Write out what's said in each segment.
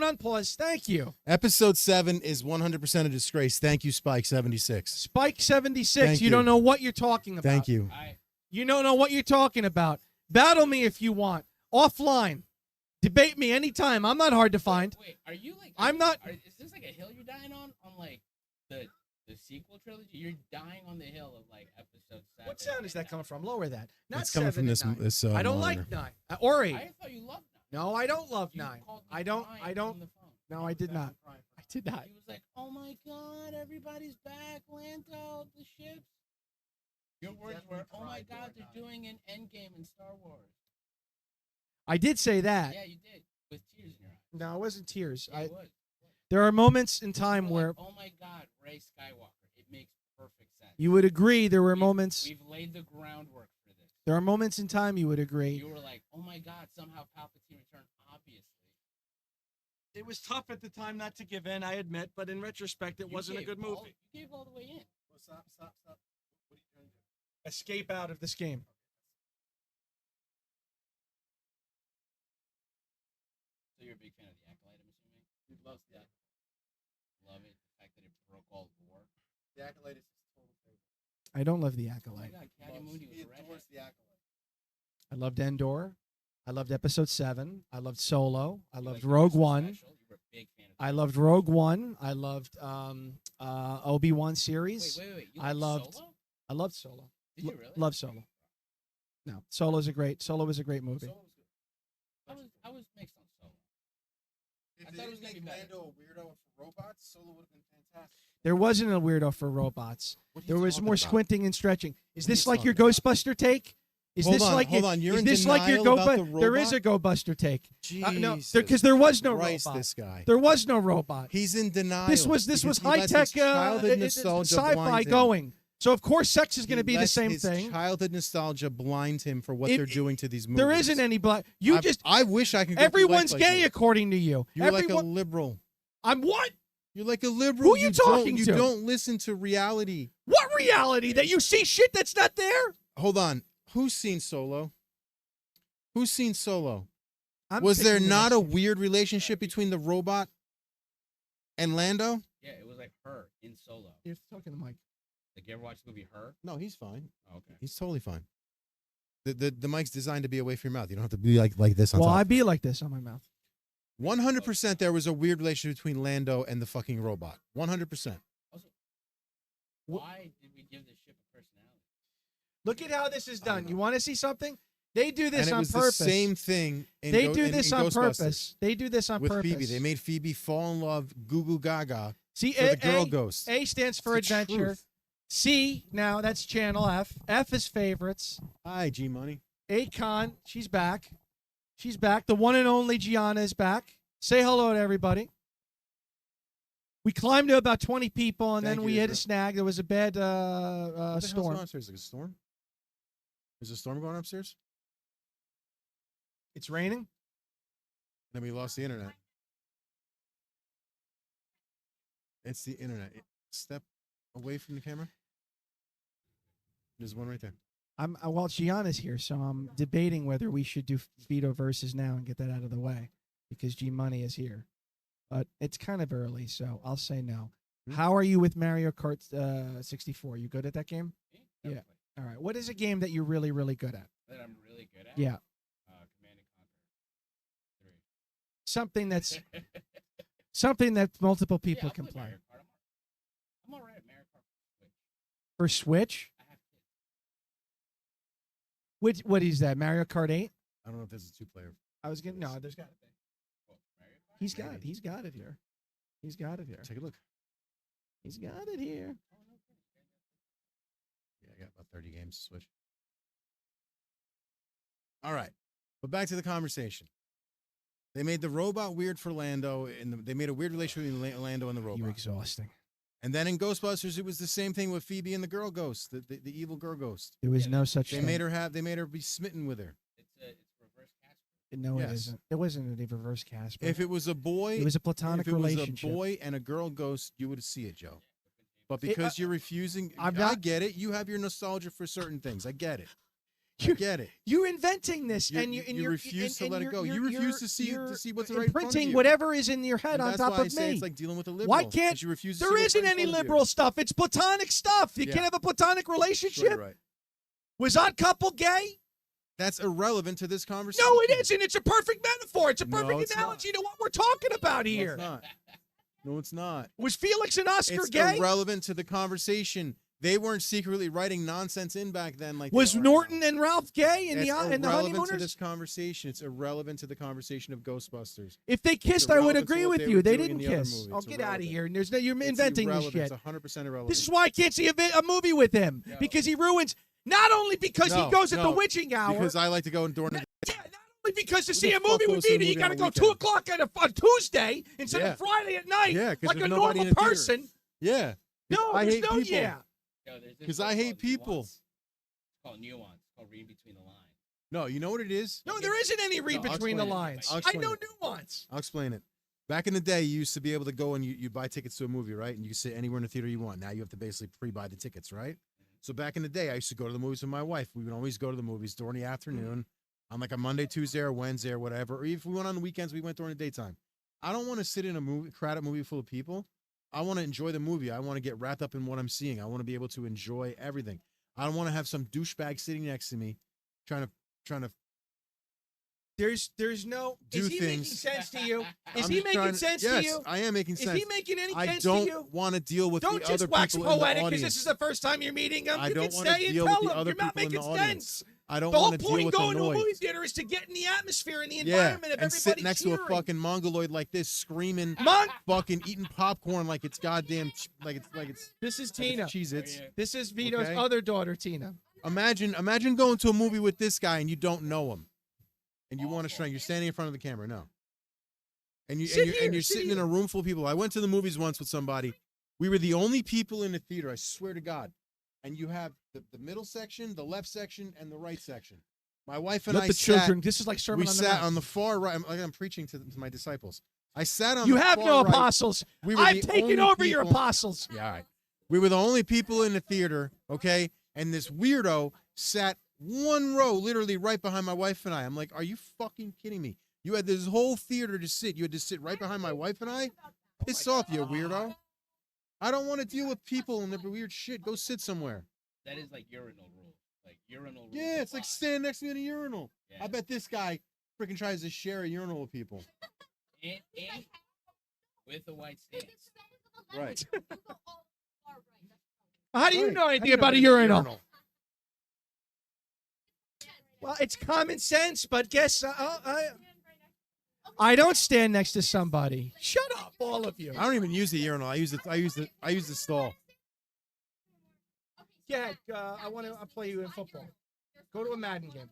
Unpause. Thank you. Episode 7 is 100% a disgrace. Thank you, Spike 76. Spike 76. Thank you you. don't know what you're talking about. Thank you. You don't know what you're talking about. Battle me if you want. Offline. Debate me anytime. I'm not hard to find. Wait, are you like? I'm not. Is this like a hill you're dying on? On like the sequel trilogy? You're dying on the hill of like episode 7. What sound is that coming from? Lower that. Not It's coming from 7 and 9. this. I don't monitor. like 9 or 8. I thought you loved 9. No, I don't love You 9. called me I don't. crying I don't. on the phone. No, I did not. I did not. He was like, "Oh my God, everybody's back, Lando, the ships." Your words were, "Oh my God, they're doing an Endgame in Star Wars." I did say that. Yeah, you did, with tears in your eyes. No, it wasn't tears. Yeah, it was. There are moments in time You were where like, "Oh my God, Rey Skywalker." It makes perfect sense. you would agree there were moments. We've laid the groundwork for this. There are moments in time you would agree. You were like, "Oh my God, somehow Palpatine returned." Obviously, It was tough at the time not to give in, I admit, but in retrospect, it You wasn't a gave good all- movie. You gave all the way in. Stop. What are you trying to do? Escape out of this game. So you're a big fan of the Acolyte, I'm assuming. He loves the Acolyte. Love it. The fact that it broke all war. The Acolyte is his total favorite. I don't love the Oh my Acolyte. God, Caddy Moody was He a redhead. adores the Acolyte. I loved Endor. I loved Episode 7. I loved Solo. I You loved like Rogue Universal One. Special? You were a big fan of I that. loved Rogue One. I loved Obi-Wan series. Wait. You I liked loved- Solo? I loved Solo. Did you really? Love Solo. No, Solo was a great movie. Solo was good. I was mixed on Solo. If I they thought it was didn't gonna make be better. Lando a weirdo for robots, Solo would have been fantastic. There wasn't a weirdo for robots. What are you There was talking more about? squinting and stretching. Is What are this you like your talking about? Ghostbuster take? Is Hold this on, like hold on. You're is in this like your denial about the There is a robot? Ghostbuster take. No, Jesus because there was no Christ, robot. this guy. There was no robot. He's in denial. This was because he high lets tech his childhood nostalgia sci-fi blind him. going. So of course sex is He going to be the lets same his thing. Childhood nostalgia blind him for what It- they're doing to these movies. There isn't any black. You just I wish I could. Go through everyone's life like gay you. according to you. You're like a Everyone, liberal. I'm what? You're like a liberal. Who you talking You to? don't listen to reality. What reality that you see shit that's not there? Hold on. Who's seen Solo? Who's seen Solo? I'm Was there picking not this. a weird relationship between the robot and Lando? Yeah, it was like Her in Solo. You're talking to Mike. Like, you ever watch the movie Her? No, he's fine. Oh, okay. He's totally fine. The mic's designed to be away from your mouth. You don't have to be like this on Well, top. I be like this on my mouth. 100% there was a weird relationship between Lando and the fucking robot. 100%. Also, why did we give this ship a personality? Look at how this is I don't done. know. You want to see something? They do this And it on was purpose. the same thing in They Go- do in- this in on Ghostbusters purpose. They do this on with purpose. Phoebe. They made Phoebe fall in love, goo goo gaga, See, for the girl ghost. A stands for It's the adventure. truth. C, now that's channel F. F is favorites. Hi, G Money. Akon, she's back. She's back. The one and only Gianna is back. Say hello to everybody. We climbed to about 20 people, and Thank then you, we hit a Israel. snag. There was a bad What the hell's going on storm. upstairs? Like a storm? Is a storm going upstairs? It's raining. Then we lost the internet. It's the internet. Step away from the camera. There's one right there. Well, Gianna's here, so I'm debating whether we should do Vito versus now and get that out of the way because G Money is here. But it's kind of early, so I'll say no. How are you with Mario Kart 64? You good at that game? Me? Yeah. Never played. All right. What is a game that you're really, really good at? That I'm really good at? Yeah. Command and Conquer Something that multiple 3. people Yeah, can I'll play. Mario Kart. I'm all right at Mario Kart Switch. For Switch? I have kids. What is that? Mario Kart 8? I don't know if this is two-player. I was getting no. There's got to be. What, Mario Kart? He's got it here. He's got it here. Take a look. He's got it here. Oh, no kidding. Yeah, I got about 30 games to switch. All right. But back to the conversation. They made the robot weird for Lando, and they made a weird relationship between Lando and the robot. You're exhausting. And then in Ghostbusters, it was the same thing with Phoebe and the girl ghost, the evil girl ghost. There was Yeah, no such They thing. made her be smitten with her. It's reverse Casper. No, Yes. it isn't. It wasn't a reverse Casper. If it was a boy, It was a platonic if it was relationship. a boy and a girl ghost, you would see it, Joe. But It- because you're refusing, I'm I not- get it. You have your nostalgia for certain things. I get it. I get it. You're inventing this, You- and you you're refuse to let it go. you're- You refuse you're to see what's right in front of imprinting you. whatever is in your head And on that's top why I of say me. it's like dealing with a liberal. Why can't 'cause you refuse to see there what's isn't right in any front of you. liberal stuff? It's platonic stuff. You Yeah. can't have a platonic Sure, relationship. you're right. Was Odd Couple gay? That's irrelevant to this conversation. No, it isn't. It's a perfect metaphor. It's a No, perfect it's analogy to what we're talking about No, here. it's not. No, it's not. Was Felix and Oscar It's gay? irrelevant to the conversation. They weren't secretly writing nonsense in back then. Like Was they are Norton now. and Ralph gay in It's the irrelevant to honeymooners? this conversation. It's irrelevant to the conversation of Ghostbusters. If they kissed, It's I would irrelevant to agree what with they you. were They doing in didn't the other kiss. movie. Oh, It's get out of irrelevant. here. And you're It's inventing this irrelevant. shit. It's 100% irrelevant. This is why I can't see a movie with him because he ruins. Not only because he goes at the witching hour. Because I like to go during the Yeah, not only because to Who see the a fuck movie goes with to a Vita, you movie got to on go a 2 weekend? o'clock on Tuesday instead Yeah. of Friday at night, Yeah, 'cause like there's a nobody normal in the theater. person. Yeah. No, I there's hate no people. yeah. Yo, there's this 'Cause book I hate called people. Nuance. It's called Nuance. It's called Reading Between the Lines. No, you know what it is? No, there isn't any read No, I'll between the explain it. lines. I'll I explain know it. nuance. I'll explain it. Back in the day, you used to be able to go and you buy tickets to a movie, right? And you could sit anywhere in the theater you want. Now you have to basically pre-buy the tickets, right? So back in the day, I used to go to the movies with my wife. We would always go to the movies during the afternoon on like a Monday, Tuesday, or Wednesday or whatever. Or if we went on the weekends, we went during the daytime. I don't want to sit in a crowded movie full of people. I want to enjoy the movie. I want to get wrapped up in what I'm seeing. I want to be able to enjoy everything. I don't want to have some douchebag sitting next to me trying to There's no. Do Is he making things. sense to you? Is I'm he just making trying sense yes, to you? I am making Is sense. he making any I sense to you? don't want to deal with Don't the just other wax people in the poetic because audience. this is the first time you're meeting him. I You don't can want to stay and deal tell with the him. other You're not people in the making audience. sense. I don't The whole want to deal point with the going to a noise. movie theater is to get in the atmosphere and the Yeah, environment of and sit everybody next cheering. to a fucking mongoloid like this, screaming, Mon- fucking eating popcorn like it's goddamn, like it's This is Tina. Cheez-Its. This is Vito's Okay. other daughter, Tina. Imagine going to a movie with this guy and you don't know him, and you want to shrink. You're standing in front of the camera, no. And Sit you're here, sit sitting in a room full of people. I went to the movies once with somebody. We were the only people in the theater. I swear to God. And you have the middle section, the left section, and the right section. My wife and Let I the sat. children. This is like Sermon We on the sat Mount. on the far right. I'm preaching to my disciples. I sat on. You the have far no right. apostles. We were I've the taken only over your people- apostles. Yeah, all right. We were the only people in the theater, okay? And this weirdo sat one row, literally right behind my wife and I. I'm like, are you fucking kidding me? You had this whole theater to sit. You had to sit right behind my wife and I? Piss off, you weirdo. I don't want to deal with people and their weird shit. Go sit somewhere. That is like urinal rules. Like urinal rules. Yeah, it's like apply. standing next to me in a urinal. Yeah. I bet this guy freaking tries to share a urinal with people. And with a white stance. Right. How do you Right. know How anything do you know about a there's urinal? Well, it's common sense, but guess I don't stand next to somebody. Shut up, all of you. I don't even use the urinal. I use the stall. Yeah, I want to play you in football. Go to a Madden game.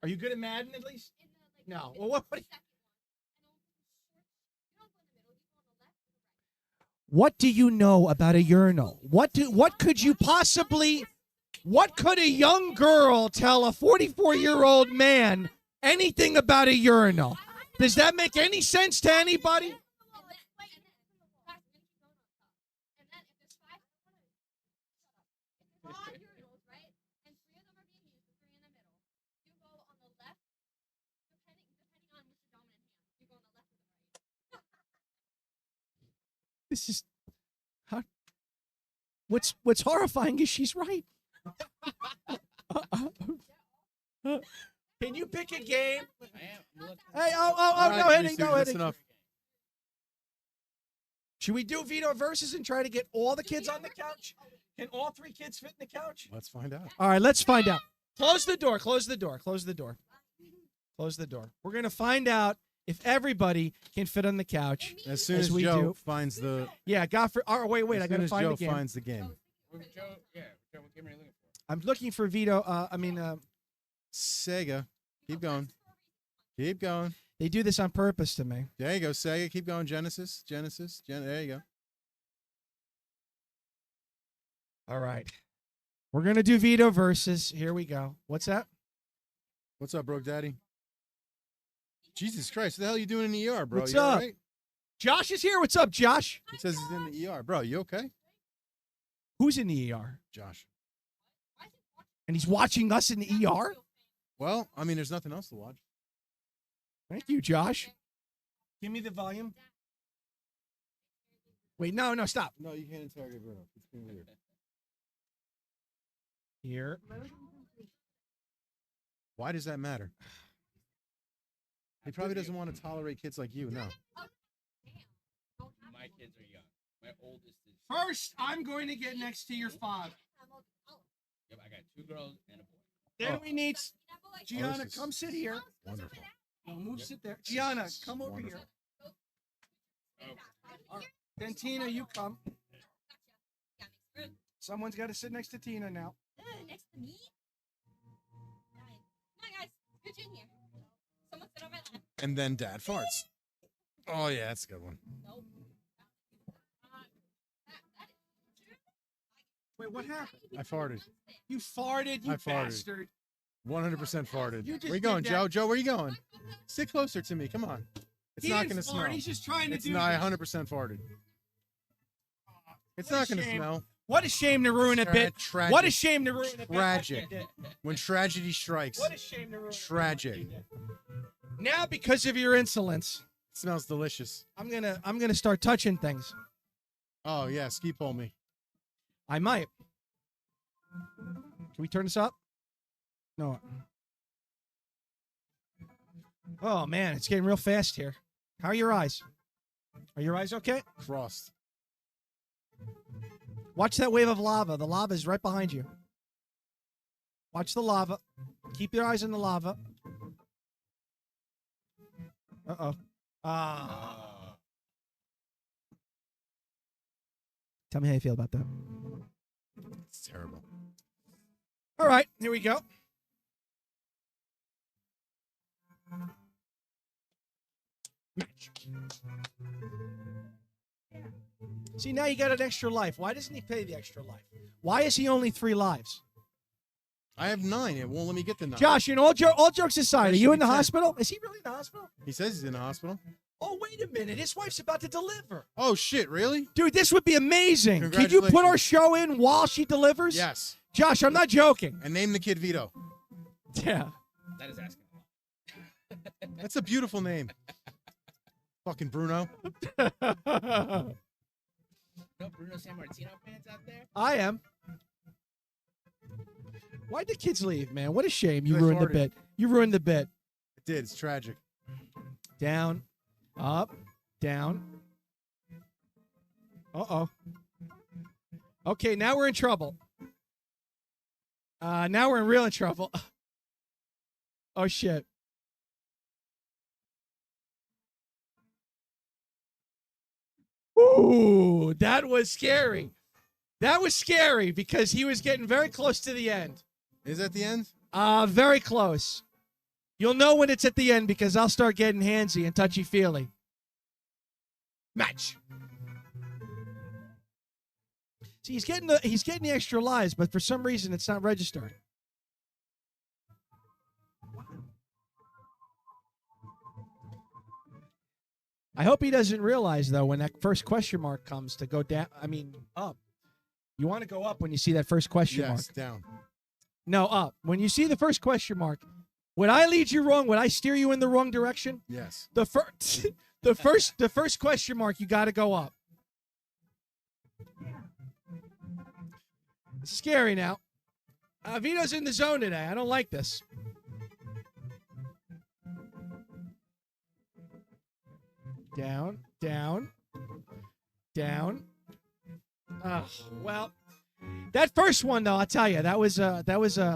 Are you good at Madden at least? No. Well, what do you know about a urinal? What could you possibly? What could a young girl tell a 44-year-old man anything about a urinal? Does that make any sense to anybody? This is how. What's horrifying is she's right. Can you pick a game? Hey, All go ahead and seriously, go ahead. that's and- enough. Should we do Vito versus and try to get all the kids on the couch? Can all 3 kids fit in the couch? Let's find out. All right, let's find out. Close the door. Close the door. Close the door. Close the door. We're gonna find out if everybody can fit on the couch. As soon As as we Joe do. finds the. Yeah, Godfrey. Oh, wait. As I soon gotta as find Joe the game. finds the game. Joe, what game are you looking for? I'm looking for Vito. Sega. Keep going. Keep going. They do this on purpose to me. There you go, Sega. Keep going. Genesis. There you go. All right. We're gonna do Vito versus. Here we go. What's that? What's up, Broke Daddy? Jesus Christ, what the hell are you doing in the ER, bro? What's You all up? right? Josh is here. What's up, Josh? He says he's in the ER. Bro, you okay? Who's in the ER? Josh. And he's watching us in the ER? Well, I mean, there's nothing else to watch. Thank you, Josh. Give me the volume. Wait, no, stop. No, you can't interrogate Bruno. It's being weird. Here. Why does that matter? He probably doesn't want to tolerate kids like you. No. My kids are young. My oldest is. First, I'm going to get next to your father. Yep, I got 2 girls and a boy. Then we need this Gianna, is come sit here. Wonderful. No, move, sit there. Gianna, come over Wonderful. here. All right. Then Tina, you come. Someone's got to sit next to Tina now. Next to me? Come on, guys. Scooch in here. Someone sit on my lap. And then Dad farts. Oh yeah, that's a good one. Nope. Wait, what happened? I farted. You farted, you I farted. bastard. 100% farted. You just Where you going, did Joe? that. Joe, where you going? Sit closer to me. Come on. It's He not didn't going to fart, smell. He's just trying to It's do not. I this. 100% farted. It's What a not going to shame. smell. What a shame to ruin a bit. Tragic. What a shame to ruin a bit. Tragic. When tragedy strikes. What a shame to ruin Tragic. Now, because of your insolence, It smells delicious. I'm gonna start touching things. Oh yeah, ski pole me. I might. Can we turn this up? No. Oh man, it's getting real fast here. How are your eyes? Are your eyes okay? Crossed. Watch that wave of lava. The lava is right behind you. Watch the lava. Keep your eyes on the lava. Uh-oh. Ah. Tell me how you feel about that. It's terrible. All right, here we go. Match. See, now you got an extra life. Why doesn't he pay the extra life? Why is he only 3 lives? I have 9. It won't let me get the 9. Josh, you know, all jokes aside, are That you should in the be 10. hospital? Is he really in the hospital? He says he's in the hospital. Oh, wait a minute. His wife's about to deliver. Oh shit, really? Dude, this would be amazing. Could you put our show in while she delivers? Yes. Josh, I'm not joking. And name the kid Vito. Yeah. That is asking a lot. That's a beautiful name. Fucking Bruno. No Bruno Sammartino fans out there? I am. Why'd the kids leave, man? What a shame. You They ruined the farted. bit. You ruined the bit. It did. It's tragic. Down, up, down. Uh-oh. Okay, now we're in trouble. Now we're in real trouble. Oh, shit. Ooh, that was scary. That was scary because he was getting very close to the end. Is that the end? Very close. You'll know when it's at the end because I'll start getting handsy and touchy-feely. Match. See, he's getting the extra lives, but for some reason it's not registered. I hope he doesn't realize though when that first question mark comes to go down. I mean, up. You want to go up when you see that first question mark. Yes, down. No, up. When you see the first question mark, would I lead you wrong? Would I steer you in the wrong direction? Yes. The first, the first question mark, you got to go up. It's scary now. Vito's in the zone today. I don't like this. Down, down, down. Well, that first one though, I'll tell you, that was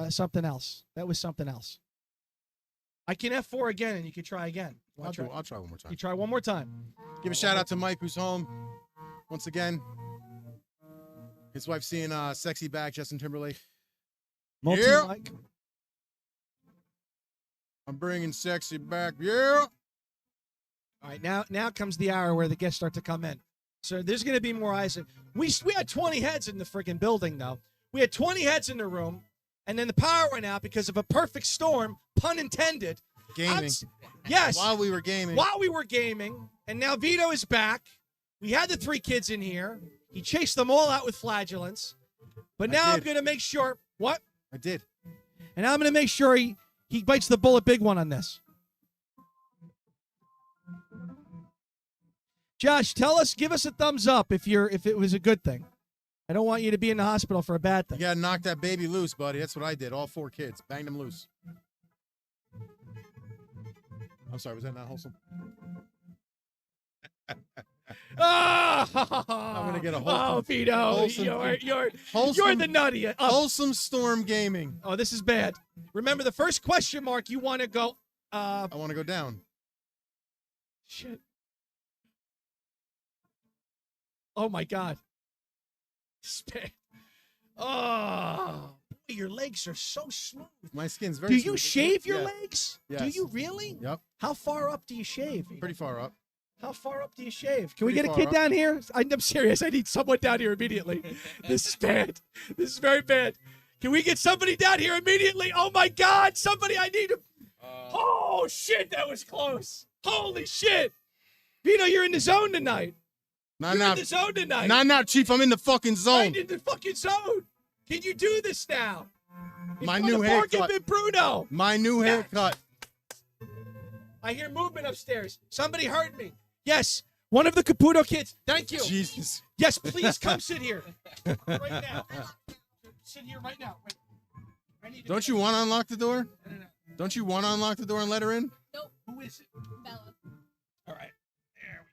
something else. That was something else. I can F4 again, and you can try again. I'll try one more time. You try one more time. Give a shout out to Mike, who's home once again. His wife's seeing sexy back, Justin Timberlake. Multi-mic. I'm bringing sexy back. Yeah. All right, now comes the hour where the guests start to come in. So there's going to be more eyes. We had 20 heads in the freaking building, though. We had 20 heads in the room, and then the power went out because of a perfect storm, pun intended. Gaming. Yes. While we were gaming. While we were gaming, and now Vito is back. We had the 3 kids in here. He chased them all out with flagellants. But now I'm going to make sure. What? I did. And I'm going to make sure he bites the bullet big one on this. Josh, give us a thumbs up if it was a good thing. I don't want you to be in the hospital for a bad thing. You gotta knock that baby loose, buddy. That's what I did. All 4 kids. Banged them loose. I'm sorry, was that not wholesome? I'm gonna get a wholesome. Oh, Vito, wholesome, you're wholesome, the nutty. Wholesome Storm Gaming. Oh, this is bad. Remember the first question mark. You want to go? I want to go down. Shit. Oh my God. Spit. Oh, your legs are so smooth. My skin's very Do smooth. you shave your Yeah. legs? Yes. Do you really? Yep. How far up do you shave? Pretty far up. How far up do you shave? Can we Pretty get a far kid up. down here? I'm serious. I need someone down here immediately. This is bad. This is very bad. Can we get somebody down here immediately? Oh my God! Somebody, I need to. Oh shit! That was close. Holy shit! Vito, you're in the zone tonight. Nah, You're nah. in the zone tonight. Nah, Chief. I'm in the fucking zone. Right in the fucking zone. Can you do this now? My It's new called the Bargain haircut. Bin Bruno. My new haircut. I hear movement upstairs. Somebody heard me. Yes, one of the Caputo kids. Thank you. Jesus. Yes, please come sit here. Right now. Sit here right now. Wait. I need to Don't you want to unlock the door? Don't you want to unlock the door and let her in? Nope. Who is it? Bella. All right. There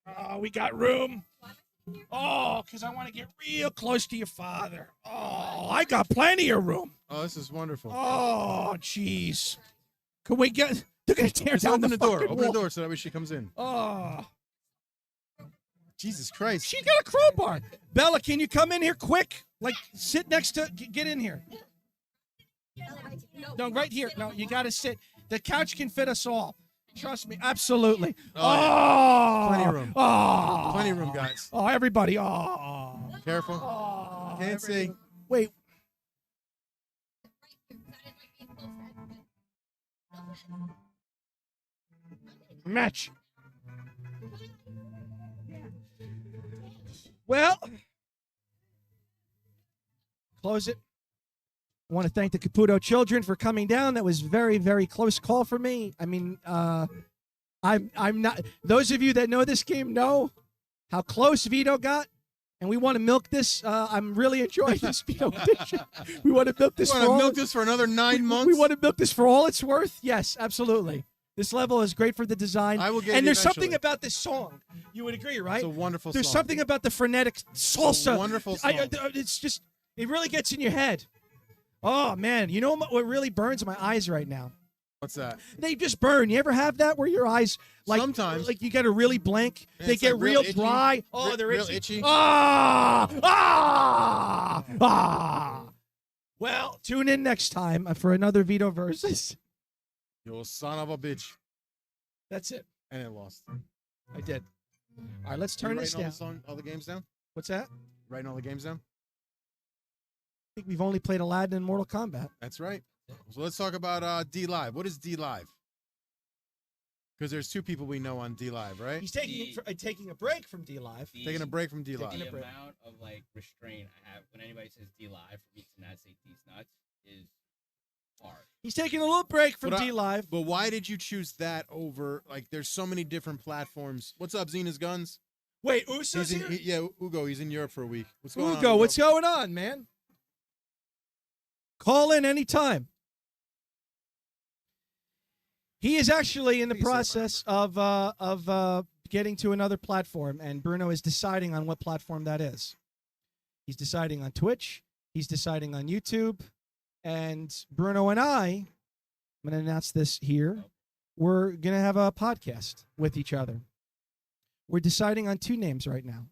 we go. Oh, we got room. Why am I sitting here? Oh, because I want to get real close to your father. Oh, I got plenty of room. Oh, this is wonderful. Oh, jeez. Can we get... They're going to tear Just down open the door. fucking Open the wall. door so that way she comes in. Oh. Jesus Christ. She's got a crowbar. Bella, can you come in here quick? Like, sit next to... Get in here. No, right here. No, you got to sit. The couch can fit us all. Trust me. Absolutely. Oh, Plenty of room. Oh. Plenty of room, guys. Oh, everybody. Oh. Careful. Oh. Can't see. Wait. Match. Well, close it. I want to thank the Caputo children for coming down. That was very, very close call for me. I mean, I'm not. Those of you that know this game know how close Vito got, and we want to milk this. I'm really enjoying this Vito edition. We want to milk this. You want to milk this for another 9 months? We want to milk this for all it's worth. Yes, absolutely. This level is great for the design. I will get and it there's eventually. something about this song. You would agree, right? It's a wonderful There's song. something about the frenetic salsa. a wonderful song. It's just, it really gets in your head. Oh, man. You know what really burns my eyes right now? What's that? They just burn. You ever have that where your eyes, like, Sometimes. like you get a really blank? And They it's, get like, real real itchy. dry. Oh, they're Real itchy. itchy. Ah! Ah! Ah! Well, tune in next time for another Vito Versus. You son of a bitch. That's it. And it lost. I did. All right, let's You turn this writing down. all the games down? What's that? Writing all the games down? I think we've only played Aladdin and Mortal Kombat. That's right. So let's talk about D Live. What is D Live? Because there's 2 people we know on D Live, right? He's taking a break from D Live. Taking a break from D Live. Taking The a break. amount of like restraint I have when anybody says D Live for me to not say D's nuts is hard. He's taking a little break from But D Live. But why did you choose that over, like, there's so many different platforms. What's up, Zena's Guns? Wait, Uso's He's in, here? Ugo, he's in Europe for a week. What's going on, Ugo, what's going on, man? Call in anytime. He is actually in the Please say my process of getting to another platform, and Bruno is deciding on what platform that is. He's deciding on Twitch. He's deciding on YouTube. And Bruno and I'm going to announce this here. We're going to have a podcast with each other. We're deciding on 2 names right now.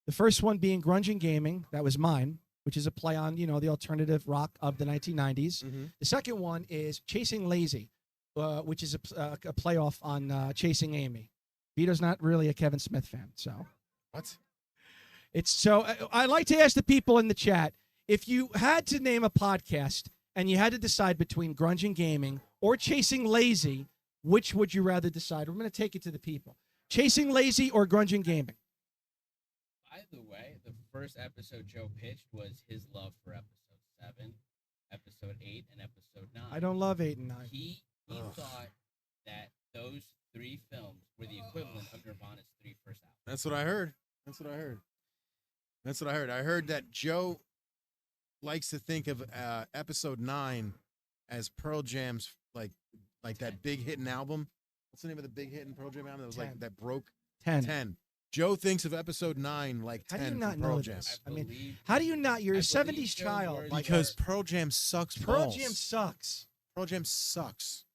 The first one being Grunging Gaming. That was mine, which is a play on, you know, the alternative rock of the 1990s. Mhm. The second one is Chasing Lazy, which is a playoff on Chasing Amy. Vito's not really a Kevin Smith fan, so. What? It's so I'd like to ask the people in the chat, if you had to name a podcast and you had to decide between Grunging Gaming or Chasing Lazy, which would you rather decide? We're going to take it to the people. Chasing Lazy or Grunging Gaming? By the way, the first episode Joe pitched was his love for episode 7. episode 8 and episode 9. I don't love 8 and 9. He Ugh. thought that those 3 films were the equivalent of Nirvana's 3 first albums. That's what I heard. That's what I heard. That's what I heard. I heard that Joe likes to think of episode 9 as Pearl Jam's like that big hitting album. What's the name of the big hitting Pearl Jam album that was 10. like that broke 10. 10. Joe thinks of episode 9 like How 10 do you not from Pearl know Jam. this? I I mean, believe- how do you not? You're I a believe 70s those child. words Like, Because Pearl Jam sucks Pearl balls. Jam sucks. Pearl Jam sucks.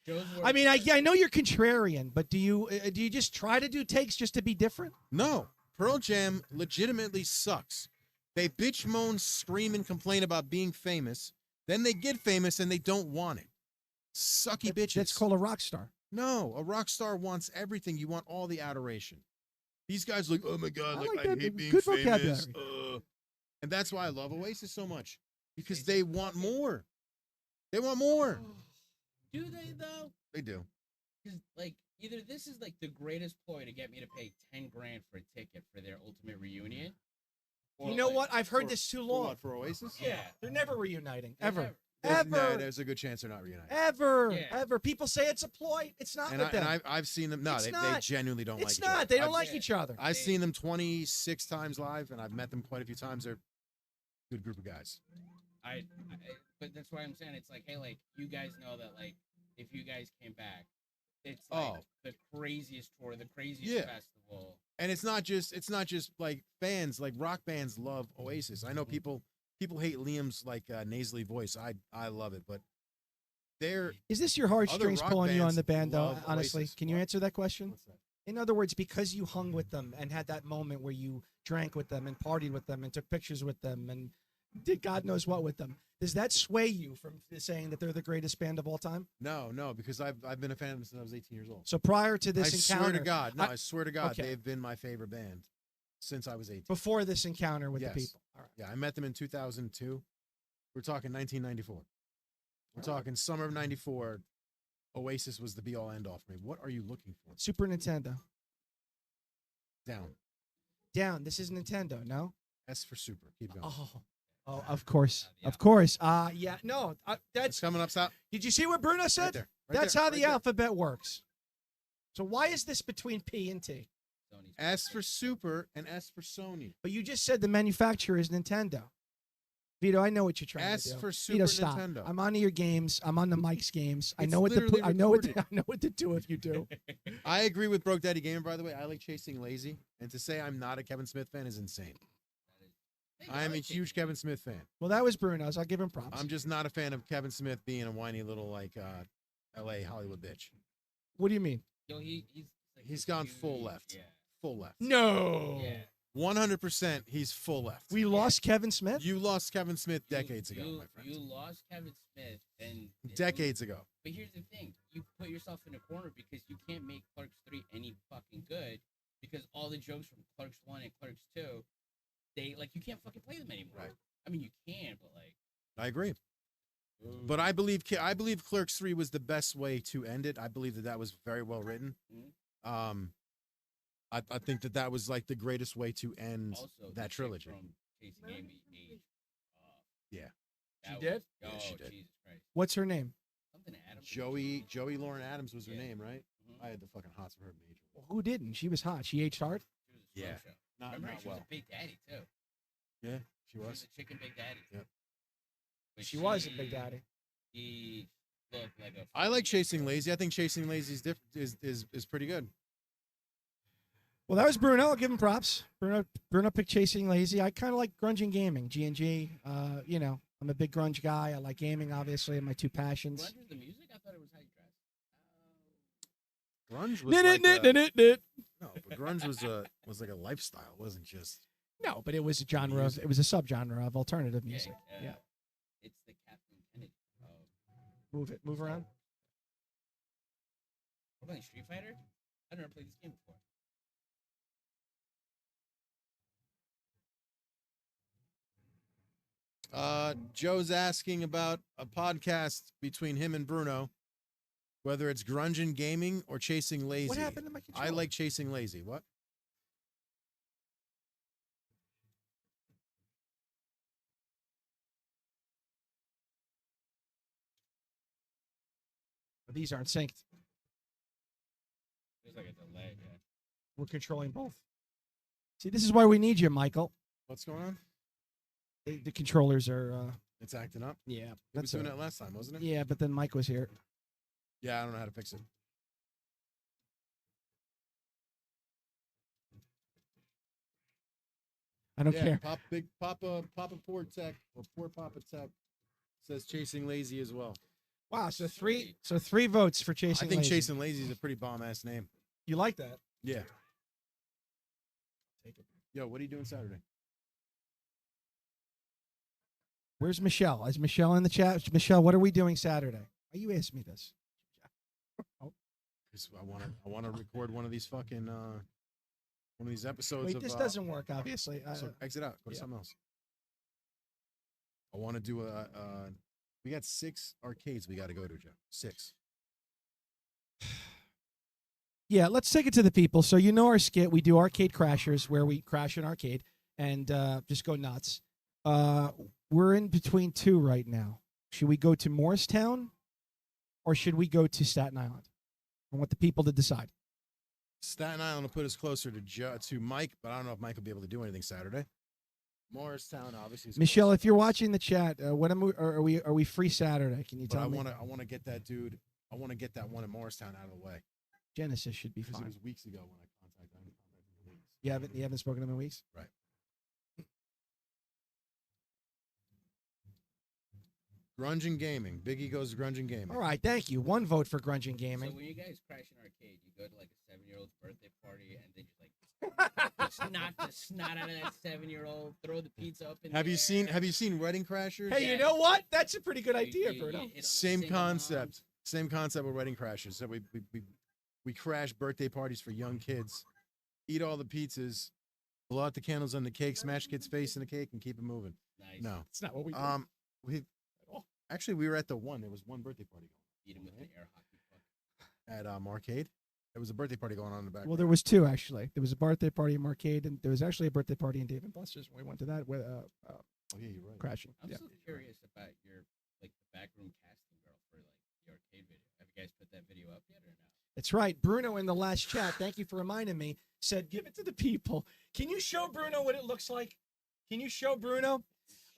Joe's I mean, words I know you're contrarian, but do you just try to do takes just to be different? No, Pearl Jam legitimately sucks. They bitch, moan, scream, and complain about being famous. Then they get famous and they don't want it. Sucky bitches. That's called a rock star. No, a rock star wants everything. You want all the adoration. These guys are like, oh my God, I like, like I that. hate being Good famous. vocabulary. And that's why I love Oasis so much. Because they want more. They want more. Do they though? They do. Because like either this is like the greatest ploy to get me to pay 10 grand for a ticket for their ultimate reunion. or, You know like, what? I've heard For- this too For long. what? For Oasis? Yeah. They're never reuniting. They're Ever. never- Ever. There's a good chance they're not reunited. Ever. Yeah. Ever. People say it's a ploy. It's not And, with them. I've seen them. No, It's they not. genuinely don't like It's each other. not. They don't I've- like yeah. each other. I've seen them 26 times live, and I've met them quite a few times. They're a good group of guys. But that's why I'm saying it's like, hey, like you guys know that like if you guys came back, it's like the craziest tour, the craziest Yeah. festival. And it's not just like fans, like rock bands love Oasis. I know people hate Liam's like nasally voice. I love it, but they're Is this your heartstrings rock pulling you on bands the band, though? love Honestly, Oasis. can you What? answer that question? what's that? In other words, because you hung with them and had that moment where you drank with them and partied with them and took pictures with them and did God knows what with them, does that sway you from saying that they're the greatest band of all time? No, because I've been a fan of them since I was 18 years old. So prior to this I encounter, swear to God, I swear to God, okay. they've been my favorite band since I was 18. before this encounter with Yes. the people. All right. Yeah, I met them in 2002. We're talking 1994. We're talking summer of 94. Oasis was the be-all, end-all for me. What are you looking for? Super Nintendo. Down. Down. This is Nintendo, no? S for super. Keep going. Oh, of course. Yeah. Of course. Yeah, no, It's that's, coming up top. did you see what Bruno said? Right there. Right That's there, how right the there. alphabet works. So why is this between P and T? Sony's S for super and S for Sony. But you just said the manufacturer is Nintendo. Vito, I know what you're trying S to do. for Vito, Super stop. Nintendo. I'm on to your games. I'm on the Mike's games. I It's know what the literally I know what recorded. I know what the two of you do. I agree with Broke Daddy Gamer, by the way. I like Chasing Lazy. And to say I'm not a Kevin Smith fan is insane. I am a huge Kevin Smith fan. Well, that was Bruno's. I'll give him props. I'm just not a fan of Kevin Smith being a whiny little like LA Hollywood bitch. What do you mean? Yo, he's like He's this gone huge- full left. Yeah. Full left. No. Yeah. 100% he's full left. We lost Kevin Smith? You lost Kevin Smith decades ago, my friend. You lost Kevin Smith, and Decades ago. But here's the thing: you put yourself in a corner because you can't make Clerks 3 any fucking good because all the jokes from Clerks 1 and Clerks 2, they like you can't fucking play them anymore. Right. I mean, you can, but like. I agree. But I believe Clerks 3 was the best way to end it. I believe that was very well written. I think that was like the greatest way to end Also, the that chick trilogy. From Chasing Amy aged. Yeah. That She did? was- Yeah, oh, she did. Jesus Christ. What's her name? Something Adams. Joey Lauren Adams was her Yeah. name, right? Mhm. I had the fucking hots for her major. Well, who didn't? She was hot. She aged hard. She was a slow Yeah. show. Not Remember, she was well. a Big Daddy too. Yeah, she She was was. a chicken Big Daddy. Yep. But She was a Big Daddy. He looked like a. I like fucking Chasing Lazy. I think Chasing Lazy is pretty good. Well, that was Bruno. I'll give him props. Bruno picked Chasing Lazy. I kind of like grunge and gaming. G&G. You know, I'm a big grunge guy. I like gaming, obviously, my two passions. Grunge was the music? I thought it was how you dress. Grunge was Nit, like nit, nit, nit, nit. no, but grunge was like a lifestyle. It wasn't just No, but it was a genre of, Music. it was a subgenre of alternative music. Yeah. It's the Captain Kennedy. Move it. Move around. We're playing Street Fighter? I've never played this game before. Joe's asking about a podcast between him and Bruno, whether it's grunge and gaming or Chasing Lazy. What happened to my control? I like Chasing Lazy. What? These aren't synced. There's like a delay. Yeah. We're controlling both. See, this is why we need you, Michael. What's going on? The controllers are. It's acting up. Yeah, We was doing that last time, wasn't it? Yeah, but then Mike was here. Yeah, I don't know how to fix it. I don't care. Papa Poor Tech or Poor Papa Tech says chasing lazy as well. Wow, so three votes for chasing. I think Lazy. chasing lazy is a pretty bomb ass name. You like that? Yeah. Take it. Yo, what are you doing Saturday? Where's Michelle? Is Michelle in the chat? Michelle, what are we doing Saturday? Why you asked me this? Oh. 'Cause I want to record one of these fucking one of these episodes. Wait, of, this doesn't work. Obviously, so exit out. Go to yeah. something else. I want to do we got 6 arcades we got to go to, Joe. 6. Yeah, let's take it to the people. So you know our skit. We do arcade crashers where we crash an arcade and just go nuts. We're in between 2 right now. Should we go to Morristown or should we go to Staten Island? I want the people to decide. Staten Island will put us closer to Mike, but I don't know if Mike will be able to do anything Saturday. Morristown, obviously. Michelle, close. if you're watching the chat, are we free Saturday? Can you But tell me? I want to get that dude. I want to get that one in Morristown out of the way. Genesis should be Because it fine. was weeks ago when I contacted him. You haven't spoken to him in weeks? Right. Grunge and Gaming. Biggie goes to Grunge and Gaming. All right, thank you. 1 vote for Grunge and Gaming. So when you guys crash an arcade, you go to like a 7-year-old's birthday party and then just knock the snot out of that 7-year-old, throw the pizza up in Have the you seen air. Have you seen Wedding Crashers? Hey, you know what? That's a pretty good idea, Bruno. hit 'em Same single moms. concept. Same concept with Wedding Crashers. So we crash birthday parties for young kids, eat all the pizzas, blow out the candles on the cake, smash kids' face in the cake, and keep it moving. Nice. No, It's not what we do. we actually we were at the one. There was one birthday party Eat 'em with the air hockey puck. at Arcade. There was a birthday party going on in the back. Well, there was 2 actually. There was a birthday party in Arcade, and there was actually a birthday party in Dave and Buster's when we went to that with Oh yeah, you're right. crashing. I'm Yeah. still curious about your like the backroom casting girl for like the arcade video. Have you guys put that video up yet or no? That's right. Bruno in the last chat, thank you for reminding me, said give it to the people. Can you show Bruno what it looks like? Can you show Bruno?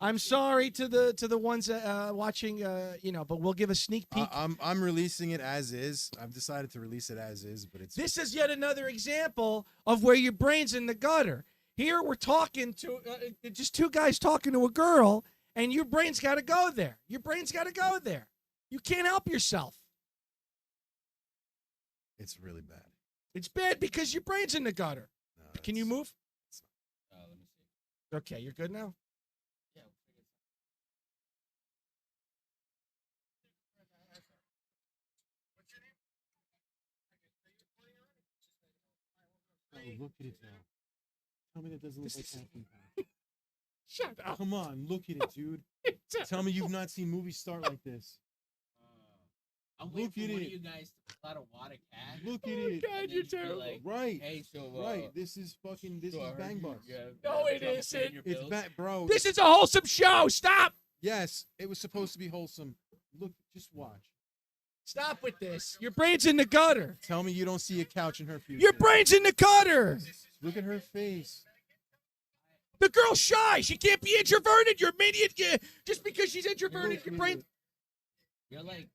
I'm sorry to the ones watching, but we'll give a sneak peek. I'm releasing it as is. I've decided to release it as is, but it's This is yet another example of where your brain's in the gutter. Here we're talking to just 2 guys talking to a girl, and your brain's got to go there. Your brain's got to go there. You can't help yourself. it's really bad. It's bad because your brain's in the gutter. No, Can you that's- move? Let me see. Okay, you're good now. Yeah. We'll figure it Oh, look at it now. Tell me that doesn't look like Captain Shut up. Come on, look at it, dude. Tell me you've not seen movies start like this. I'm waiting Look for at one it. of you guys to pull out a wad of cash. Look at Oh, it. God, and then you're just be terrible. like, Right. hey, so Right. This is fucking. This so I is heard Bang you- Bucks. yeah, No, it trouble paying isn't. your It's bills. bad, bro. This is a wholesome show. Stop. Yes, it was supposed to be wholesome. Look, just watch. Stop with this. Your brain's in the gutter. Tell me you don't see a couch in her future. Your brain's in the gutter. Look at her face. The girl's shy. She can't be introverted. You're an idiot. Just because she's introverted, Look your at brain. it. You're like,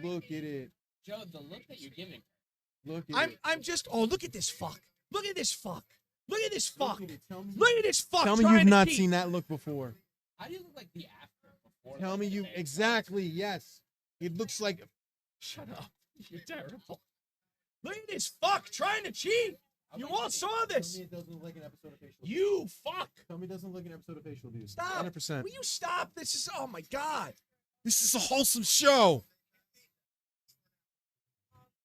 Look at it. Joe, the look that you're giving. Look at it. I'm just. Oh, look at this fuck. Look at this fuck. Look at this fuck. Look at it. Tell me, Look at this fuck. tell me trying you've to not cheat. seen that look before. How do you look like the after before? Tell like, me the you day? exactly. Yes, it looks like. Shut up. You're terrible. Look at this fuck trying to cheat. You all saw this. Tell me it doesn't look like an episode of Facial. You fuck. Tell me it doesn't look like an episode of Facial Abuse. Stop. 100%. Will you stop? This is. Oh my god. This is a wholesome show.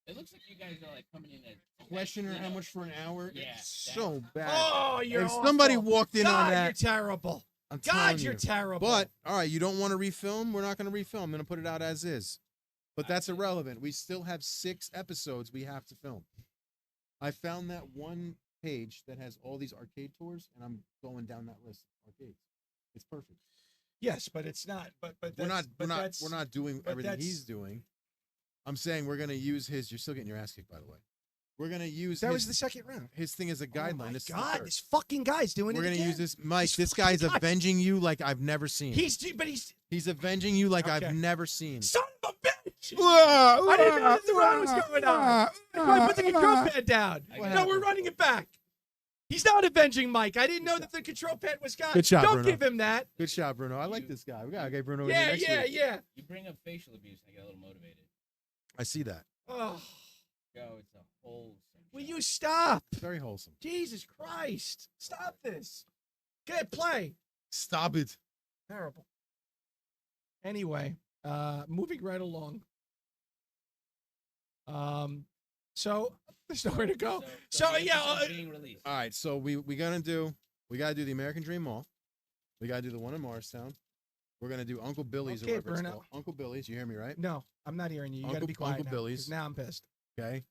It looks like you guys are like coming in at Question her how much for an hour. Yeah, It's so bad. Oh, you're. if somebody awful. walked in God, on that, you're terrible. I'm God, telling you're you. terrible. But all right, you don't want to refilm. We're not going to refilm. I'm going to put it out as is. But that's irrelevant. We still have 6 episodes we have to film. I found that one page that has all these arcade tours, and I'm going down that list of arcades. It's perfect. yes, but it's not. But We're not. that's- We're not doing but everything that's- he's doing. I'm saying we're gonna use his. You're still getting your ass kicked, by the way. We're gonna use That his, was the second round. his thing as a Oh guideline. my This is the God, third. this fucking guy's doing We're it gonna again. use this, Mike. This This guy's fucking guy. avenging you like I've never seen. He's avenging you like Okay. I've never seen. son of a bitch. I didn't know this round was going on. That's why I put the control pad down. What No, happened? we're running it back. He's not avenging Mike. I didn't know that the control pad was gone. Good shot, Don't Bruno. give him that. Good shot, Bruno. I like this guy. We gotta get Bruno in Yeah, here next yeah, week. yeah. You bring up facial abuse, and I get a little motivated. I see that. Oh, Yo, it's a wholesome. will show. you stop? Very wholesome. Jesus Christ. Stop this. Get play. Stop it. Terrible. Anyway, moving right along. So there's nowhere to go. So, the yeah, episode's being released. All right, so we gotta do the American Dream Mall. We gotta do the one in Morristown. We're gonna do Uncle Billy's Okay, or whatever it's Bruno. called. Uncle Billy's. You hear me, right? No, I'm not hearing you. You got to Uncle- be quiet Uncle now, Billy's. 'cause now I'm pissed. Okay.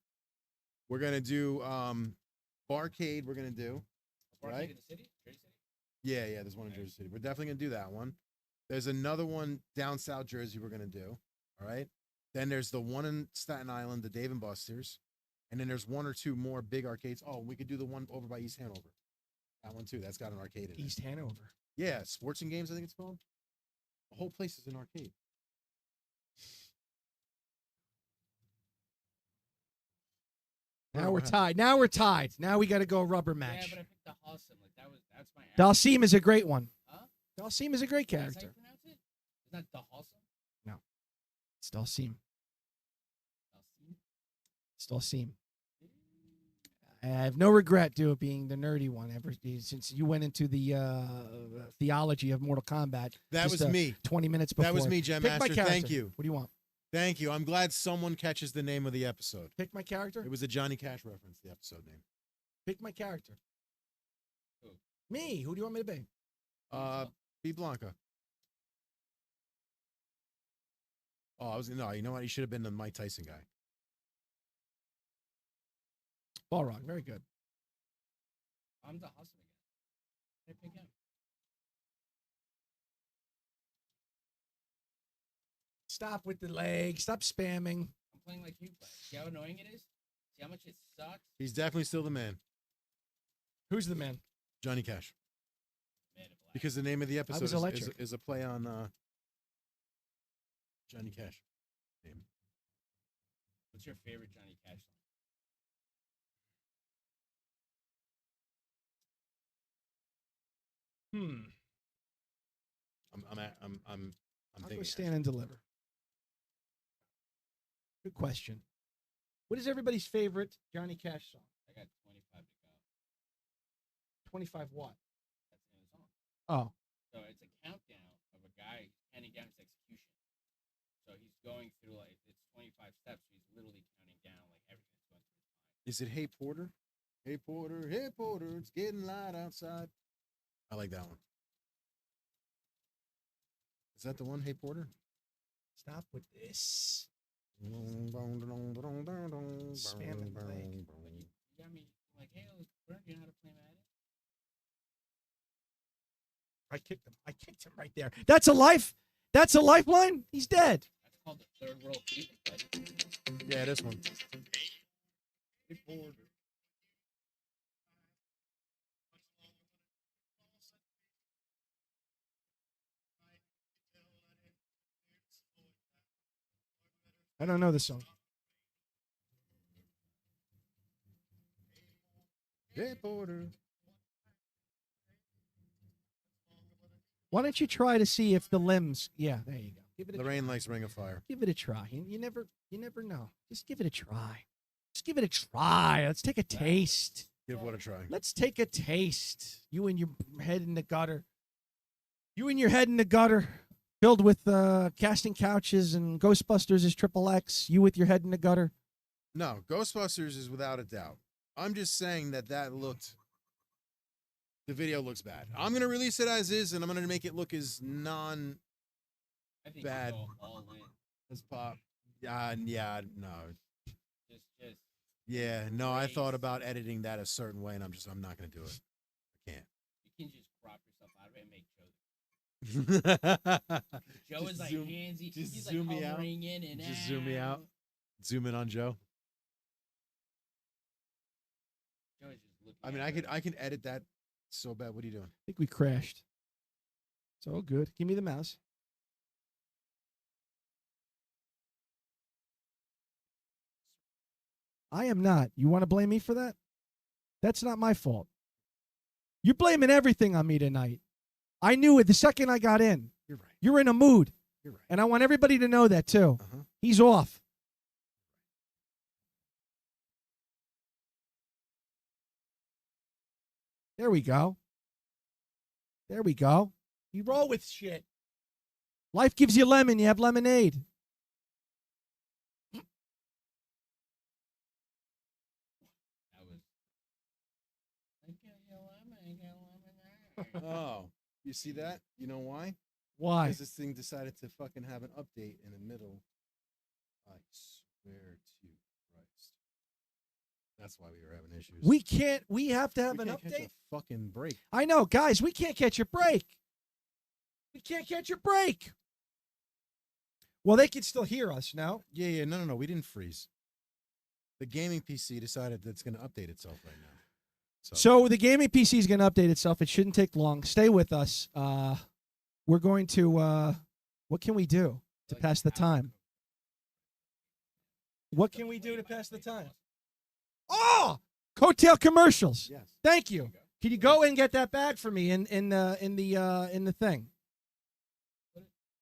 We're gonna do Barcade. We're gonna do. Barcade right? in the city? Jersey City? Yeah. There's one in Jersey City. We're definitely gonna do that one. There's another one down South Jersey. We're gonna do. All right. Then there's the one in Staten Island, the Dave and Buster's, and then there's one or two more big arcades. Oh, we could do the one over by East Hanover. That one too. That's got an arcade in it. East Hanover. Yeah, Sports and Games. I think it's called. The whole place is an arcade. Now we're What happened? tied. Now we're tied. Now we got to go rubber Yeah, match. but I picked the Wholesome. Like that's my. Dalsim is a great one. Huh? Dalsim is a great That's how you character. pronounce it? Is that the Wholesome? It's Dalsim. Dalsim? It's Dalsim. I have no regret being the nerdy one ever since you went into the theology of Mortal Kombat. That just, was me. 20 minutes before. That was me, Gem Pick my Master. character. Thank you. What do you want? Thank you. I'm glad someone catches the name of the episode. Pick my character. It was a Johnny Cash reference, the episode name. Pick my character. Who? Me. Who do you want me to be? B. Blanca. Oh, no, you know what? He should have been the Mike Tyson guy. Balrog. Very good. I'm the Wholesome again. I pick him. Stop with the leg. Stop spamming. I'm playing like you play. See how annoying it is? See how much it sucks? He's definitely still the man, Who's the man? Johnny Cash. Man in Black. Because the name of the episode was electric. is a play on Johnny Cash. Name. What's your favorite Johnny Cash song? I'm I'll go thinking. stand and deliver. Good question. What is everybody's favorite Johnny Cash song? I got 25 to go. 25 what? That's the end of the song. Oh, So it's a countdown of a guy handing down his execution. So he's going through like it's 25 steps. So he's literally counting down like everything that's going through his mind. Is it Hey Porter? Hey Porter, hey Porter, it's getting light outside. I like that one. Is that the one, Hey Porter? stop with this. Spam the leg. You got me like, hey, look, Bert, you know how to play Madden? I kicked him. I kicked him right there. That's a life. That's a lifeline. He's dead. That's called the third world FIFA. But Yeah, this one. hey, Porter. I don't know this song. Hey Porter. Why don't you try to see if the limbs? Yeah, there you go. Give it a Lorraine likes Ring of Fire. give it a try. You never know. Just give it a try. Just give it a try. Let's take a taste. Give what a try. Let's take a taste. You and your head in the gutter. You and your head in the gutter, filled with casting couches and Ghostbusters is XXX. You with your head in the gutter. No, Ghostbusters is without a doubt. I'm just saying that looked. The video looks bad. I'm gonna release it as is, and I'm gonna make it look as non I think Bad. you go all in. as pop. No. Just Yeah, no. I thought Raise. about editing that a certain way, and I'm not gonna do it. I can't. you can just crop yourself out of it and make Joe. Joe Just is like zoom- handsy. just He's zoom like me out. hovering in and Just zoom me out. Zoom in on Joe. Joey's just looking I mean, at I her. can edit that so bad. What are you doing? I think we crashed. It's all good. Give me the mouse. I am not. You want to blame me for that? That's not my fault. You're blaming everything on me tonight. I knew it the second I got in. You're right. You're in a mood. You're right. And I want everybody to know that too. Uh-huh. He's off. There we go. There we go. You roll with shit. Life gives you lemon, you have lemonade. That was. I give you lemon, I give lemonade. Oh, you see that? You know why? Why? Because this thing decided to fucking have an update in the middle. I swear to Christ. That's why we were having issues. We have to have We an can't catch update. a fucking break. I know, guys, we can't catch a break. We can't catch a break. Well, they can still hear us now. Yeah, no. We didn't freeze. The gaming PC decided that it's going to update itself right now. So the gaming PC is going to update itself. It shouldn't take long. Stay with us. We're going to, what can we do to pass the time? What can we do to pass the time? Oh, coattail commercials. Yes. Thank you. Can you go and get that bag for me in the thing?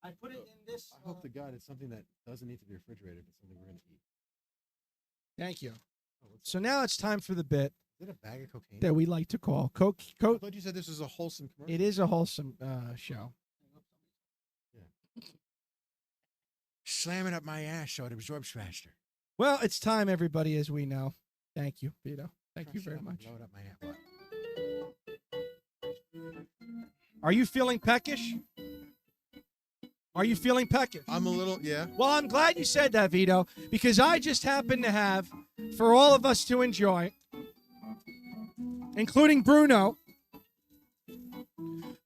I put it in this. I hope to God it's something that doesn't need to be refrigerated, but something we're going to eat. Thank you. Oh, what's So that? now it's time for the bit Is it a bag of cocaine? that we like to call Coke. I thought you said this was a wholesome commercial. It is a wholesome show. Slam it up my ass so it absorbs faster. Well, it's time, everybody, as we know. Thank you, Vito. Thank you Shut very up, much. blow it up my ass. What? Are you feeling peckish? Are you feeling peckish? I'm a little, yeah. Well, I'm glad you said that, Vito, because I just happen to have, for all of us to enjoy, including Bruno,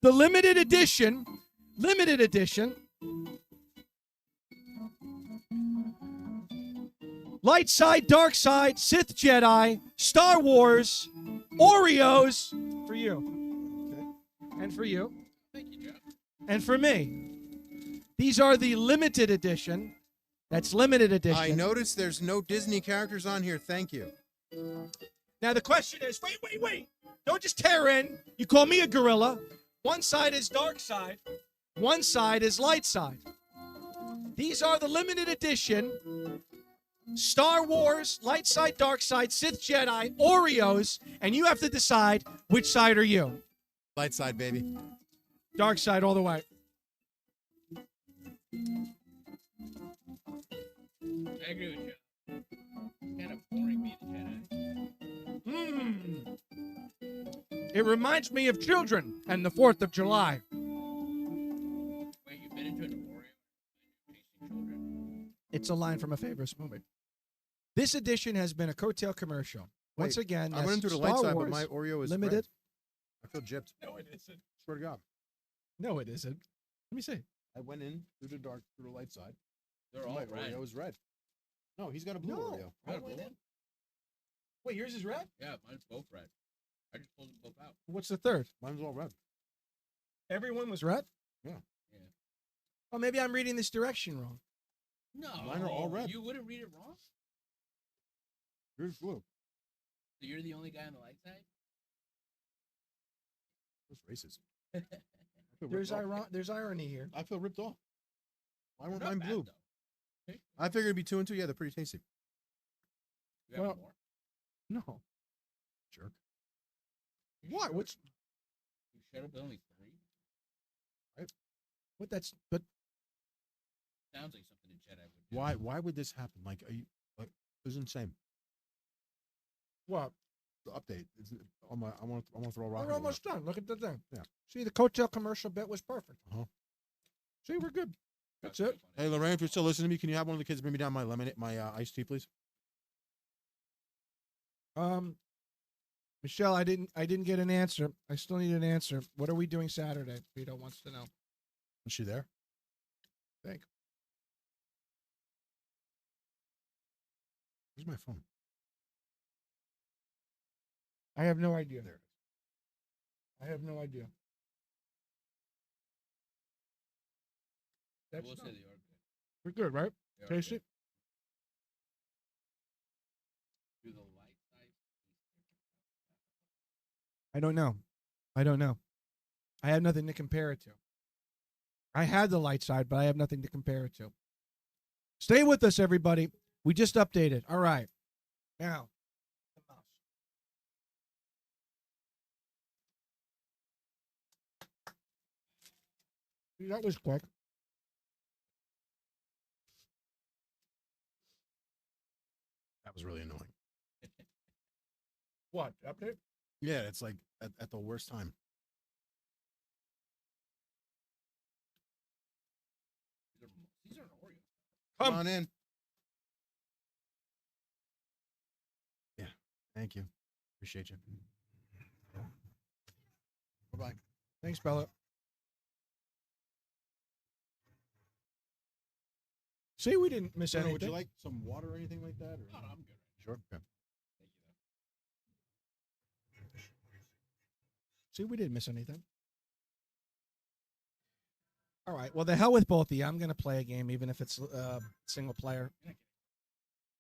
the limited edition, light side, dark side, Sith Jedi, Star Wars, Oreos, for you, Okay. and for you, Thank you, Joe. and for me. These are the limited edition. That's limited edition. I noticed there's no Disney characters on here. Thank you. Now the question is, wait. Don't just tear in. You call me a gorilla. One side is dark side. One side is light side. These are the limited edition Star Wars, light side, dark side, Sith Jedi, Oreos, and you have to decide which side are you. Light side, baby. Dark side all the way. I agree with you. Kind of boring being a Jedi. It reminds me of children and the 4th of July. Wait, you've been into an Oreo chasing children? It's a line from a Favorites movie. This edition has been a coattail commercial. Once Wait, again, I went that's into the light Star side, Wars but my Oreo is limited. red. I feel gypped. No, it isn't. Swear to God. No, it isn't. Let me see. I went in through the dark, through the light side. They're and all my red. Oreo is red. No, he's got a blue No. Oreo. I went in. Wait, yours is red? Yeah, mine's both red. I just pulled them both out. What's the third? Mine's all red. Everyone was red? Yeah. Yeah. Oh, maybe I'm reading this direction wrong. No, Mine are all red. You wouldn't read it wrong. Yours blue. So you're the only guy on the light side. That's racist. I feel ripped off. There's irony here. I feel ripped off. Why weren't Not mine bad, blue? though. I figured it'd be 2 and 2. Yeah, they're pretty tasty. You have Well- more? No. Jerk. You What? should. What's You should have only 3. what? That's but Sounds like something a Jedi would do. Why would this happen? Like, are you like? It was insane. what? The update. I want to throw a rock. We're almost done. Look at the thing. Yeah. See, the coattail commercial bit was perfect. Uh-huh. See, we're good. That's so it. Hey, Lorraine, if you're still listening to me, can you have one of the kids bring me down my lemonade, my iced tea, please? Michelle, I didn't get an answer. I still need an answer. What are we doing Saturday? Vito wants to know. Is she there? Thank Where's my phone? I have no idea. There it is. I have no idea. I That's will say not- they are good. We're good, right? They are Taste good. it. Do the light side taste different? I don't know. I don't know. I have nothing to compare it to. I had the light side, but I have nothing to compare it to. Stay with us, everybody. We just updated. All right. Now. That was quick. That was really annoying. What? Update? Yeah, it's like at the worst time. These are Oreos. Come on in. Yeah, thank you. Appreciate you. Bye-bye. Thanks, Bella. See, we didn't miss Bruno, anything. would you like some water or anything like that? Or? No, I'm good. Sure. Okay. Thank you, though. See, we didn't miss anything. All right. Well, the hell with both of you. I'm going to play a game, even if it's single player.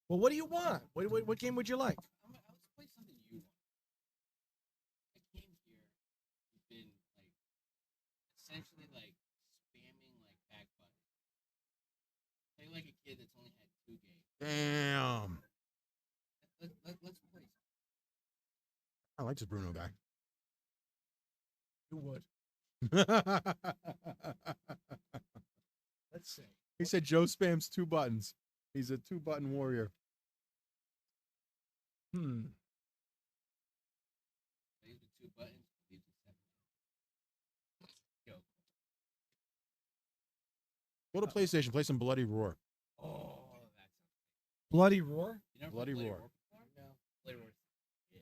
Well, what do you want? What game would you like? Let's play something you want. I came here. You've been like essentially like spamming like back buttons. Play like a kid that's only had 2 games. Damn. Let's play. I like this Bruno guy. You would. Let's see. He said Joe spams 2 buttons. He's a 2-button warrior. Hmm. Plays with 2 buttons. Leaves with 7. Yo. Go to PlayStation. Play some Bloody Roar. Oh, that's Bloody Roar? you never Bloody played Roar. before? No. Bloody Roar. Yeah.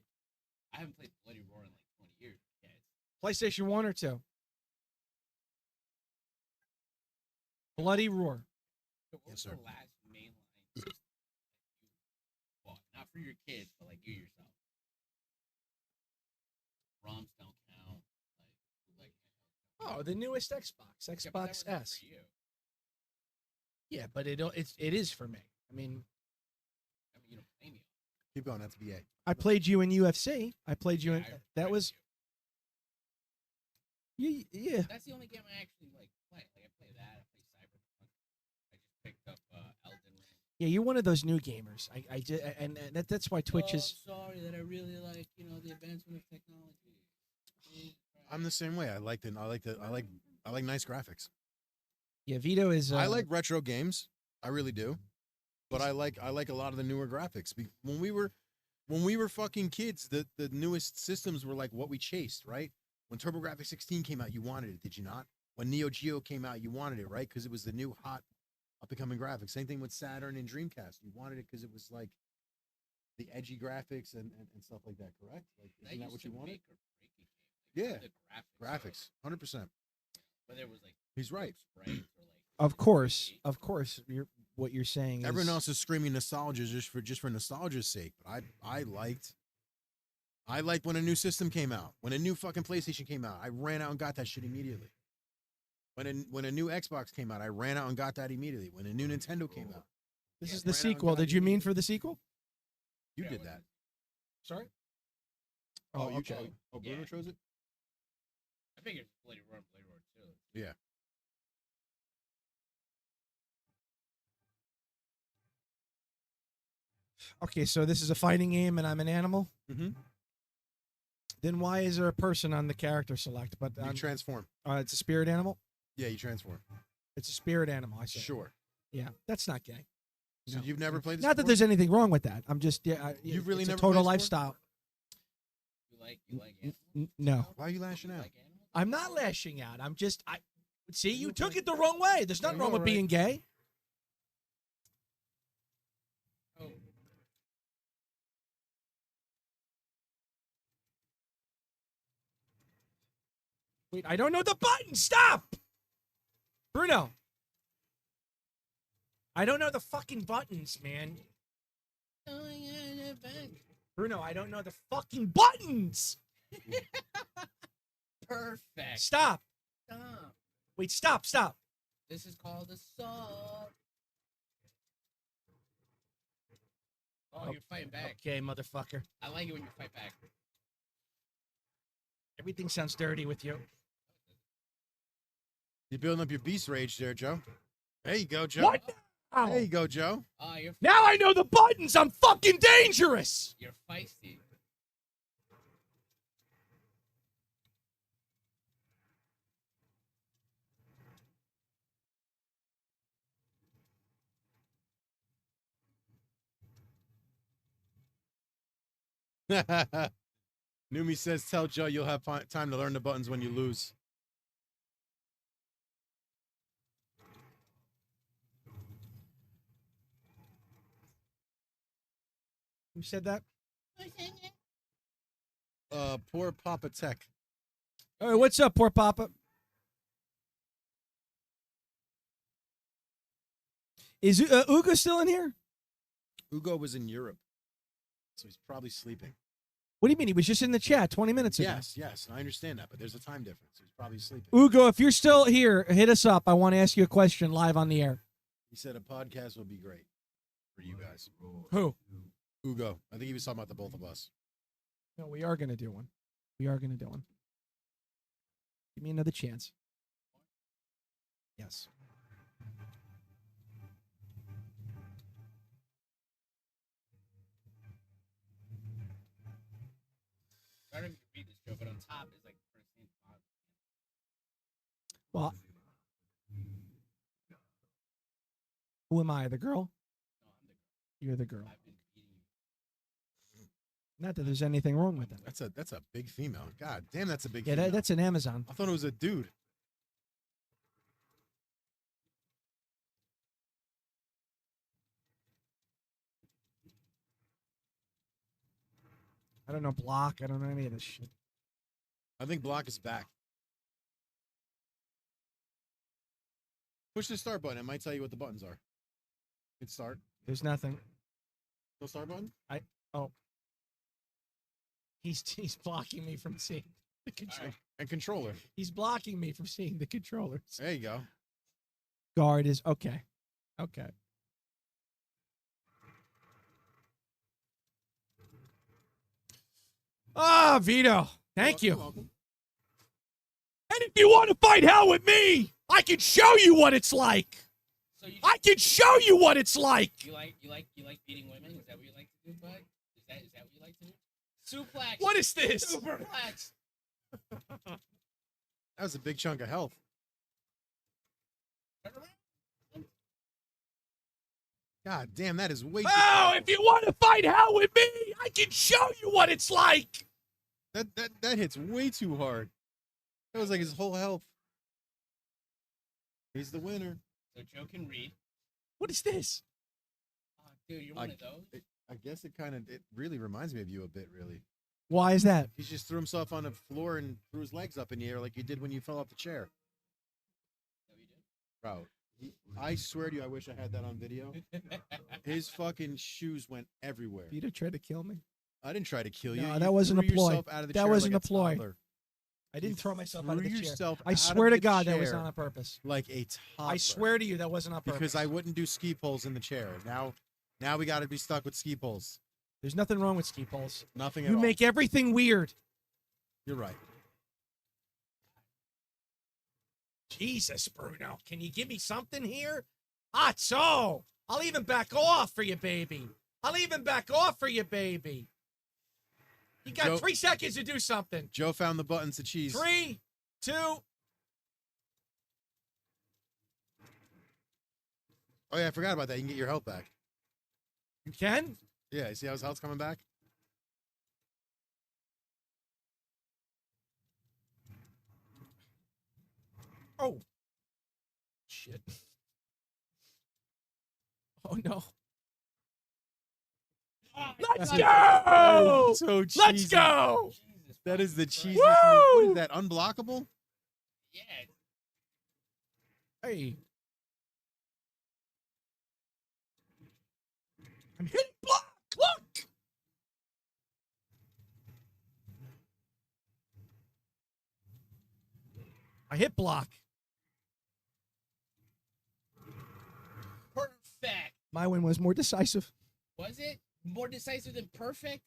I haven't played Bloody Roar in like 20 years. Yeah, it's PlayStation 1 or 2? Bloody Roar. So what Yes, was sir. the last mainline system that you bought? Not for your kids, but like you yourself. ROMs don't count. Like Oh, the newest Xbox. yeah, but that Xbox wasn't S. for you. Yeah, but it is for me. I mean, I mean, you don't play me. Keep going. That's BA. I played you in UFC. I played you in I that was you. yeah. That's the only game I actually like play. Like I play that. I play Cyberpunk. I just picked up Elden Ring. Yeah, you're one of those new gamers. I just, and that's why Twitch is. I'm sorry that I really like the advancement of technology. I'm the same way. I like nice graphics. Yeah, Vito is. I like retro games. I really do. But I like a lot of the newer graphics. When we were fucking kids, the newest systems were like what we chased, right? When TurboGrafx 16 came out, you wanted it, did you not? When Neo Geo came out, you wanted it, right? Because it was the new hot up-and-coming graphics. Same thing with Saturn and Dreamcast. You wanted it because it was like the edgy graphics and stuff like that, correct? Like, isn't that what you wanted? Make or break a game. Like, Yeah. the Graphics, 100%. Whether it was like He's right. sprites or like Of course, what you're saying. Everyone is, else is screaming nostalgia just for nostalgia's sake. But I liked when a new system came out. When a new fucking PlayStation came out, I ran out and got that shit immediately. When a new Xbox came out, I ran out and got that immediately. When a new Nintendo came out, This Yeah, is the ran out and sequel. got Did it you mean immediately. for the sequel? you Yeah, did it that. Sorry. Oh, you okay. chose. Oh, Bruno Yeah. chose it. I figured Bloody Roar too. Yeah. Okay, so this is a fighting game, and I'm an animal. Mm-hmm. Then why is there a person on the character select? But You transform. it's a spirit animal. Yeah, you transform. It's a spirit animal. I say. Sure. Yeah, that's not gay. So No. you've never played this Not that before? there's anything wrong with that. I'm just You've really it's never a total played this before? lifestyle. You like animals? No, Why are you lashing You out? like animals? I'm not lashing out. I'm just I. See, you took it the wrong way. There's nothing I wrong know, with right? being gay. Oh, Wait, I don't know the button. Stop, Bruno. I don't know the fucking buttons, man. I it back. Bruno, I don't know the fucking buttons. Perfect. Stop. Stop. Wait, stop. This is called assault. Oh, you're fighting back. Okay, motherfucker. I like it when you fight back. Everything sounds dirty with you. You're building up your beast rage there, Joe. There you go, Joe. What? There you go, Joe. Oh, Now I know the buttons. I'm fucking dangerous. you're feisty. Numi says, tell Joe you'll have time to learn the buttons when you lose. Who said that? Poor Papa Tech. All right, what's up, poor Papa? Is Ugo still in here? Ugo was in Europe, so he's probably sleeping. What do you mean? He was just in the chat 20 minutes ago. Yes, I understand that, but there's a time difference. He's probably sleeping. Ugo, if you're still here, hit us up. I want to ask you a question live on the air. He said a podcast would be great for you guys. Who? Ugo. I think he was talking about the both of us. No, we are going to do one. We are going to do one. Give me another chance. Yes. I don't know if you can read this, Joe, but on top is like the first name. Well, who am I? The girl? No, I'm the girl. You're the girl. I've been beating you. Not that there's anything wrong with that. That's a big female. God damn, that's a big Yeah, female. that's an Amazon. I thought it was a dude. I don't know block. I don't know any of this shit. I think Block is back. Push the start button. It might tell you what the buttons are. Hit start. There's nothing. No start button? He's blocking me from seeing the controller. And controller. He's blocking me from seeing the controllers. There you go. Guard is okay. Okay. Ah, Vito. Thank You're you. welcome. And if you want to fight hell with me, I can show you what it's like. So you, I can show you what it's like. you like beating women? Is that what you like to do, bud? Is that what you like to do? Suplex. What is this? Suplex. That was a big chunk of health. Turn around. God damn, that is way too Oh, if you want to fight hell with me, I can show you what it's like. That hits way too hard. That was like his whole health. He's the winner. So Joe can read. What is this? Oh, dude, you're one of those. I guess it really reminds me of you a bit, really. Why is that? He just threw himself on the floor and threw his legs up in the air like you did when you fell off the chair. That we did. Bro, I swear to you, I wish I had that on video. His fucking shoes went everywhere. Vito tried to kill me. I didn't try to kill you. No, You that wasn't a threw ploy. yourself out of the That chair wasn't like a ploy. toddler. I didn't throw myself out of Threw the chair. yourself I out swear of to the God that was chair not on purpose. like a toddler. I swear to you that wasn't on purpose. Because I wouldn't do ski poles in the chair. Now we got to be stuck with ski poles. There's nothing wrong with ski poles. Nothing at You all. make everything weird. You're right. Jesus, Bruno. Can you give me something here? So I'll even back off for you, baby. I'll even back off for you, baby. You got Joe- 3 seconds to do something. Joe found the buttons to cheese. 3, 2. Oh yeah, I forgot about that. You can get your health back. You can? Yeah, you see how his health's coming back? Oh. Shit. Oh, no. Let's go! So cheesy. Let's go! Jesus. That is the Christ. cheesiest move. What Woo! is that? Unblockable? Yeah. Hey. I'm hitting block. Look. I hit block. Perfect. My win was more decisive. Was it more decisive than perfect?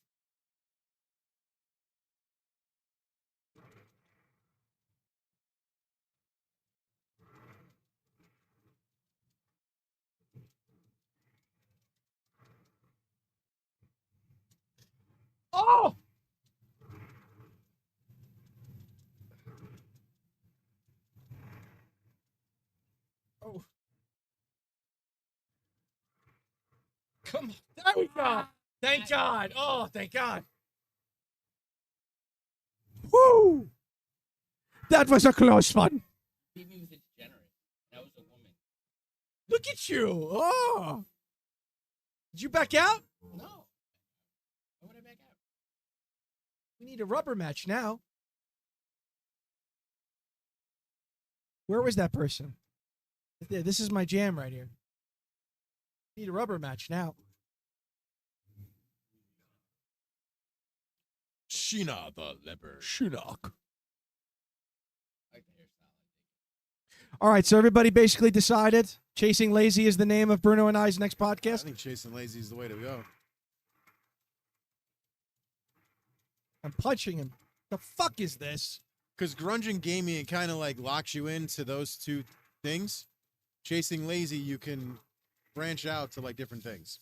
Oh! Oh. Come on. There we go. Thank God. Oh, thank God. Woo! That was a close one. Beat me with a degenerate. That was a woman. Look at you. Oh. Did you back out? No. Why would I back out? We need a rubber match now. Where was that person? This is my jam right here. Need a rubber match now. Sheena the leopard. Shinnok. I like the hairstyle. All right, so everybody basically decided Chasing Lazy is the name of Bruno and I's next I podcast. think chasing lazy is the way to go. I'm punching him. The fuck is this? Because grunge and gaming, it kind of like locks you into those two things. Chasing lazy, you can branch out to like different things.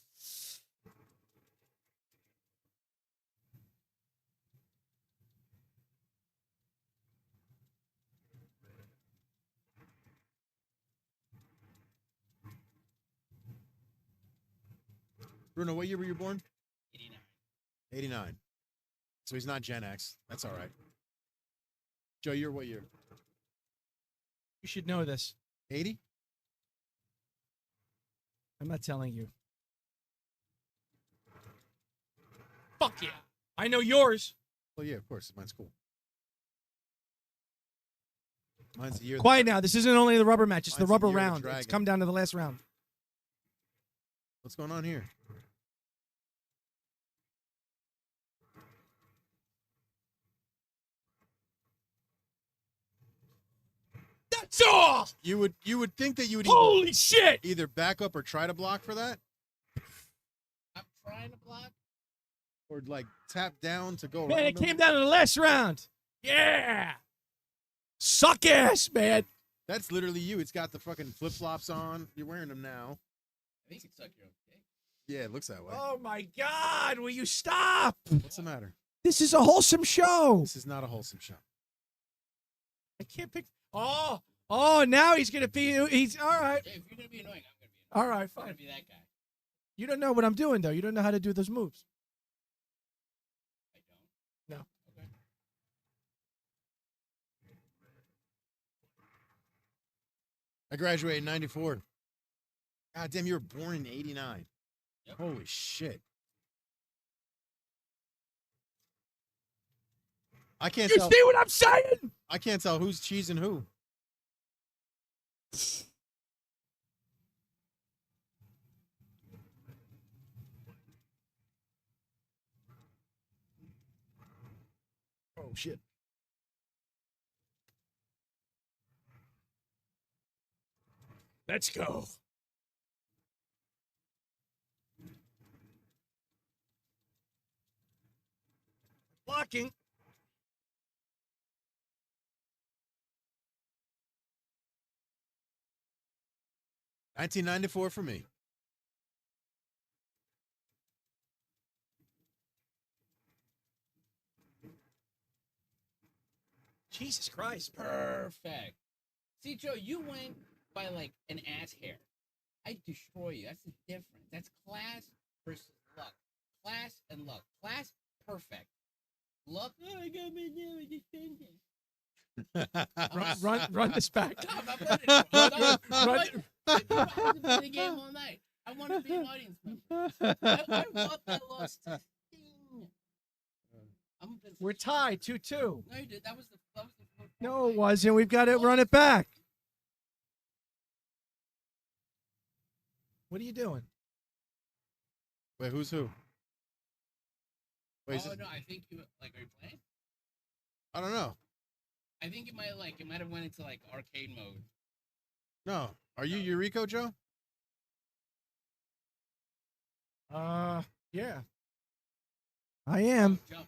Bruno, what year were you born? 89. 89. So he's not Gen X. That's all right. Joe, you're what year? You should know this. 80? I'm not telling you. Fuck yeah. I know yours. Well, yeah, of course. Mine's cool. Mine's the year. Quiet now. This isn't only the rubber match. It's the Mine's the rubber year of the round. It's dragon. come down to the last round. What's going on here? That's all. You would think that you would Holy shit. either back up or try to block for that, I'm trying to block. or like tap down to go Man, around it them. came down to the last round. Yeah. Suck ass, man. That's literally you. It's got the fucking flip flops on. You're wearing them now. I think you suck your own dick. Yeah, it looks that way. Oh my God. Will you stop? What's the matter? This is a wholesome show. This is not a wholesome show. I can't pick. Oh, now he's going to be. He's all right. Hey, if you're gonna be annoying, I'm gonna be annoying. All right, I'm fine. gonna be that guy. You don't know what I'm doing, though. You don't know how to do those moves. I don't. No. Okay. I graduated in 94. God damn, you were born in 89. Yep. Holy shit. I can't You tell. see what I'm saying? I can't tell who's cheesing who. Oh, shit. Let's go. Blocking. $1994 for me. Jesus Christ. Perfect. See, Joe, you went by like an ass hair. I destroy you. That's the difference. That's class versus luck. Class and luck. Class, perfect. Luck, oh, I got my name defending. Run this back. No, I'm not running it. I'm Run- like, if I have to play the game all night, I want to be an audience member. I want that lost thing. We're tied 2-2. No, you did. That was the first No, it fight. wasn't. We've got to run it back. What are you doing? Wait, who's who? Wait, is Oh this- no, I think you like. Are you playing? I don't know. I think it might have went into like arcade mode. No. Are you Eureka, Joe? Yeah. I am. Jump.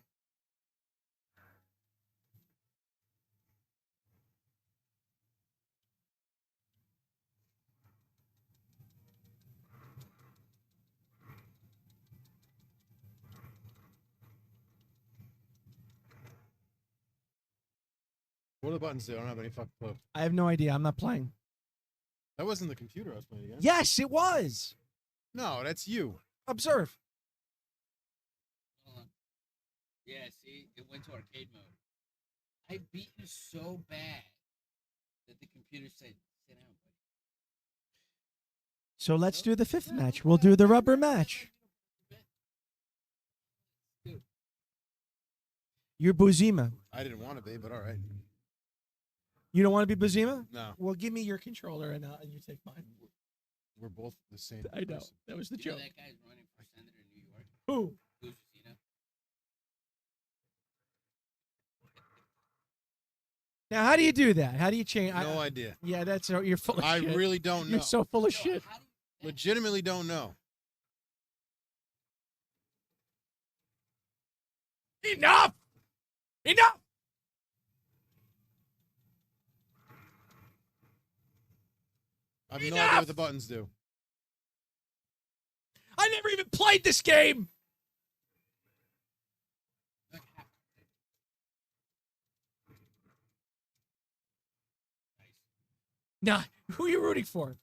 What do the buttons do? I don't have any fucking clue. I have no idea. I'm not playing. That wasn't the computer I was playing against. Yes, it was. No, that's you. Observe. Hold on. Yeah, see, it went to arcade mode. I beat you so bad that the computer said, "Sit down, buddy." So let's do the 5th match. We'll do the rubber match. Dude, You're Buzima. I didn't want to be, but all right. You don't want to be Buzima? No, Well, give me your controller and you take mine. we're both the same. I know. person. That was the you know joke. that guy's running for senator in New York. Who? Luis Rosino. Now, how do you do that? How do you change? No idea. Yeah, that's you're full of I shit. really don't know. You're so full of Yo, shit. how do you- Legitimately don't know. Enough! Enough! I have no idea what the buttons do. I never even played this game. Nah, who are you rooting for?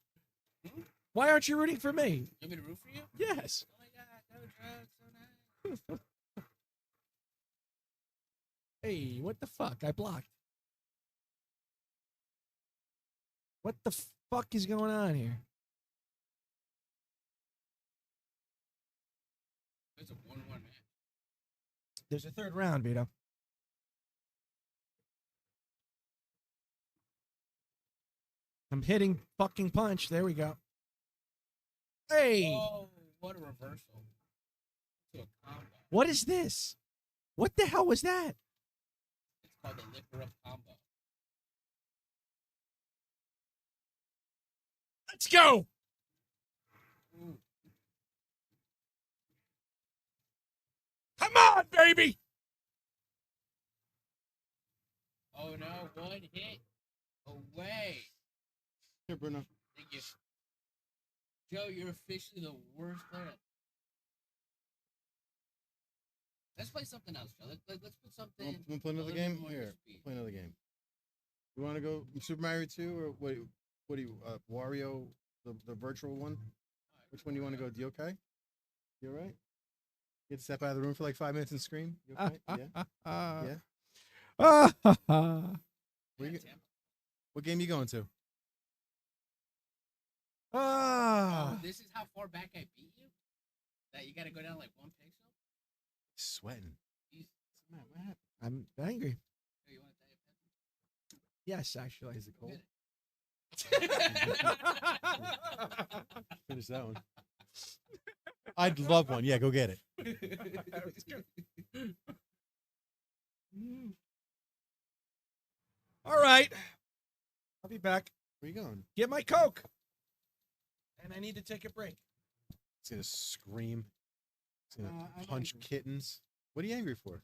Why aren't you rooting for me? You want me to root for you? Yes. Oh my god, no drugs, so nice. Hey, what the fuck? I blocked. What the fuck is going on here? It's a 1-1 match. There's a 3rd round, Vito. I'm hitting fucking punch. There we go. Hey, Oh, what a reversal. To a combo. what is this? What the hell was that? It's called the liquor up combo. Let's go. Ooh. Come on, baby. Oh no, one hit away. Here, Bruno. Thank you. Joe, you're officially the worst player. Let's play something else, Joe. Let's put something. Want to play a another little game? bit more your Here, speed. play another game. You want to go Super Mario 2 or what? What do you? Wario, the virtual one. Which one do you want to go? Do you okay? You all right? You had to step out of the room for like 5 minutes and scream. You okay? Yeah. Yeah. Where you, Yeah, go- Tim. what game you going to? Oh, this is how far back I beat you? That you gotta go down like 1 pixel? Sweating. Jeez. Man, what happened? I'm angry. Yo, you want to die of Yes, actually. Is it cold? pepper? Finish that one. I'd love one. Yeah, go get it. All right. I'll be back. Where you going? Get my Coke. And I need to take a break. It's gonna scream. It's gonna I'm punch angry. kittens. What are you angry for?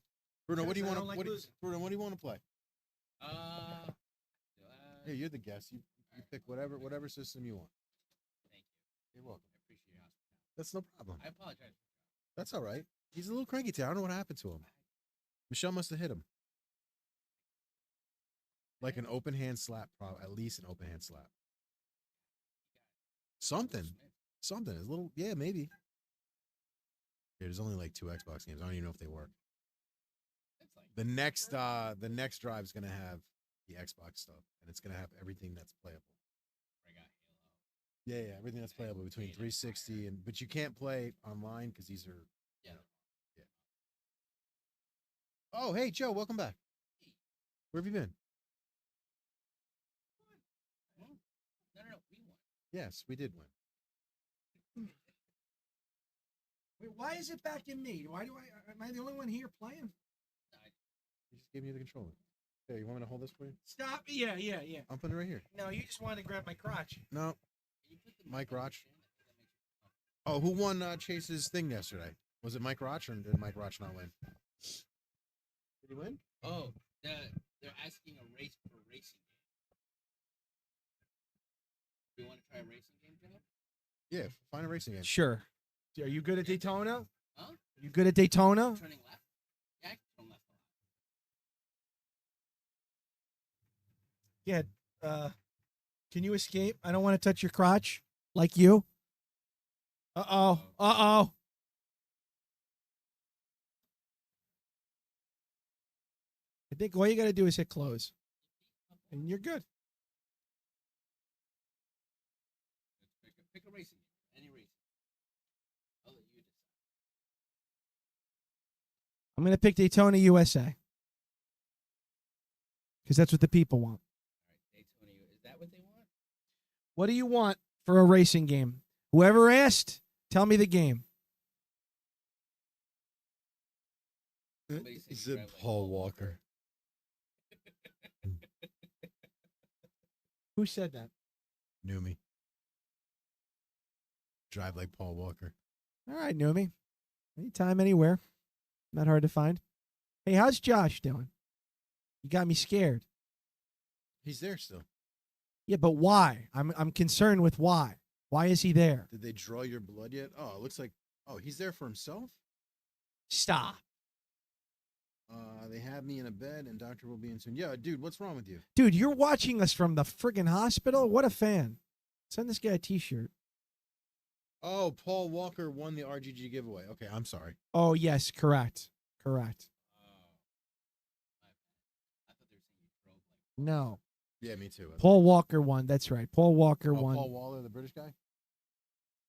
Bruno, what do you Because I want to? don't like losing. Bruno, what do you want to play? Uh, Here, you're the guest. You pick whatever system you want. Thank you. You're welcome. I appreciate your hospitality. That's no problem. I apologize. That's all right. He's a little cranky today. I don't know what happened to him. Michelle must have hit him. Like an open hand slap, probably at least an open hand slap. Something. Something. A little, yeah, maybe. Yeah, there's only like 2 Xbox games. I don't even know if they work. It's like The next drive is gonna have the Xbox stuff, and it's gonna have everything that's playable. I got Halo. Yeah, everything that's playable between 360 and but you can't play online because these are. Yeah. Yeah. Oh, hey Joe, welcome back. Where have you been? No, we won. Yes, we did win. Wait, why is it back in me? Why do am I the only one here playing? He just gave me the controller. Here, you want me to hold this for you? Stop. Yeah. I'm putting it right here. No, you just wanted to grab my crotch. No. Mike Roch. Oh, who won Chase's thing yesterday? Was it Mike Roch or did Mike Roch not win? Did he win? Oh, they're asking a race for racing game. Do you want to try a racing game, Joe? Yeah, find a racing game. Sure. Are you good at Daytona? Huh? You good at Daytona? Turning left? Yeah, I can turn left a lot. Yeah. Can you escape? I don't want to touch your crotch like you. Uh-oh. Uh-oh. I think all you got to do is hit close. And you're good. Pick a racing game. Any racing. I'll let you decide. I'm going to pick Daytona USA. Because that's what the people want. All right, Daytona. Is that what they want? What do you want for a racing game? Whoever asked, tell me the game. Somebody said Is you it drive like Paul Walker? Who said that? Knew me. Drive like Paul Walker. All right, Noomi. Anytime, anywhere. Not hard to find. Hey, how's Josh doing? You got me scared. He's there still. Yeah, but why? I'm concerned with why. Why is he there? Did they draw your blood yet? Oh, it looks like. Oh, he's there for himself. Stop. They have me in a bed, and doctor will be in soon. Yeah, dude, what's wrong with you? Dude, you're watching us from the friggin' hospital? What a fan. Send this guy a t-shirt. Oh, Paul Walker won the RGG giveaway. Okay, I'm sorry. Oh, yes, correct. Correct. I thought they were saying you drove like. No. Yeah, me too. Paul Walker won. That's right. Paul Walker Oh, won. Paul Waller, the British guy?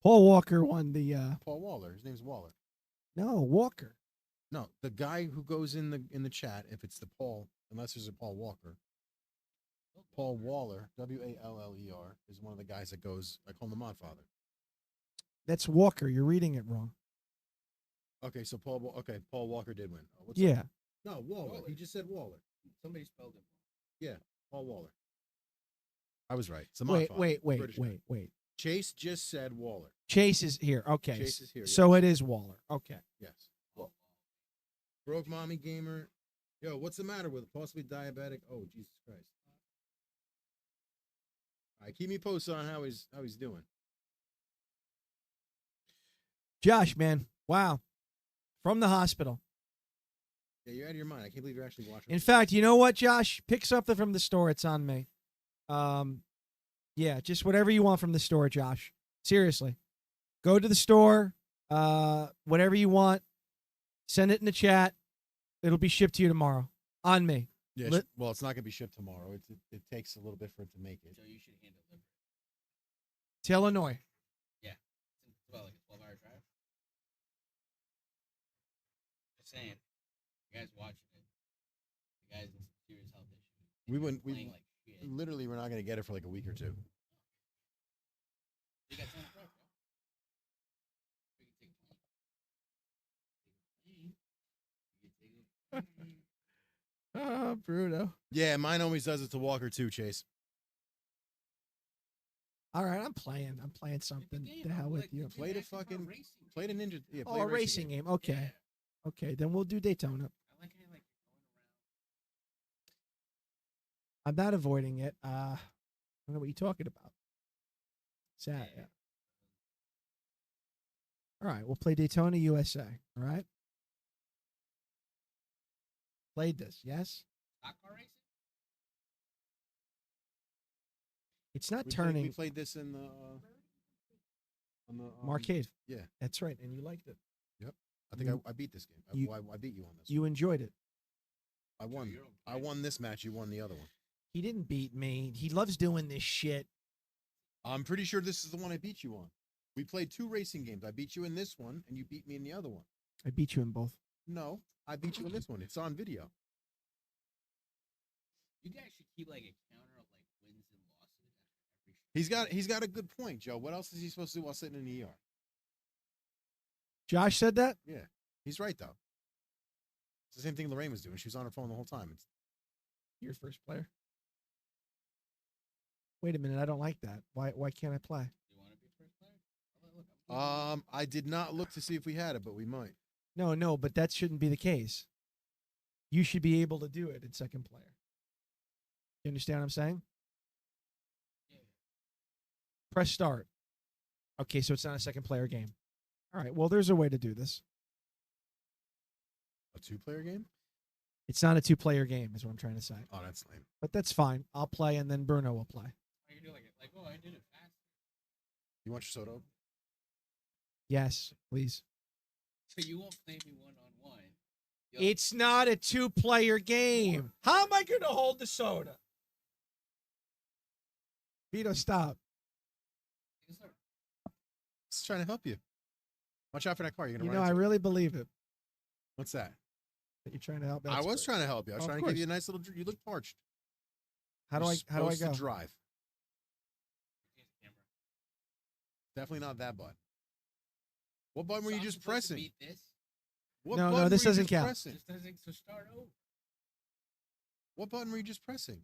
Paul Walker won the Paul Waller. His name's Waller. No, Walker. No, the guy who goes in the chat, if it's the Paul, unless there's a Paul Walker. Paul Waller, Waller, is one of the guys that goes. I call him the Modfather. That's Walker. You're reading it wrong. Okay, so Paul Walker did win. Oh, what's Yeah. up? No, Waller. He just said Waller. Somebody spelled it. Yeah, Paul Waller. I was right. It's the Wait, Modfather, British guy. wait. Chase just said Waller. Chase is here. Okay. Chase is here, So yes. it is Waller. Okay. Yes. Broke mommy gamer. Yo, what's the matter with it? Possibly diabetic? Oh, Jesus Christ. All right, keep me posted on how he's doing. Josh, man. Wow. From the hospital. Yeah, you're out of your mind. I can't believe you're actually watching. In fact, you know what, Josh? Pick something from the store. It's on me. Yeah, just whatever you want from the store, Josh. Seriously. Go to the store. Whatever you want. Send it in the chat. It'll be shipped to you tomorrow. On me. Yeah, well, it's not going to be shipped tomorrow. It takes a little bit for it to make it. So you should hand deliver it. To Illinois. Yeah. It's about like a 12-hour drive. Just saying. You guys watching it. The guys in some serious health issues. We wouldn't. Playing like shit. Literally, we're not going to get it for like a week or two. You got time for it, bro. We can take a plane. You can take a plane. Oh, Bruno. Yeah, mine always does it to Walker too, Chase. All right, I'm playing. I'm playing something. game, The hell I'm with like, you. it's Play the actually about fucking- racing. Play the ninja. Yeah, Oh, play a racing game. Okay. Yeah. Okay, then we'll do Daytona. I like how like I'm not avoiding it. I don't know what you're talking about. Sad. Yeah. All right, we'll play Daytona USA. All right. Played this, yes? stock car racing. It's not We turning played this in the on the Marcade. yeah. That's right, and you liked it. I think I beat this game. I beat you on this. You enjoyed it. I won. You're okay. I won this match. You won the other one. He didn't beat me. He loves doing this shit. I'm pretty sure this is the one I beat you on. We played 2 racing games. I beat you in this one, and you beat me in the other one. I beat you in both. No, I beat you in this one. It's on video. You guys should keep like a counter of like wins and losses after every show. He's got a good point, Joe. What else is he supposed to do while sitting in the ER? Josh said that? Yeah, he's right though. It's the same thing Lorraine was doing. She was on her phone the whole time. You're first player. Wait a minute, I don't like that. Why can't I play? You want to be first player? Look, I did not look to see if we had it, but we might. No, but that shouldn't be the case. You should be able to do it in second player. You understand what I'm saying? Yeah. Press start. Okay, so it's not a second player game. All right, well, there's a way to do this. A 2-player game? It's not a 2-player game, is what I'm trying to say. Oh, that's lame. But that's fine. I'll play, and then Bruno will play. How you do like oh, I did it fast. You want your soda? Yes, please. So you won't play me one-on-one. It's not a 2-player game. How am I going to hold the soda? Vito, stop. Just trying to help you. Watch out for that car. You're gonna You run know, I into it. really believe it What's that? that you're trying to help. I was trying to help you. I was Of trying to give course. you a nice little. You look parched. How do You're I supposed go? to drive. Definitely not that button. What button were you just pressing? Beat this? What No, button this were you doesn't just count. pressing? This doesn't. So start over. What button were you just pressing?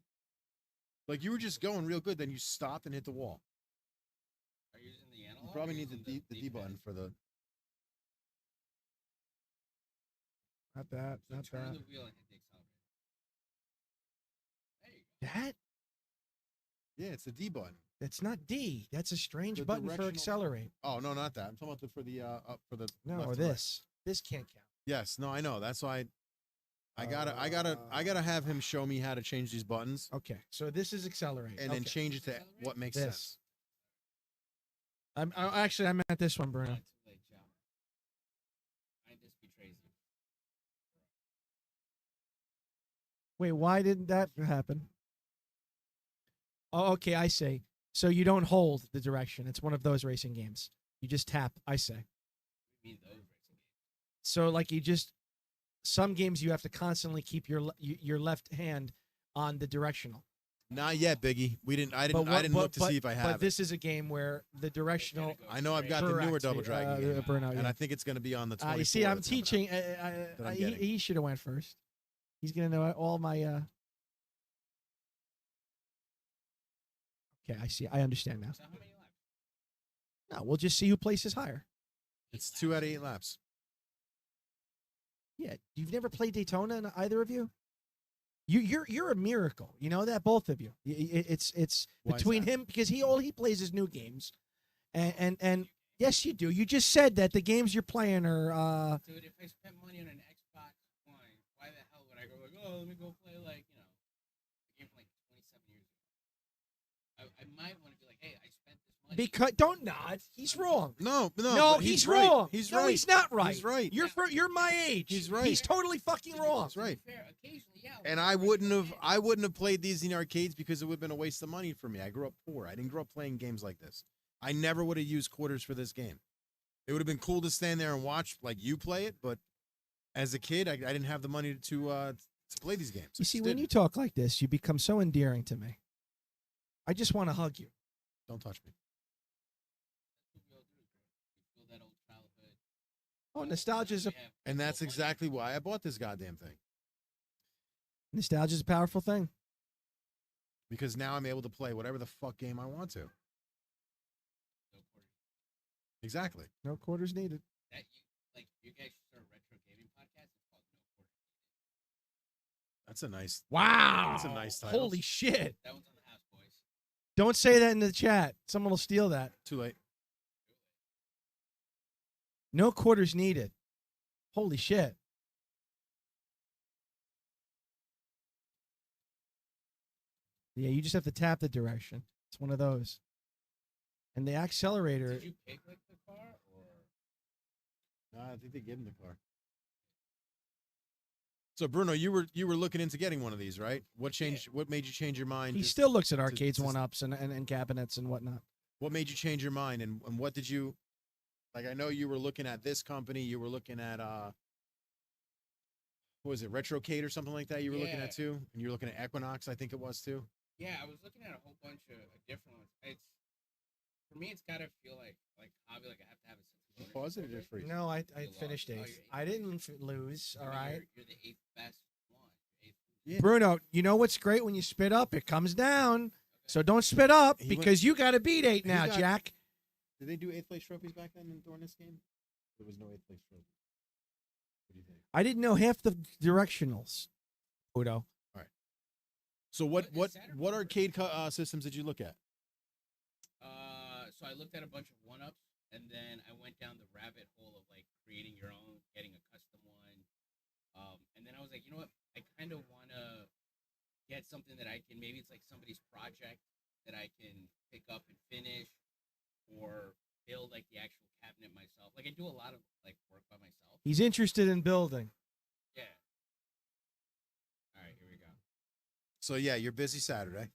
Like you were just going real good, then you stopped and hit the wall. Are you using the analog? You probably or need the using D D-pad? button for the. Not that. So Not turn that. the wheel and hit the accelerator. There you go. That? Yeah, it's the D button. That's not D. That's a strange The button for directional- accelerate. Oh no, not that. I'm talking about the for the up for the. No, left or to right. this. This can't count. Yes, no, I know. That's why I gotta have him show me how to change these buttons Okay, so this is accelerate. and then Okay. change it to what makes This. sense. Actually, I'm at this one, Bruno. Not too late, John. Kindness betrays you. Wait, why didn't that happen? Oh, okay, I see. So you don't hold the direction. It's one of those racing games. You just tap. I say. We mean those racing games. So like you just some games you have to constantly keep your left hand on the directional. Not yet, Biggie. We didn't. I But didn't. I didn't look to see if I have But it. this is a game where the directional. I know I've got the newer Correct, Double Dragon game, Bruno, and yeah. I think it's going to be on the 24th. You see, I'm that's coming out. teaching. I'm He getting. should have went first. He's gonna know all my. Okay, I see. I understand now. So how many laps? No, we'll just see who places higher. It's 2 out of 8 laps. Yeah, you've never played Daytona, either of you. You're a miracle. You know that, both of you. It's Why is between that? him because all he plays is new games, and yes, you do. You just said that the games you're playing are. Dude, if I spent money on an Xbox One, why the hell would I go like, oh, let me go play like, a game from like 27 years ago? I might want to be like, hey, I spent this money. Because don't nod. He's wrong. No, No, but he's right. wrong. He's no, right. he's not right. He's right. You're my age. He's right. He's totally fucking wrong. That's right. Fair, occasionally, yeah. And I wouldn't have played these in the arcades because it would have been a waste of money for me. I grew up poor. I didn't grow up playing games like this. I never would have used quarters for this game. It would have been cool to stand there and watch like you play it, but as a kid, I didn't have the money to play these games. You see, when you talk like this, you become so endearing to me. I just want to hug you. Don't touch me. Oh, nostalgia's And that's exactly why I bought this goddamn thing. nostalgia's a powerful thing. Because now I'm able to play whatever the fuck game I want to. Exactly. No quarters needed. You guys should start a retro gaming podcast. It's called No Quarter. That's a nice. Wow. That's a nice title. Holy shit. That one's on the house, boys. Don't say that in the chat. Someone will steal that. Too late. No quarters needed. Holy shit. Yeah, you just have to tap the direction. It's one of those. And the accelerator. Did you pick like the car or? No, I think they gave him the car. So Bruno, you were looking into getting one of these, right? What changed? What made you change your mind? He Just- still looks at arcades, to- one-ups, and cabinets and whatnot. What made you change your mind, and what did you? Like, I know you were looking at this company. You were looking at what was it, Retrocade or something like that? You were looking Yeah. at too, and you were looking at Equinox, I think it was too. Yeah, I was looking at a whole bunch of different ones. It's for me, it's gotta feel like hobby. Like I have to have a sense of ownership Pause it or over just freeze? No, I You finished lost. Oh, eighth. you're eighth. I didn't lose, all right? You're the eighth best one. You're eighth Yeah. Bruno, you know what's great when you spit up? It comes down. So don't spit up He went- because you got to beat 8 now, got- Jack. Did they do 8th place trophies back then during this game? There was no 8th place trophy. What do you think? I didn't know half the directionals. Bruno. So what What is Saturday? arcade systems did you look at? So I looked at a bunch of one-ups, and then I went down the rabbit hole of like creating your own, getting a custom one. And then I was like, you know what? I kind of want to get something that I can, maybe it's like somebody's project that I can pick up and finish, or build like the actual cabinet myself. Like I do a lot of like work by myself. He's interested in building. Yeah. All right, here we go. So yeah, you're busy Saturday.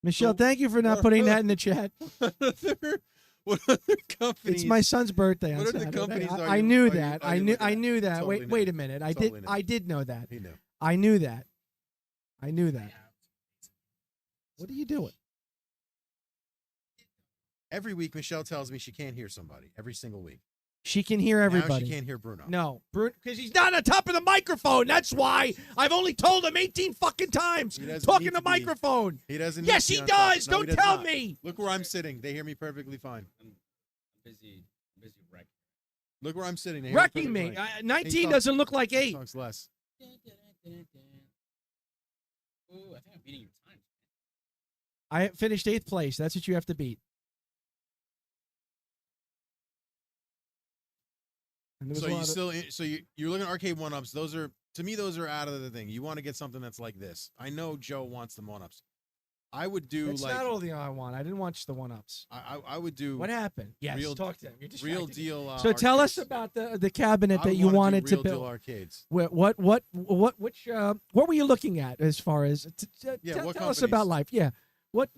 Michelle, So thank you for not what- putting that in the chat. what other companies? It's my son's birthday on What other Saturday. companies are I you- knew are you- that. are I you knew. looking I at? knew that. Totally Wait knew. a minute. Totally knew. I did know that. He knew. I knew that. I knew that. What are you doing? Every week, Michelle tells me she can't hear somebody. Every single week. She can hear Now everybody. she can't hear Bruno. No, because he's not on top of the microphone. That's why I've only told him 18 fucking times. He doesn't Talking need to to be. microphone. He doesn't. Yes, need he to be on top. does. No, he Don't does tell not. me. Look where I'm sitting. They hear me perfectly fine. I'm busy wrecking. Look where I'm sitting. They hear me Wrecking perfectly me. fine. 19 talk- doesn't look like He 8. talks less. Ooh, I think I'm beating your time. I finished 8th place. That's what you have to beat. And there was So a you lot of- still you're looking at arcade one-ups. Those are, to me, those are out of the thing. You want to get something that's like this. I know Joe wants the one-ups. I would do That's like not all the I want. I didn't watch the 1-ups. I would do What happened? Yes, real- talk to him. You're real distracting me. deal. So tell us arcades. about the cabinet I that would you wanna do wanted to real deal build. arcades. What were you looking at as far as Yeah, what tell us about companies? life? Yeah, what?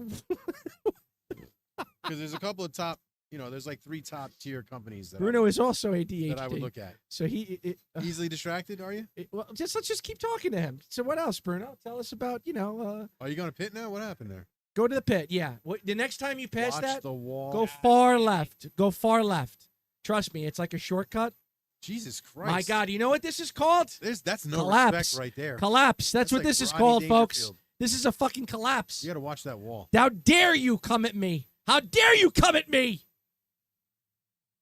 Because there's a couple of top. There's like 3 top tier companies that Bruno is also that ADHD. I would look at. So Easily distracted, are you? well, let's just keep talking to him. So what else, Bruno? Tell us about Are you going to pit now? What happened there? go to the pit. Yeah, the next time you pass Watch that, the wall. go far left. Go far left. Trust me, it's like a shortcut. Jesus Christ! My God, you know what this is called? That's no Collapse. respect right there. Collapse. That's what like this is Rodney called, folks. Dangerfield. This is a fucking collapse. You got to watch that wall. How dare you come at me? How dare you come at me?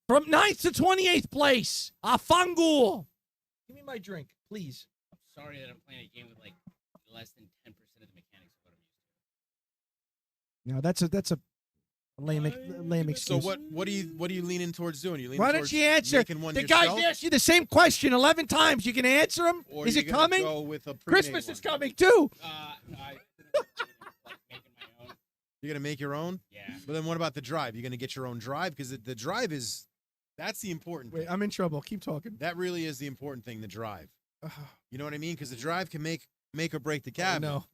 From 9th to 28th place. Afangul. Give me my drink, please. I'm sorry that I'm playing a game with like less than 10% of the mechanics of what I'm used to. No, that's a lame So excuse. what do you leaning towards doing? You leaning Why don't towards you answer? making one The yourself? guy's asked you the same question 11 times. You can answer him? Or Is you it gonna coming? Go with a pre-made Christmas one? is coming too. No, I like making my own. You're gonna make your own. Yeah. But then what about the drive? You're gonna get your own drive because the drive that's the important Wait, thing. I'm in trouble. Keep talking. That really is the important thing. The drive. You know what I mean? Because the drive can make or break the Oh, cabinet. no.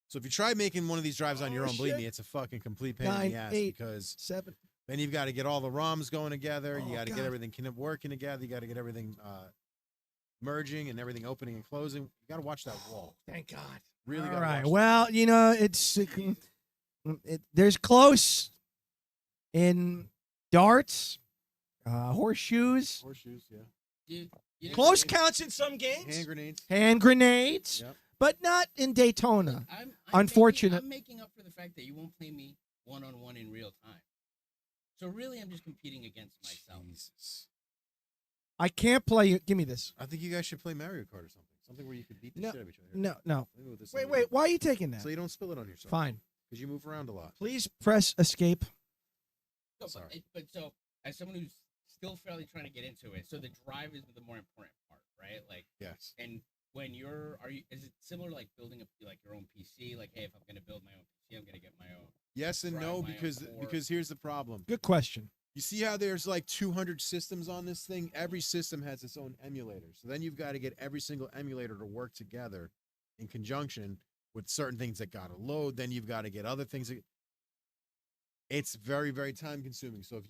So if you try making one of these drives on your Oh, own, believe shit. me, it's a fucking complete pain in 9, the ass 8, because 7. then you've got to get all the ROMs going together. Oh, You got to God. get everything working together. You got to get everything merging and everything opening and closing. You got to watch that wall. Thank God. Really All gotta right. watch Well, there's close in darts, horseshoes, horseshoes, yeah, You know, close it- counts in some games, hand grenades. hand grenades, Yep. but not in Daytona. I'm Unfortunate. I'm making up for the fact that you won't play me one-on-one in real time. So really, I'm just competing against myself. Jesus. I can't play you. Give me this. I think you guys should play Mario Kart or something. Something where you could beat the No, shit out of each other. No. Let me move this Wait, over wait. Why are you taking that? So you don't spill it on yourself. Fine. Because you move around a lot. Please press escape. So, Sorry. but so as someone who's still fairly trying to get into it, so the drive is the more important part, right? Like, Yes. and when is it similar to like building like your own PC? Like, hey, if I'm gonna build my own PC, I'm gonna get my own. Yes and Drive no, my own because core. here's the problem. Good question. You see how there's like 200 systems on this thing? Every system has its own emulator. So then you've got to get every single emulator to work together in conjunction with certain things that got to load. Then you've got to get other things. It's very, very time consuming. So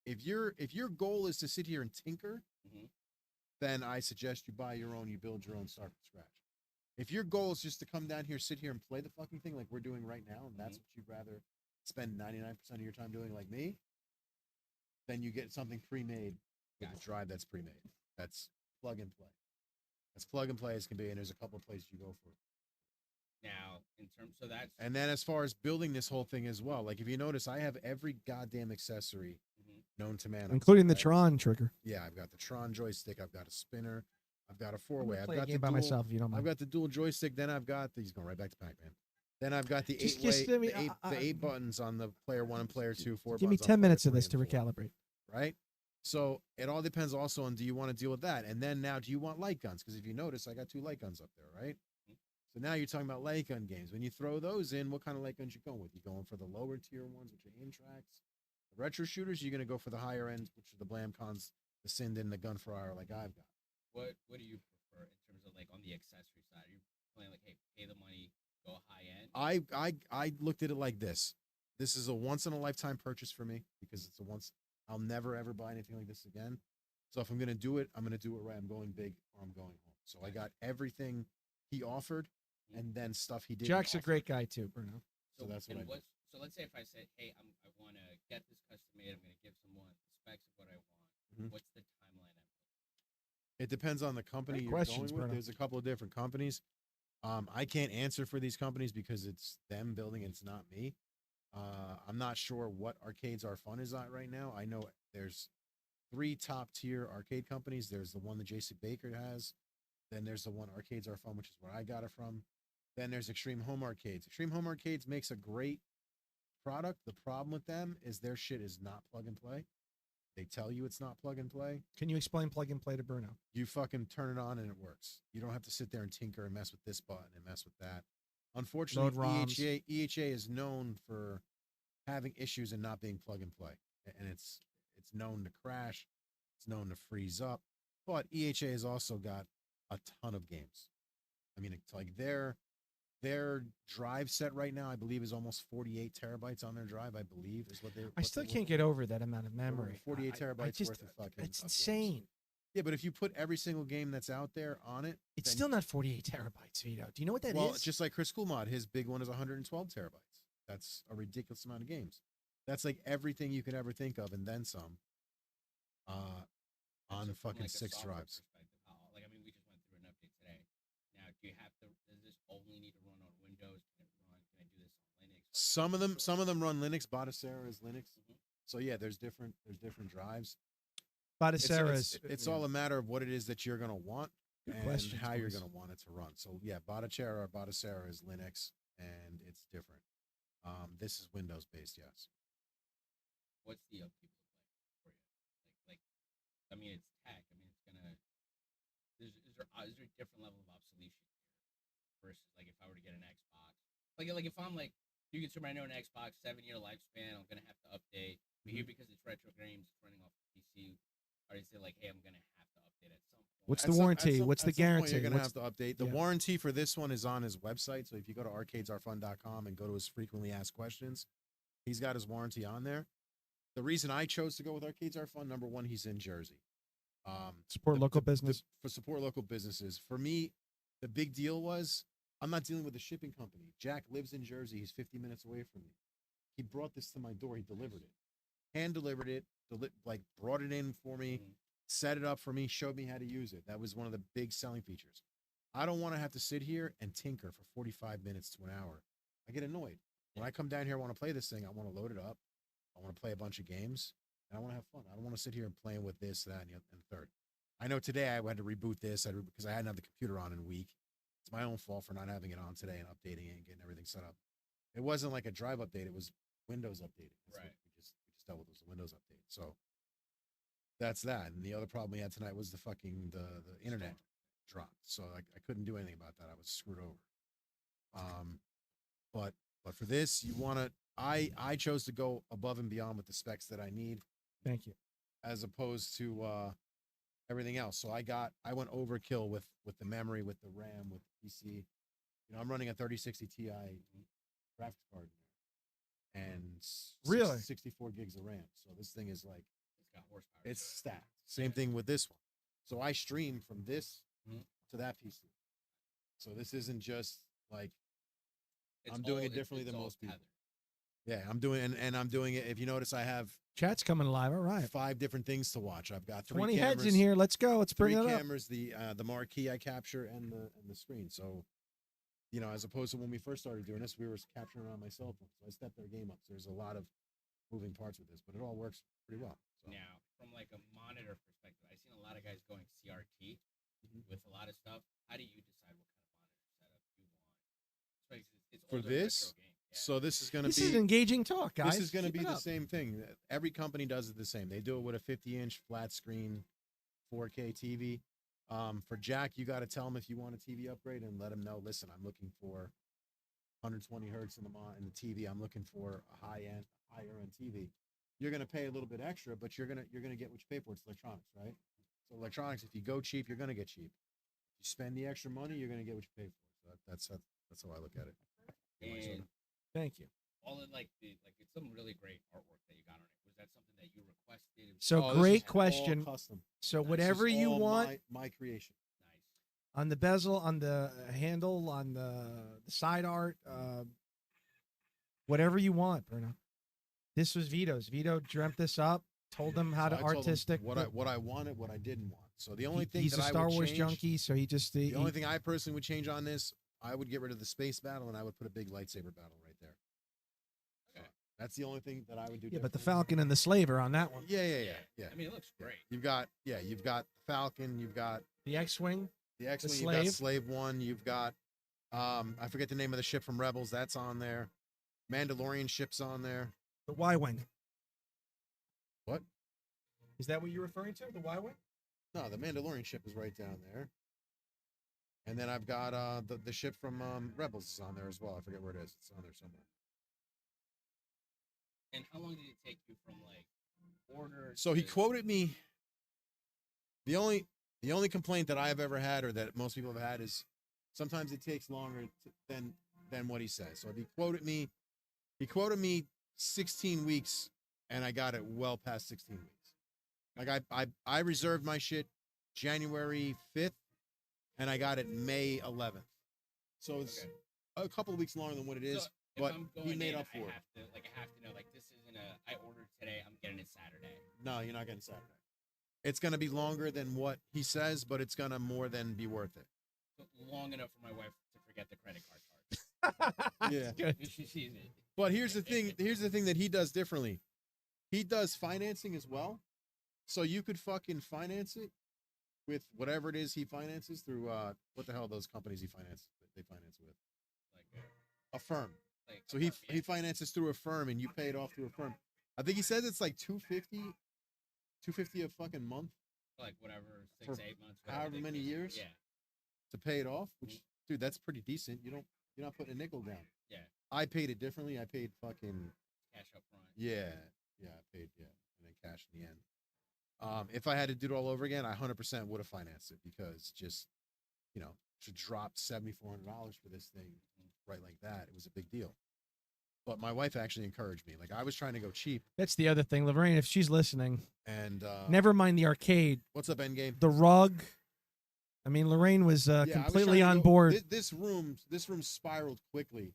if your goal is to sit here and tinker, Mhm. then I suggest you buy your own, you build your own, start from scratch. If your goal is just to come down here, sit here and play the fucking thing like we're doing right now, and that's what you'd rather spend 99% of your time doing like me, then you get something pre-made with a drive that's pre-made. That's plug and play. As plug and play as can be, and there's a couple of places you go for it. Now, in terms, so that's And then as far as building this whole thing as well, like if you notice, I have every goddamn accessory known to man, including the right? Tron trigger. Yeah, I've got the Tron joystick. I've got a spinner. I've got a I'm four-way. gonna I've play a got game the by dual, myself if you don't mind. I've got the dual joystick. Then I've got he's going right back to Pac-Man. Then I've got the Just eight-way, give me- the eight buttons on the player 1 and player 2. 4 Give me buttons on 10 player minutes of 3 this to and 4, recalibrate. right? So it all depends also on do you want to deal with that, and then now do you want light guns? Because if you notice, I got 2 light guns up there, right? So now you're talking about light gun games. When you throw those in, what kind of light guns you going with? You going for the lower tier ones, which are in-tracks? The retro shooters, you're going to go for the higher end, which are the Blamcons, the Sinden, the Gunfire, like I've got. what do you prefer in terms of like on the accessory side? Are you playing like, hey, pay the money, go high end? I looked at it like this. This is a once in a lifetime purchase for me because it's a once. I'll never ever buy anything like this again. So if I'm gonna do it, I'm gonna do it right. I'm going big or I'm going home. So I got everything he offered, and then stuff he did. Jack's a great guy too, Bruno. So that's what I did. So let's say if I said, hey, I want to get this custom made. I'm going to give someone the specs of what I want. Mhm. What's the timeline? It depends on the company Great you're questions, going with. Bruno. There's a couple of different companies. I can't answer for these companies because it's them building. It's not me. I'm not sure what Arcades Are Fun is at right now. I know there's 3 top tier arcade companies. There's the one that JC Baker has. Then there's the one Arcades Are Fun, which is where I got it from. Then there's Extreme Home Arcades. Extreme Home Arcades makes a great product. The problem with them is their shit is not plug and play. They tell you it's not plug and play. Can you explain plug and play to Bruno? You fucking turn it on and it works. You don't have to sit there and tinker and mess with this button and mess with that. Unfortunately, Load ROMs. EHA is known for having issues and not being plug and play. And it's known to crash. It's known to freeze up. But EHA has also got a ton of games. I mean, it's like their drive set right now, I believe, is almost 48 terabytes on their drive. I believe is what they're. I still can't get over that amount of memory. 48 I terabytes just, worth of fucking. it's of games. insane. Yeah, but if you put every single game that's out there on it, It's then- still not 48 terabytes, Vito. Do you know what that is? well, just like Chris Coolmod, his big one is 112 terabytes. That's a ridiculous amount of games. That's like everything you could ever think of and then some. On So from, fucking like, a 6 software drives. perspective, like I mean, we just went through an update today. Now, do you have to? Does this only need to run on Windows? Can I do this on Linux? Some of them run Linux. Batacera is Linux. Mhm. So yeah, there's different drives. Batacera's. It's all a matter of what it is that you're gonna want Good and questions, how you're boys. gonna want it to run. So yeah, Batacera is Linux and it's different. This is Windows based, yes. What's the upkeep look like for you? Like, I mean, it's tech. I mean, it's gonna. Is there a different level of obsolescence here versus like if I were to get an Xbox? Like if I'm like, you consumer, I know an Xbox 7-year lifespan. I'm gonna have to update. But here because it's retro games, it's running off the PC. Or is it like, hey, I'm gonna have to update at some point? What's At the some- at warranty? some- What's at the some point guarantee? You're gonna What's- have to update. The yeah. warranty for this one is on his website. So if you go to arcadesaretfun.com and go to his frequently asked questions, he's got his warranty on there. The reason I chose to go with Arcades Are Fun, number one, he's in Jersey. Support local business. For support local businesses. For me, the big deal was I'm not dealing with a shipping company. Jack lives in Jersey. He's 50 minutes away from me. He brought this to my door. He delivered it, hand delivered it, brought it in for me, set it up for me, showed me how to use it. That was one of the big selling features. I don't want to have to sit here and tinker for 45 minutes to an hour. I get annoyed. When I come down here, I want to play this thing. I want to load it up. I want to play a bunch of games, and I want to have fun. I don't want to sit here and playing with this, that, and the third. I know today I had to reboot this because I hadn't had the computer on in a week. It's my own fault for not having it on today and updating it and getting everything set up. It wasn't like a drive update. It was Windows updated. Right. We just dealt with was a Windows update. So that's that. And the other problem we had tonight was the internet dropped. So I couldn't do anything about that. I was screwed over. But for this, you want to. I chose to go above and beyond with the specs that I need, Thank you. as opposed to everything else. So I went overkill with the memory, with the RAM, with the PC. You know, I'm running a 3060 Ti graphics card and Really? 64 gigs of RAM. So this thing is like It's got horsepower. it's stacked. Same thing with this one. So I stream from this Mhm. to that PC. So this isn't just like It's I'm doing all- it differently it's than all most people. tethered. Yeah, I'm doing and I'm doing it. If you notice, I have Chat's coming alive. All right. 5 different things to watch. I've got 3 20 cameras, heads in here. Let's go. Let's bring 3 it up. cameras, the marquee I capture and the screen. So, you know, as opposed to when we first started doing this, we were capturing on my cell phone. So I stepped their game up. So there's a lot of moving parts with this, but it all works pretty well. So. Now, from like a monitor perspective, I've seen a lot of guys going CRT with a lot of stuff. How do you decide what kind of monitor setup you want? It's For older this, retro game. Yeah. so this is going to This be is engaging talk, guys. This is going to Keep be it the up. same thing. Every company does it the same. They do it with a 50-inch flat screen 4K TV. For Jack, you got to tell him if you want a TV upgrade and let him know, listen, I'm looking for 120 hertz in the TV. I'm looking for a higher end TV. You're going to pay a little bit extra, but you're going to get what you pay for. It's electronics, right? So electronics, if you go cheap, you're going to get cheap. If you spend the extra money, you're going to get what you pay for. So that's how I look at it. And Thank you. all of it's some really great artwork that you got on it. Was that something that you requested? So Oh, this great is all question. custom. So Nice. whatever This is you all want my creation. Nice. on the bezel, on the handle, on the side art, whatever you want, Bruno. This was Vito's. Vito dreamt this up. Told them how So to I told him artistic. what I wanted, what I didn't want. So the only thing he's that a I Star would Wars change, junkie, so he just the only thing I personally would change on this, I would get rid of the space battle and I would put a big lightsaber battle right there. Okay. That's the only thing that I would do. yeah, but the differently. Falcon and the Slaver on that one. Yeah. I mean, it looks great. You've got the Falcon, you've got The X-wing. the X-wing, The you've got Slave. Slave One, you've got I forget the name of the ship from Rebels. That's on there. Mandalorian ship's on there. The Y-wing. What? Is that what you're referring to? The Y-wing? No, the Mandalorian ship is right down there. And then I've got the ship from Rebels is on there as well. I forget where it is. It's on there somewhere. And how long did it take you from like order? So he to- quoted me. The only complaint that I've ever had, or that most people have had, is sometimes it takes longer than what he says. So he quoted me 16 weeks, and I got it well past 16 weeks. Like I reserved my shit January 5th, and I got it May 11th. So it's a couple of weeks longer than what it is. So if but I'm he going made in, up for it. I have to know, like, this isn't I ordered today, I'm getting it Saturday. No, you're not getting Saturday. It's gonna be longer than what he says, but it's gonna more than be worth it. So long enough for my wife to forget the credit card charge. Yeah. Good. If she sees it. But here's the thing. Here's the thing that he does differently. He does financing as well. So you could fucking finance it with whatever it is he finances through what the hell are those companies he finances they finance with? Like A firm. like So he RPA. finances through a firm and you pay it off through a firm. I think he says it's like $250 a fucking month like whatever, 6, for 8 months. whatever however they many do. years? Yeah. to pay it off, which dude, that's pretty decent. You're not putting a nickel down. Yeah. I paid it differently. I paid fucking Cash up front. yeah, I paid and then cash in the end. If I had to do it all over again, I 100% would have financed it because just to drop $7,400 for this thing right like that, it was a big deal. But my wife actually encouraged me. Like I was trying to go cheap, That's the other thing. Lorraine, if she's listening, and never mind the arcade, what's up, Endgame? the rug. I mean, Lorraine was Yeah, I was completely trying to on go- board. This room spiraled quickly.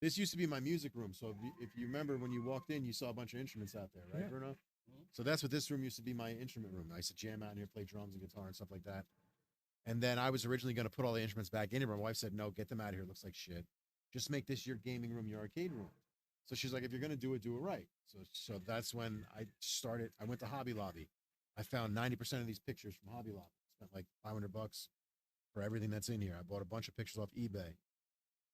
This used to be my music room. So if you remember when you walked in, you saw a bunch of instruments out there, right, Yeah. Bruno? So that's what this room used to be, my instrument room. I used to jam out in here, play drums and guitar and stuff like that. And then I was originally going to put all the instruments back in here. My wife said, no, get them out of here. It looks like shit. Just make this your gaming room, your arcade room. So she's like, if you're going to do it right. So that's when I started. I went to Hobby Lobby. I found 90% of these pictures from Hobby Lobby. Spent like $500 for everything that's in here. I bought a bunch of pictures off eBay.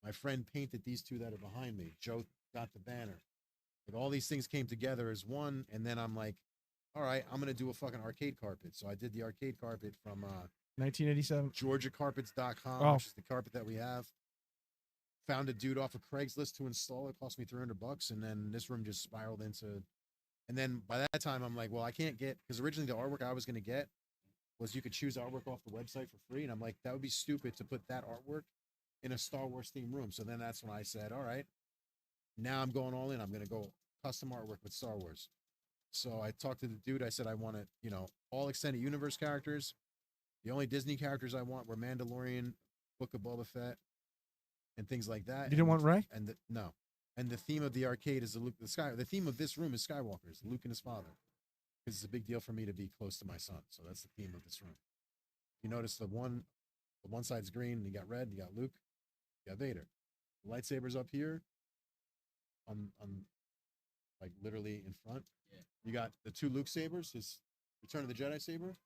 My friend painted these two that are behind me. Joe got the banner. Like all these things came together as one. And then I'm like, all right, I'm going to do a fucking arcade carpet. So I did the arcade carpet from 1987. GeorgiaCarpets.com, Oh. which is the carpet that we have. Found a dude off of Craigslist to install it. Cost me $300. And then this room just spiraled into. And then by that time, I'm like, well, I can't get, because originally the artwork I was going to get was you could choose artwork off the website for free. And I'm like, that would be stupid to put that artwork in a Star Wars themed room. So then that's when I said, all right, now I'm going all in. I'm going to go custom artwork with Star Wars. So I talked to the dude. I said, I want it, all extended universe characters. The only Disney characters I want were Mandalorian, Book of Boba Fett, and things like that. You didn't want Ray? No. And the theme of the arcade is the theme of this room is Skywalker's, Luke and his father. Because it's a big deal for me to be close to my son. So that's the theme of this room. You notice the one side's green, and you got red, you got Luke, you got Vader. The lightsaber's up here on like literally in front. Yeah. You got the 2 Luke sabers, his Return of the Jedi saber,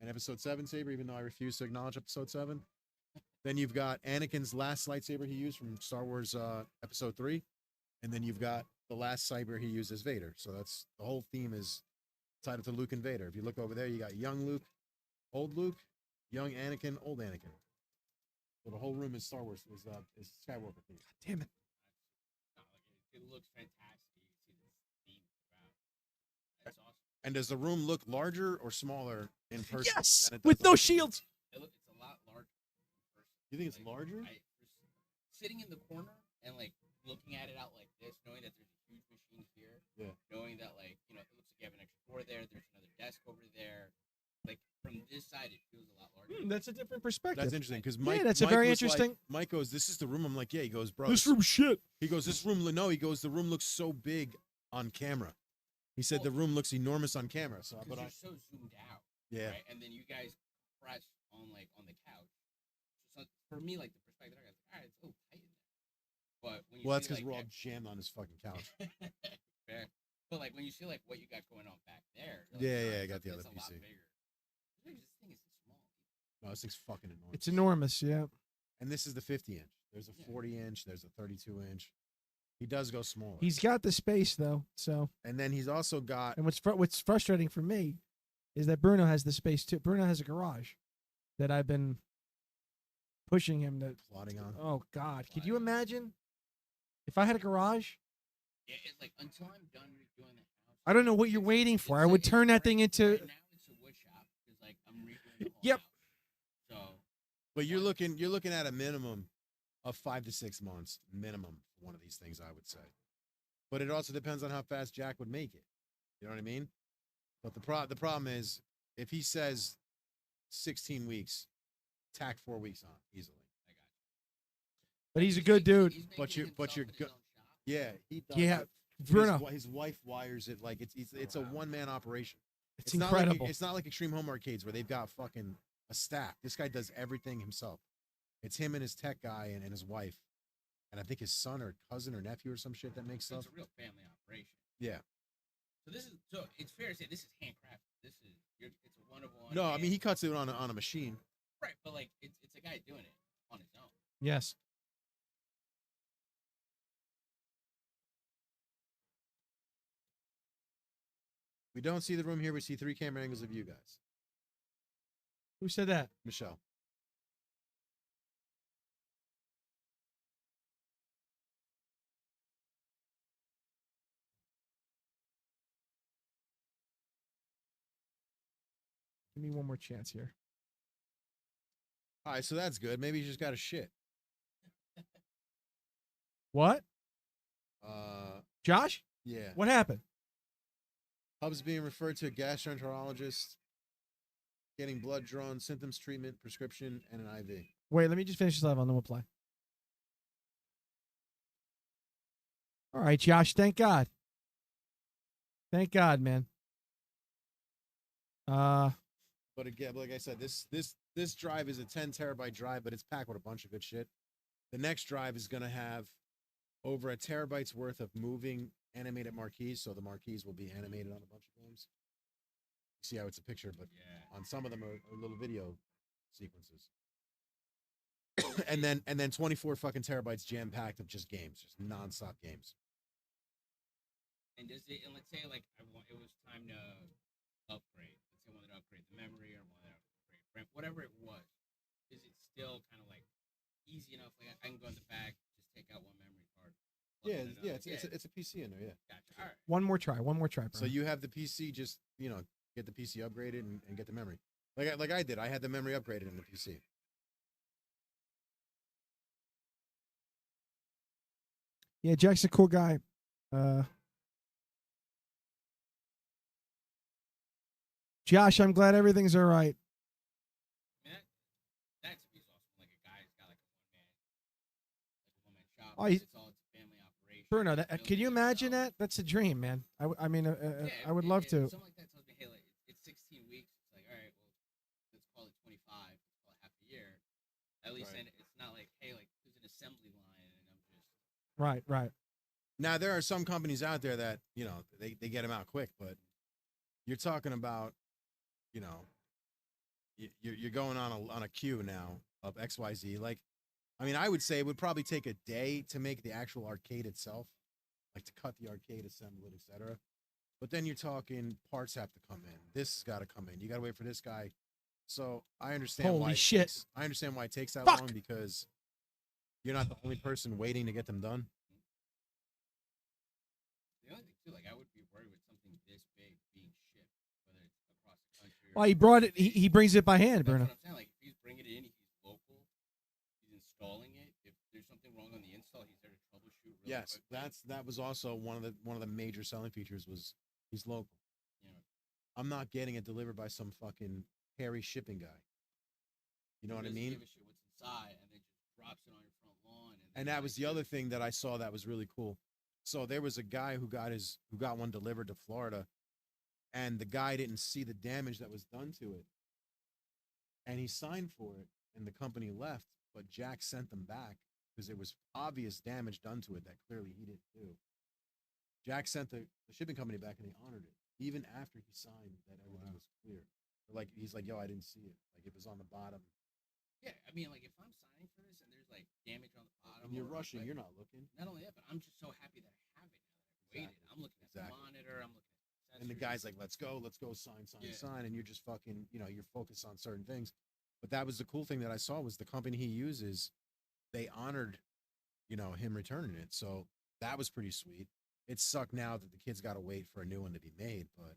and Episode 7 saber, even though I refuse to acknowledge Episode 7. Then you've got Anakin's last lightsaber he used from Star Wars Episode 3. And then you've got the last saber he used as Vader. So that's the whole theme is tied up to Luke and Vader. If you look over there, you got young Luke, old Luke, young Anakin, old Anakin. So the whole room is Star Wars, is Skywalker theme. God damn it. No, like it looks fantastic. You can see this theme throughout. That's awesome. And does the room look larger or smaller in person? Yes, than it does with on no the- shields. It's a lot larger in person. You think it's Like, larger? Sitting in the corner and like looking at it out like this, knowing that there's a huge machine here, Yeah. knowing that like it looks like you have an extra door there. There's another desk over there. Like from this side, it feels a lot larger. That's a different perspective. That's interesting because Mike. that's a Mike very was like- interesting- Mike goes, "This is the room." I'm like, "Yeah." He goes, "Bro, This room's shit. He goes, "This room." No, he goes, "The room looks so big on camera." He said the room looks enormous on camera. So, Because but you're so zoomed out, yeah, right? And then you guys press on the couch. So for me, like the perspective, I got all right, it's a little tight in there. But when you well, that's see, because we're all like, jammed on this fucking couch. fair. But like when you see like what you got going on back there, you're Yeah, like, yeah, "Oh, I got the that's other a lot PC. bigger." This thing is small. No, this thing's fucking enormous. It's enormous, yeah. And this is the 50-inch. There's a 40-inch. There's a 32-inch. He does go smaller. He's got the space though, so. And then he's also got. And what's frustrating for me is that Bruno has the space too. Bruno has a garage that I've been pushing him to. Plotting on. Oh God, could you imagine if I had a garage? Yeah, it's like until I'm done redoing the house. I don't know what you're waiting for. I would turn that thing into. Right now it's a wood shop because like I'm redoing the whole Yep. house. So But you're looking at a minimum of 5 to 6 months minimum for one of these things, I would say. But it also depends on how fast Jack would make it. You know what I mean? But the problem is if he says 16 weeks, tack 4 weeks on easily. I got you. But he's a good dude. He's But making you're- but himself you're in his go- own shop. Yeah, he does. Yeah, it. Bruno. His wife wires it like it's a one-man operation. It's not incredible. Like, it's not like Extreme Home Arcades where they've got fucking a staff. This guy does everything himself. It's him and his tech guy and his wife. And I think his son or cousin or nephew or some shit that makes So stuff. it's a real family operation. Yeah. So it's fair to say this is handcrafted. It's a one of one. No, I mean he cuts it on a machine. right, but like it's a guy doing it on his own. Yes. We don't see the room here. We see 3 camera angles of you guys. Who said that? Michelle. Give me one more chance here. All right, so that's good. Maybe you just got a shit. What? Josh? Yeah. What happened? Hub's being referred to a gastroenterologist, getting blood drawn, symptoms, treatment, prescription, and an IV. Wait, let me just finish this live and then we'll play. All right, Josh. Thank God. Thank God, man. But again, like I said, this drive is a 10 terabyte drive, but it's packed with a bunch of good shit. The next drive is going to have over a terabyte's worth of moving animated marquees, so the marquees will be animated on a bunch of games. See how it's a picture, but Yeah. on some of them are little video sequences. and then 24 fucking terabytes jam packed of just games, just nonstop games. And let's say like it was time to upgrade. Let's say I wanted to upgrade the memory or wanted to upgrade RAM, whatever it was. Is it still kind of like easy enough? Like I can go in the back, just take out one memory card. plug Yeah, in yeah, another. it's a PC in there, yeah. Gotcha. All right. one more try. One more try, bro. So you have the PC, just get the PC upgraded and get the memory. Like I did. I had the memory upgraded in the PC. Yeah, Jack's a cool guy. Josh, I'm glad everything's all right. I mean, that to me is awesome. Like a guy's got like a one man shop. Oh, he's- It's all it's a family operation. Bruno, shit, that, build could it you imagine yourself. that? That's a dream, man. I mean, Yeah, I would love if to. Something like that tells me, hey, like it's 16 weeks. It's like, all right, well, let's call it 25. Let's call it half a year. At least Right. then it's not like, hey, like there's an assembly line, and I'm just Right, right. Now there are some companies out there that they get them out quick, but you're talking about you're going on a queue now of XYZ. Like, I mean, I would say it would probably take a day to make the actual arcade itself, like to cut the arcade, assemble it, etc. But then you're talking parts have to come in. This has got to come in. You got to wait for this guy. So I understand Holy why. shit. I understand why it takes that Fuck. long because you're not the only person waiting to get them done. the only thing too. Like I would be worried with something this big being shipped, whether it's across the country. Well, he brought it. He brings it by hand, That's Bruno. what I'm saying. Like if he's bringing it in, he's local. He's installing it. If there's something wrong on the install, he's there to troubleshoot. Really Yes, quickly. that was also one of the major selling features was he's local. You know, I'm not getting it delivered by some fucking hairy shipping guy. You know he what I doesn't mean? Give a shit what's inside, and then just drops it on your front lawn. And then, that was like, the other thing that I saw that was really cool. So there was a guy who got one delivered to Florida, and the guy didn't see the damage that was done to it, and he signed for it, and the company left, but Jack sent them back because there was obvious damage done to it that clearly he didn't do. Jack sent the shipping company back, and they honored it even after he signed that everything was clear. Like he's like, yo, I didn't see it. Like it was on the bottom. Yeah, I mean, like if I'm signing for this and there's like damage on the bottom, And you're or, rushing, like, you're not looking. Not only that, but I'm just so happy that I have it now that I've waited. Exactly. I'm looking at Exactly. the monitor. I'm looking at And the sensors. guy's like, let's go, sign, Yeah. sign. And you're just fucking, you're focused on certain things. But that was the cool thing that I saw was the company he uses, they honored, him returning it. So that was pretty sweet. It sucked now that the kids got to wait for a new one to be made, but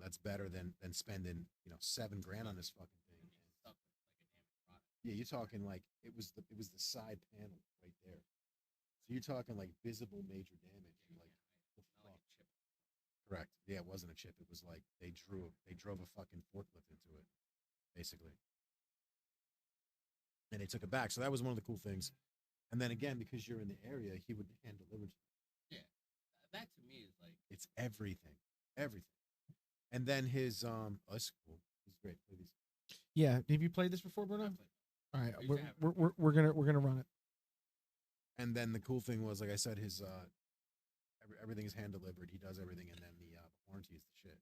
that's better than spending, $7,000 on this fucking thing. Stuff with, like a damaged product. Yeah, you're talking like it was the side panel right there. So you're talking like visible major damage. You're like, the Not like fuck? a chip. Correct. Yeah, it wasn't a chip. It was like they drove a fucking forklift into it, basically. And they took it back. So that was one of the cool things. And then again, because you're in the area, he would hand deliver to you. Yeah, that to me is like It's everything. Everything. And then his that's cool. He's great. Play these. Yeah. Have you played this before, Bruno? I played. All right. I used We're, to have- we're gonna run it. And then the cool thing was, like I said, his everything is hand delivered. He does everything, and then the warranty is the shit.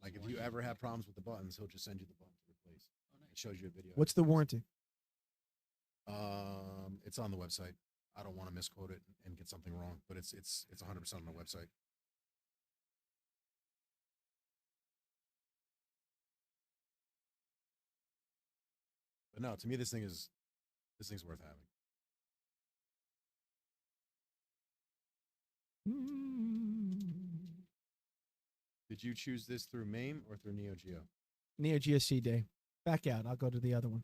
Like if you ever have problems with the buttons, he'll just send you the button to replace. Oh, It nice. shows you a video. What's the warranty? It's on the website. I don't want to misquote it and get something wrong, but it's 100% on the website. But no, to me, this thing's worth having. Did you choose this through MAME or through Neo Geo? Neo Geo C-Day. Back out. I'll go to the other one.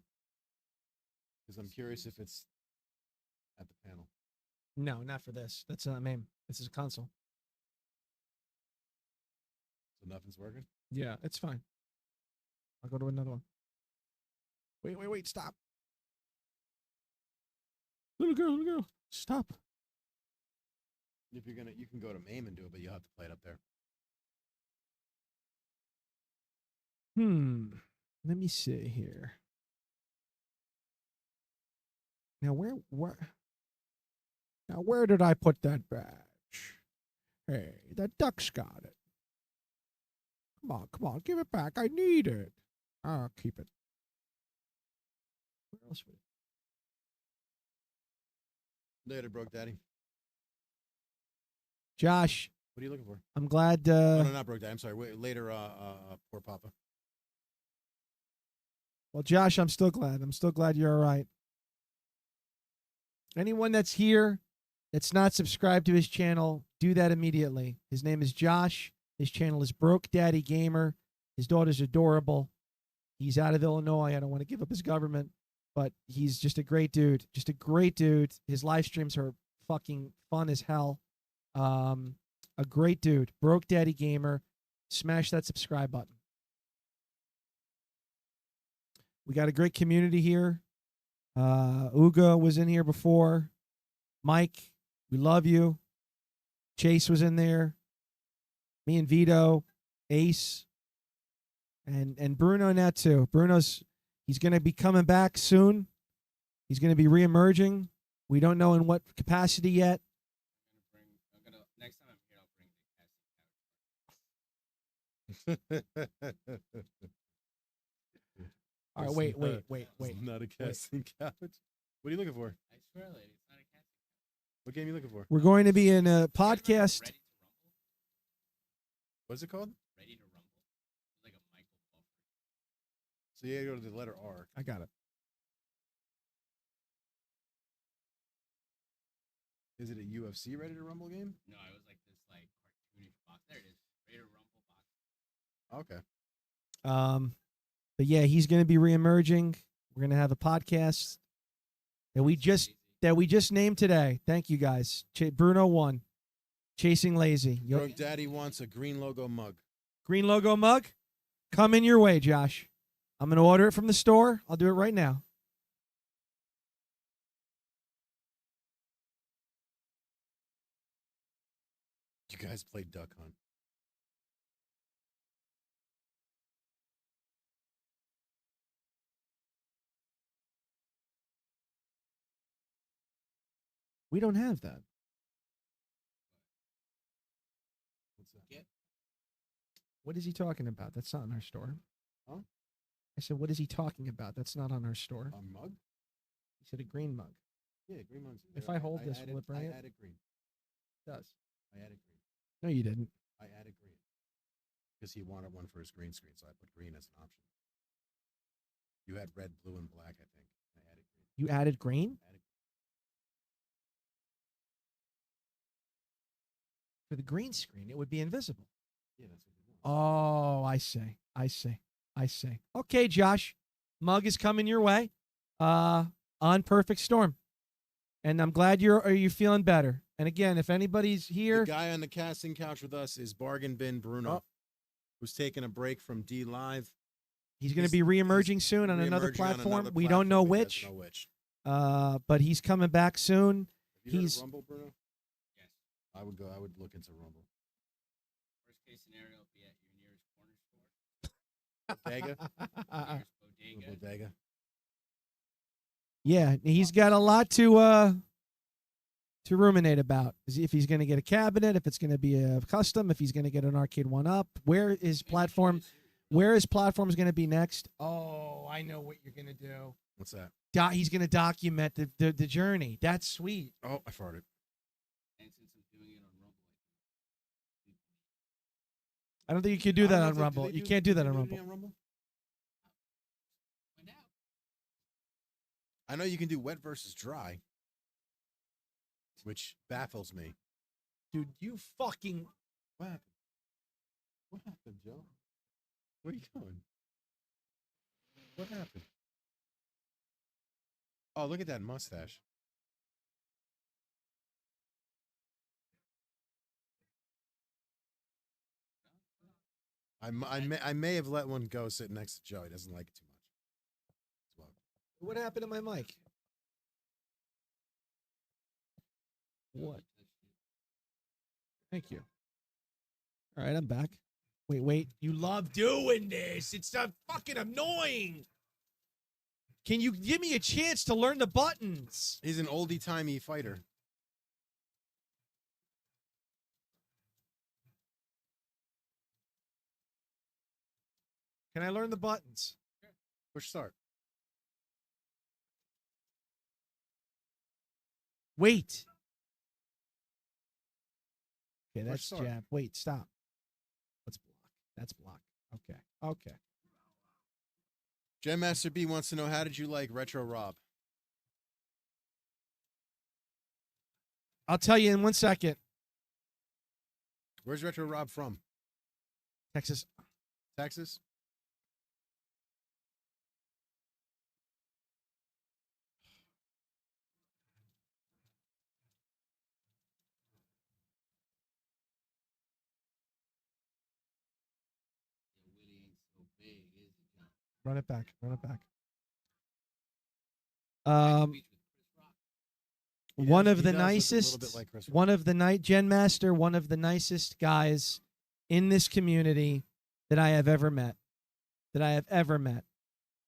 Because I'm curious if it's at the panel. No, not for this. That's not MAME. This is a console. So nothing's working? Yeah, it's fine. I'll go to another one. Wait. Stop. Little girl. Stop. If you're you can go to MAME and do it, but you'll have to play it up there. Let me see here. Now where did I put that badge? Hey, the duck's got it. Come on, give it back. I need it. I'll keep it. Where else would it? Later, broke daddy. Josh, What are you looking for? I'm glad. Oh, no, not broke daddy. I'm sorry. Wait, later, poor Papa. Well, Josh, I'm still glad. I'm still glad you're all right. Anyone that's here that's not subscribed to his channel, do that immediately. His name is Josh. His channel is Broke Daddy Gamer. His daughter's adorable. He's out of Illinois. I don't want to give up his government, but he's just a great dude. Just a great dude. His live streams are fucking fun as hell. A great dude. Broke Daddy Gamer. Smash that subscribe button. We got a great community here. Uga was in here before. Mike, We love you. Chase was in there. Me and Vito, Ace, and Bruno in that too. He's going to be coming back soon. He's going to be reemerging. We don't know in what capacity yet. Next time I'm here, I'll bring the casting couch. All right, wait. It's not a casting couch. What are you looking for? I swear, lady, it's not a casting couch. What game are you looking for? We're going to be in a podcast. Ready to rumble? What's it called? Ready to rumble? It's like a Michael Buffer. So you gotta go to the letter R. I got it. Is it a UFC Ready to Rumble game? No, it was like this like cartoonish box. There it is. Ready to rumble box. Okay. But yeah, he's going to be reemerging. We're going to have a podcast that we just named today. Thank you guys. Bruno won. Chasing Lazy. Drunk Daddy wants a green logo mug. Green logo mug coming your way, Josh. I'm going to order it from the store. I'll do it right now. You guys played Duck Hunt. We don't have that. What's that? What is he talking about? That's not in our store. Huh? I said, what is he talking about? That's not on our store. A mug? He said a green mug. Yeah, green mugs. If I hold this, will it bring I it? added green. It does. I added green. No, you didn't. I added green. Because he wanted one for his green screen, so I put green as an option. You had red, blue, and black, I think. I added green. You added green? For the green screen, it would be invisible. Yeah, that's what you want. Oh, I see. Okay, Josh. Mug is coming your way. On Perfect Storm. And I'm glad you're feeling better. And again, if anybody's here, The guy on the casting couch with us is Bargain Bin Bruno, who's taking a break from D Live. he's going to be reemerging soon on another Reemerging on platform. another We don't know platform. He which. doesn't know which. But he's coming back soon. Have you heard He's- of Rumble, Bruno? Yes. I would look into Rumble. Worst case scenario, be at your nearest corner store, Bodega? nearest bodega. Bodega. Yeah, he's got a lot to ruminate about. If he's going to get a cabinet, if it's going to be a custom, if he's going to get an arcade one up, where his platform is going to be next. Oh, I know what you're going to do. What's that? He's going to document the journey. That's sweet. Oh, I farted. And since I'm doing it on Rumble, I don't think you can do I don't that know on if they- Rumble. do they You do- can't do that they on it Rumble. find out. I know you can do wet versus dry, which baffles me. Dude, you fucking... What happened? What happened, Joe? Where are you going? What happened? Oh, look at that mustache. I may have let one go sitting next to Joe. He doesn't like it too much. Well, What happened to my mic? What? Thank you. All right, I'm back. Wait. You love doing this. It's so fucking annoying. Can you give me a chance to learn the buttons? he's an oldie-timey fighter. Can I learn the buttons? Push start. Wait. Okay, Push that's start. jab. Wait, stop. Let's block. That's block. Okay. Gem Master B wants to know, how did you like Retro Rob? I'll tell you in 1 second. Where's Retro Rob from? Texas. Texas? Your Willie ain't so big, is it, John? Run it back. Beach with Chris Rock. One of He the does look a little nicest, bit like Chris one of the Gen Master, one of the nicest guys in this community that I have ever met.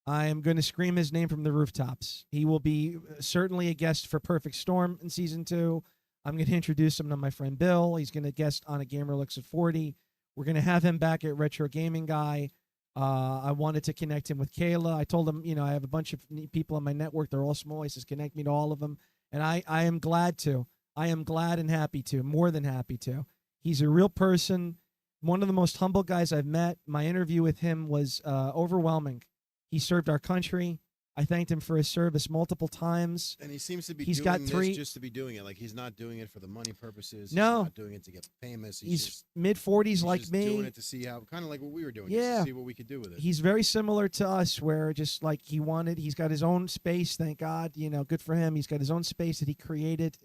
I am going to scream his name from the rooftops. He will be certainly a guest for Perfect Storm in season 2. I'm going to introduce him to my friend Bill. He's going to guest on A Gamer Looks at 40. We're going to have him back at Retro Gaming Guy. I wanted to connect him with Kayla. I told him, I have a bunch of people on my network. They're all small. He says, connect me to all of them. And I am glad to. I am glad and happy to. More than happy to. He's a real person. One of the most humble guys I've met. My interview with him was overwhelming. He served our country. I thanked him for his service multiple times. And he seems to be He's doing got this 3 just to be doing it. Like, he's not doing it for the money purposes. No. He's not doing it to get famous. He's just, mid-40s he's like just me. doing it to see how, kind of like what we were doing. Just Yeah. to see what we could do with it. He's very similar to us, where just like he's got his own space, thank God, good for him. He's got his own space that he created,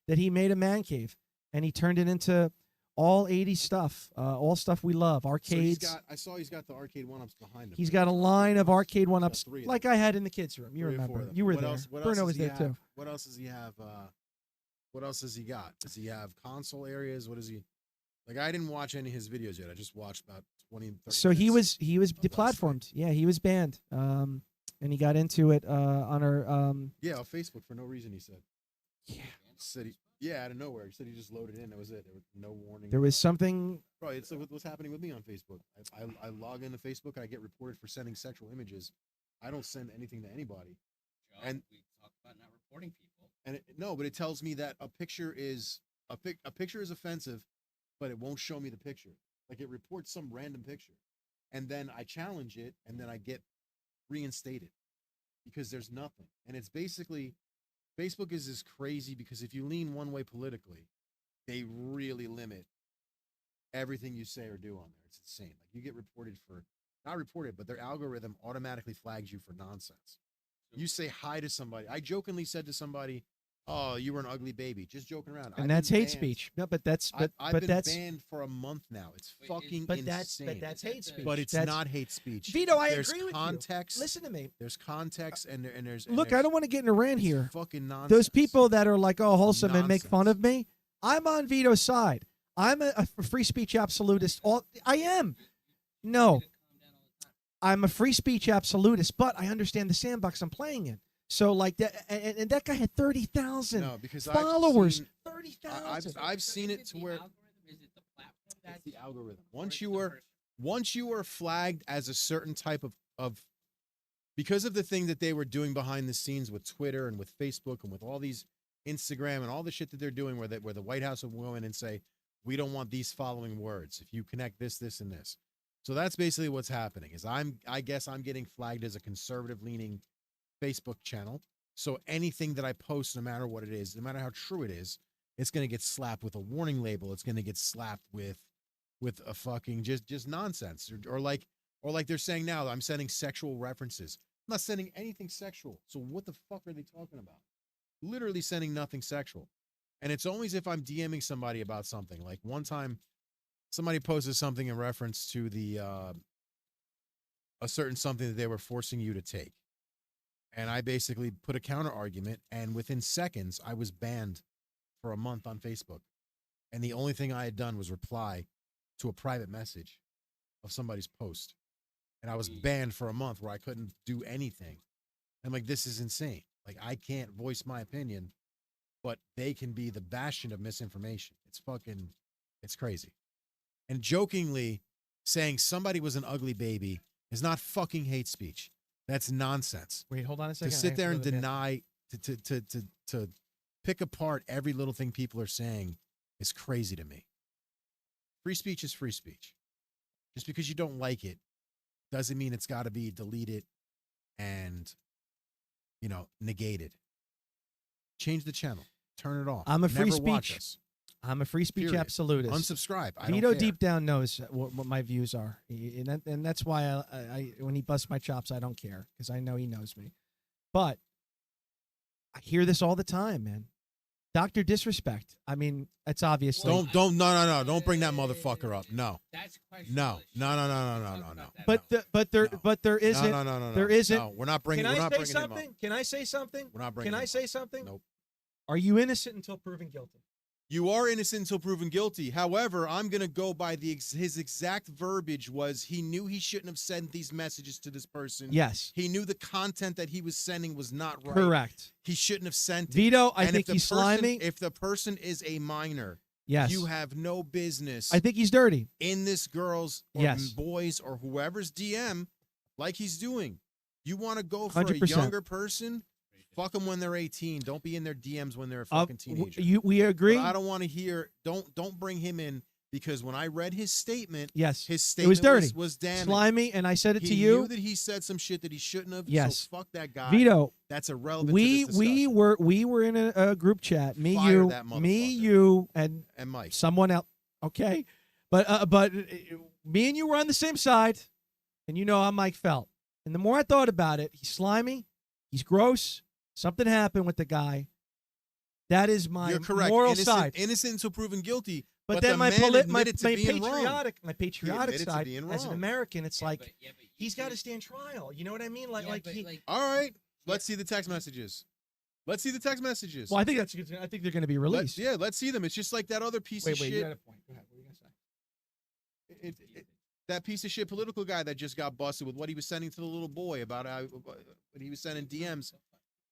that he made a man cave, and he turned it into all 80s stuff, all stuff we love, arcades. So I saw he's got the arcade one-ups behind him. He's got a line of arcade He's got one-ups 3 of like them. I had in the kids' room. You 3 or 4 of remember. them. You were What there. else Bruno does was he there have? too. What else does he have? What else does he got? Does he have console areas? What is he? Like, I didn't watch any of his videos yet. I just watched about 20, 30 So he minutes was of last night. deplatformed. Yeah, he was banned. And he got into it on our Yeah, on Facebook for no reason, he said. yeah. Said out of nowhere. He said he just loaded in. That was it. There was no warning. There was something. Bro, it's what's happening with me on Facebook. I log into Facebook and I get reported for sending sexual images. I don't send anything to anybody. Joe, And- we talk about not reporting people. And no, but it tells me that a picture is a picture is offensive, but it won't show me the picture. Like, it reports some random picture, and then I challenge it, and then I get reinstated because there's nothing. And it's basically, Facebook is crazy because if you lean one way politically, they really limit everything you say or do on there. It's insane. Like, you get reported for, not reported, but their algorithm automatically flags you for nonsense. You say hi to somebody. I jokingly said to somebody, "Oh, you were an ugly baby," just joking around. And I've that's been hate banned. speech. No, but that's I've but been that's banned for a month now. It's Wait, fucking but insane. that's hate speech. But it's That's- not hate speech. Vito, I There's agree with context. you. Listen to me. There's context, and there's Look, I don't want to get in a rant it's here. Fucking nonsense. Those people that are like, oh, wholesome and make fun Nonsense. of me, I'm on Vito's side. I'm a free speech absolutist. I am. No, I'm a free speech absolutist, but I understand the sandbox I'm playing in. So like that, and that guy had 30,000 No, because followers. I've 30,000. seen it to where Is it the platform it's that's the algorithm. or Once is you it the were person? flagged as a certain type of because of the thing that they were doing behind the scenes with Twitter and with Facebook and with all these Instagram and all the shit that they're doing where the White House will go in and say, we don't want these following words if you connect this, this, and this. So that's basically what's happening is I guess I'm getting flagged as a conservative leaning Facebook channel. So anything that I post, no matter what it is, no matter how true it is, it's going to get slapped with a warning label. It's going to get slapped with a fucking just nonsense or like they're saying now, I'm sending sexual references. I'm not sending anything sexual. So what the fuck are they talking about? Literally sending nothing sexual. And it's always if I'm DMing somebody about something. Like one time somebody posted something in reference to the a certain something that they were forcing you to take. And I basically put a counter argument, and within seconds I was banned for a month on Facebook. And the only thing I had done was reply to a private message of somebody's post. And I was banned for a month where I couldn't do anything. I'm like, this is insane. Like, I can't voice my opinion, but they can be the bastion of misinformation. It's crazy. And jokingly saying somebody was an ugly baby is not fucking hate speech. That's nonsense. Wait, hold on a second. To I sit have there go and to the deny, to pick apart every little thing people are saying is crazy to me. Free speech is free speech. Just because you don't like it doesn't mean it's got to be deleted and, negated. Change the channel. Turn it off. I'm a free Never watch speech us. I'm a free speech Period. absolutist. Unsubscribe. I Vito don't care. deep down knows what my views are, and that's why I when he busts my chops, I don't care because I know he knows me. But I hear this all the time, man. Dr. Disrespect. I mean, it's obvious. No, don't bring that motherfucker up. No. That's No. questionable. No. But there isn't. No. There isn't. No, we're not bringing. Can We're I not say bringing him up. something? Can I say something? We're not bringing. Can I him say up. something? Nope. Are you innocent until proven guilty? You are innocent until proven guilty. However, I'm going to go by his exact verbiage was he knew he shouldn't have sent these messages to this person. Yes. He knew the content that he was sending was not right. Correct. He shouldn't have sent it. Vito, I And think if the he's person- slimy. If the person is a minor, Yes. you have no business I think he's dirty. in this girl's or Yes. boys or whoever's DM like he's doing. You want to go for 100%. a younger person? Fuck them when they're 18. Don't be in their DMs when they're a fucking teenager. We agree? But I don't want to hear. Don't bring him in because when I read his statement, Yes. his It statement was dirty. was damning. Slimy, and I said it He to you. knew that he said some shit that he shouldn't have. Yes. So fuck that guy. Vito, That's irrelevant. we to this discussion. were in a group chat. Me, Fire you, that me, motherfucker. you, and Mike. someone else. Okay, but me and you were on the same side, and you know how Mike felt. And the more I thought about it, he's slimy, he's gross. Something happened with the guy. That is my You're correct. moral innocent, side. Innocent until proven guilty. But the then my man admitted to being wrong. patriotic admitted to side being as an wrong. American, it's Yeah, like but you he's got to can't- stand trial. You know what I mean? yeah, but, All right. Let's see the text messages. Let's see the text messages. Well, I think I think they're going to be released. Let's see them. It's just like that other piece Wait, of you shit. had a point. Go ahead. What were you going to say? That piece of shit political guy that just got busted with what he was sending to the little boy about how when he was sending DMs.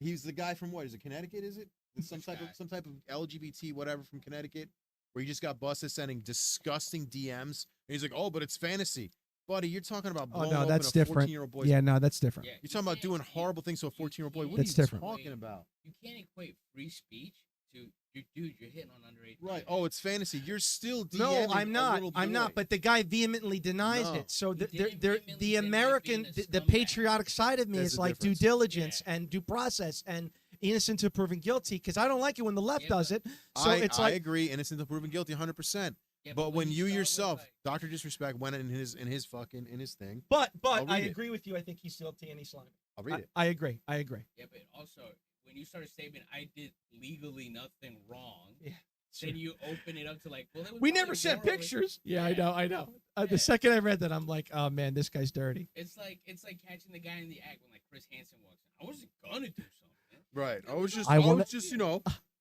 He's the guy from what is it? Connecticut? Is it some type of LGBT whatever from Connecticut where he just got busted sending disgusting DMs? And he's like, oh, but it's fantasy, buddy. You're talking about blowing no, open that's a different. 14-year-old boy's. Yeah, no, that's different. You're talking about doing horrible things to a 14-year-old boy. What That's are you different. talking about? You can't equate free speech to dude. You're hitting on underage. Right. women. Oh, it's fantasy. You're still DMing No, I'm a not. little I'm boy. not. But the guy vehemently denies No. it. So He the didn't the vehemently deny American, being a the scumbag. patriotic side of me There's is a like due difference. diligence Yeah. and due process and innocent to proven guilty because I don't like it when the left Yeah, does but- it. So it's I like agree, innocent until proven guilty, 100%. Yeah, But when you start with, yourself, like- Dr. Disrespect, went in his thing, But I'll I read it. agree with you. I think he's guilty and he's slimy. I'll read it. I agree. I agree. Yeah, but also when you start a statement, I did legally nothing wrong. Yeah, Then you open it up to like, well, it was We probably never sent morally- pictures. Yeah, I Yeah. know. I know. Yeah. The second I read that, I'm like, oh man, this guy's dirty. It's like catching the guy in the act when like Chris Hansen walks in. I wasn't gonna do something. Right. I was just, I wanna-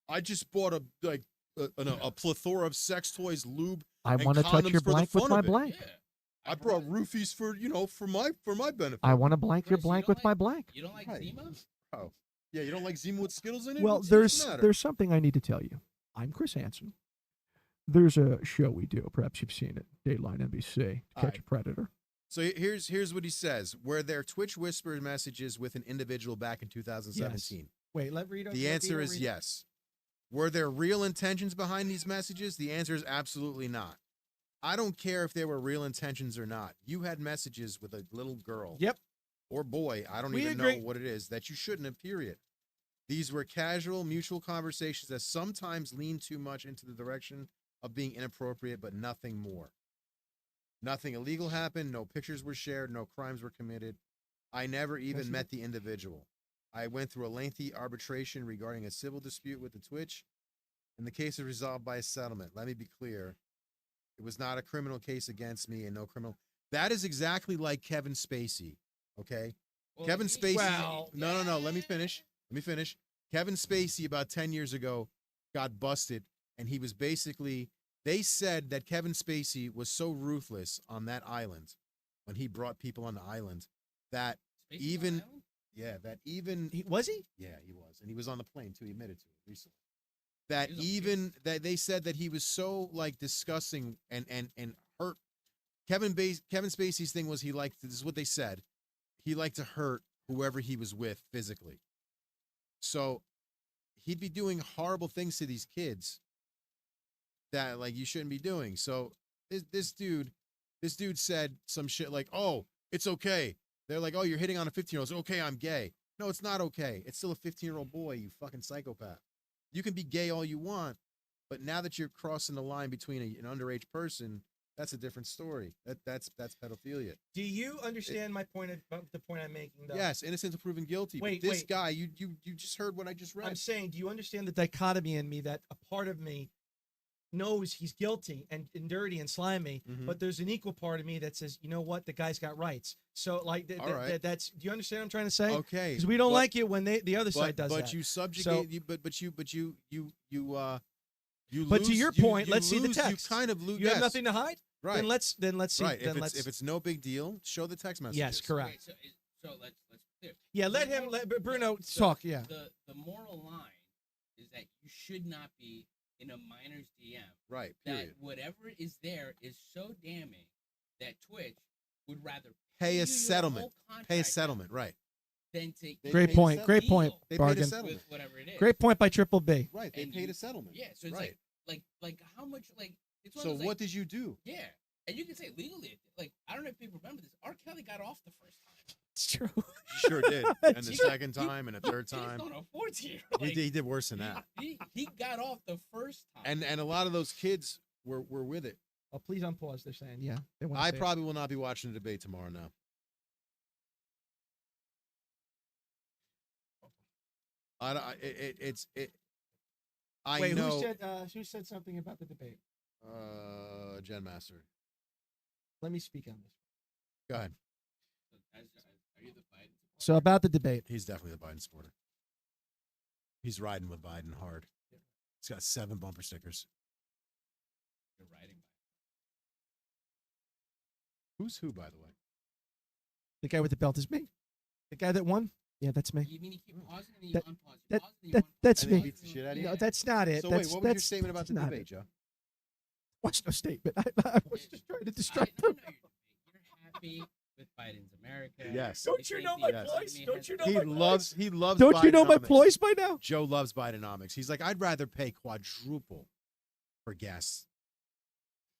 I just bought a plethora of sex toys, lube. I And want to touch condoms your for the blank with fun my of it. blank. Yeah. I brought roofies for my benefit. I want to blank your Chris, you blank don't with my like- blank. You don't like Right. Zima? Oh. Yeah, you don't like Zima with Skittles in it? Well, What's the there's matter? something I need to tell you. I'm Chris Hansen. There's a show we do. Perhaps you've seen it. Dateline NBC. All Catch right. a Predator. So here's what he says. Were there Twitch whisper messages with an individual back in 2017? Wait, let Rito. The answer is yes. Were there real intentions behind these messages? The answer is absolutely not. I don't care if there were real intentions or not. You had messages with a little girl. Yep. Or boy, I don't We even agree. know what it is, that you shouldn't have, period. These were casual, mutual conversations that sometimes lean too much into the direction of being inappropriate, but nothing more. Nothing illegal happened. No pictures were shared. No crimes were committed. I never even met the individual. I went through a lengthy arbitration regarding a civil dispute with the Twitch, and the case is resolved by a settlement. Let me be clear. It was not a criminal case against me and no criminal. That is exactly like Kevin Spacey, okay? Well, Kevin he- Spacey. Well- No. Let me finish. Kevin Spacey, about 10 years ago, got busted, and he was basically, they said that Kevin Spacey was so ruthless on that island when he brought people on the island that Spacey even- Island? Was he? yeah, he was. And he was on the plane too. He admitted to it recently. That He's a even that they said that he was so like disgusting and hurt. Kevin Spacey's thing was he liked, this is what they said, he liked to hurt whoever he was with physically. So he'd be doing horrible things to these kids that like you shouldn't be doing. So this dude said some shit like, "Oh, it's okay." They're like, "Oh, you're hitting on a 15-year-old." So, okay, I'm gay. No, it's not okay. It's still a 15-year-old boy, you fucking psychopath. You can be gay all you want, but now that you're crossing the line between an underage person, that's a different story. That's pedophilia. Do you understand my point? The point I'm making, though. Yes, innocent until proven guilty. Wait, but this wait. guy, you just heard what I just read. I'm saying, do you understand the dichotomy in me that a part of me knows he's guilty and dirty and slimy, Mhm. but there's an equal part of me that says, you know what, the guy's got rights. So like All right. that's. Do you understand what I'm trying to say? Okay. Because we don't but- like it when the other side does but that. you subjugate So- you you But to lose- your you- point, you let's see the lose- text. You kind of lose. You have nothing to hide. Right. Then let's see. Right. Then If it's no big deal, show the text messages. yes, correct. Okay, so let's clear. Yeah, let him. Let Bruno talk. Yeah. The moral line is that you should not be in a minor's DM. Right. That Period. whatever is there is so damning that Twitch would rather Pay you a your settlement. whole contract Pay a settlement. Right. than to They Great paid a point. settlement. Great point. They paid a Bargain. settlement. with whatever it is. Great point by Triple B. Right. They And paid you- a settlement. Yeah, so it's right. like how much like it's one So of those, what like, did you do? yeah, and you can say legally like I don't know if people remember this. R. Kelly got off the first time. It's true. He sure did. And the He- second time and a third He's time. on a 14. He did worse than that. He got off the first time. And a lot of those kids were with it. Oh, please unpause. They're saying, yeah. They want I to say it. probably will not be watching the debate tomorrow now. I Wait, know. who said something about the debate? Jen Master. Let me speak on this. Go ahead. Are you the Biden supporter? So about the debate. He's definitely the Biden supporter. He's riding with Biden hard. He's got 7 bumper stickers. You're riding Who's who, by the way? The guy with the belt is me. The guy that won? Yeah, that's me. You mean you keep pausing and you That- unpause? You that- pause and you that- unpause. that's And then me. beats the shit out of you? No, that's not it. So that's, wait, what was your that's- statement about the that's not debate, it. Joe? What's no statement? I was just trying to distract I know him. you're happy with Biden's America. Yes. Don't you know my Yes. voice? Don't you know He my loves voice? Don't you know my Bidenomics. ploys by now? Joe loves Bidenomics. He's like, I'd rather pay quadruple for gas.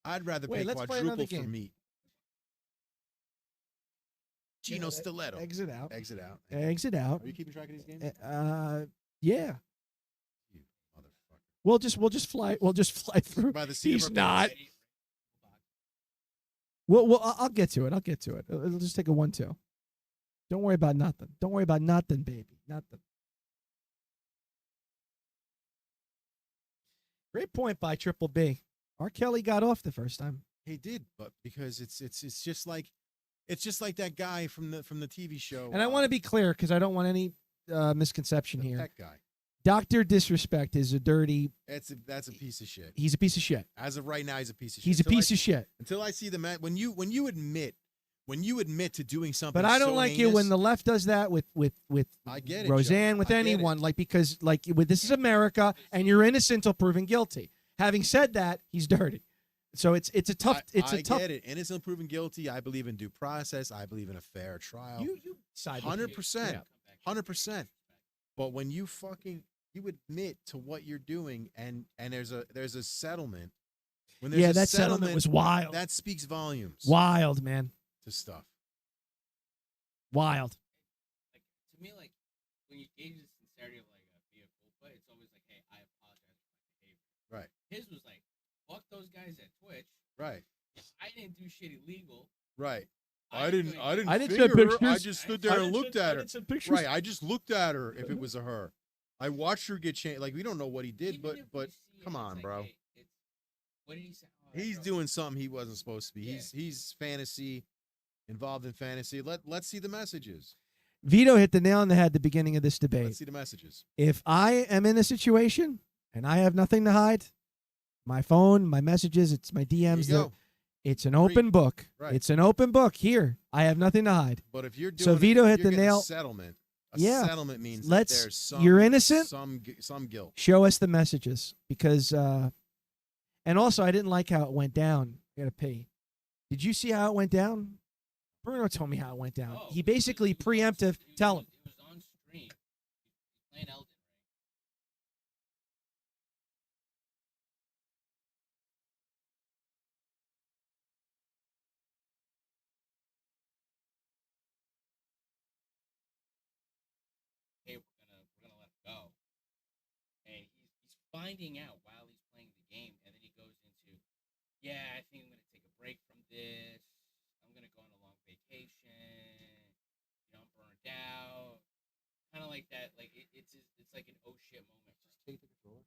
I'd rather Wait, pay let's play another quadruple for game. meat. Gino Stiletto. Exit out. Exit out. Exit out. Are you keeping track of these games? Yeah. You motherfucker. We'll just fly through. By the seat of He's our not. pants. Well, I'll get to it. It'll just take a 1-2. Don't worry about nothing. Don't worry about nothing, baby. Nothing. Great point by Triple B. R. Kelly got off the first time. He did, but because it's just like that guy from the TV show. And I want to be clear because I don't want any misconception the here. Tech guy. Dr. Disrespect is a dirty. That's a piece of shit. He's a piece of shit. As of right now, he's a piece of shit. He's a piece of shit. Until I see the man, when you admit to doing something, But I don't so like it when heinous, the left does that with I get it, Roseanne, Joe. with I get it. anyone, like because like this is America and you're innocent until proven guilty. Having said that, he's dirty. So it's a tough. I tough. get it. Innocent until proven guilty. I believe in due process. I believe in a fair trial. You side with me. 100%. Yeah. 100%. But when you admit to what you're doing and there's a settlement. When there's Yeah, a that settlement was wild. That speaks volumes Wild, man. to stuff. Wild. Like to me, like when you gauge the sincerity of like a vehicle, but it's always like, hey, I apologize for my behavior. Right. His was like, fuck those guys at Twitch. Right. I didn't do shit illegal. Right. I I didn't send finger her. I pictures. just stood there and looked at her. Pictures. Right. I just looked at her if it was a her. I watched her get changed. Like we don't know what he did, Even if we but see it, come it's on, like, bro. hey, what did he say? Oh, He's bro. doing something he wasn't supposed to be. Yeah. He's fantasy, involved in fantasy. Let's see the messages. Vito hit the nail on the head at the beginning of this Let's debate. see the messages. If I am in a situation and I have nothing to hide, my phone, my messages, it's my DMs. There you go. It's an open book. Right. It's an open book. Here, I have nothing to hide. But if you're doing So Vito hit you're the getting nail. A settlement. A Yeah. settlement means Let's- that there's some. you're innocent? Some guilt. Show us the messages because, and also I didn't like how it went down. I gotta pee. Did you see how it went down? Bruno told me how it went down. Oh, He basically it was on- preemptive. Tell him. It was on stream. He's playing Elden Ring. Hey, we're gonna let him go. And he's finding out while he's playing the game, and then he goes into, yeah, I think I'm gonna take a break from this. I'm gonna go on a long vacation. You know, I'm burned out. Kind of like that. Like it's like an oh shit moment. Just take the controller.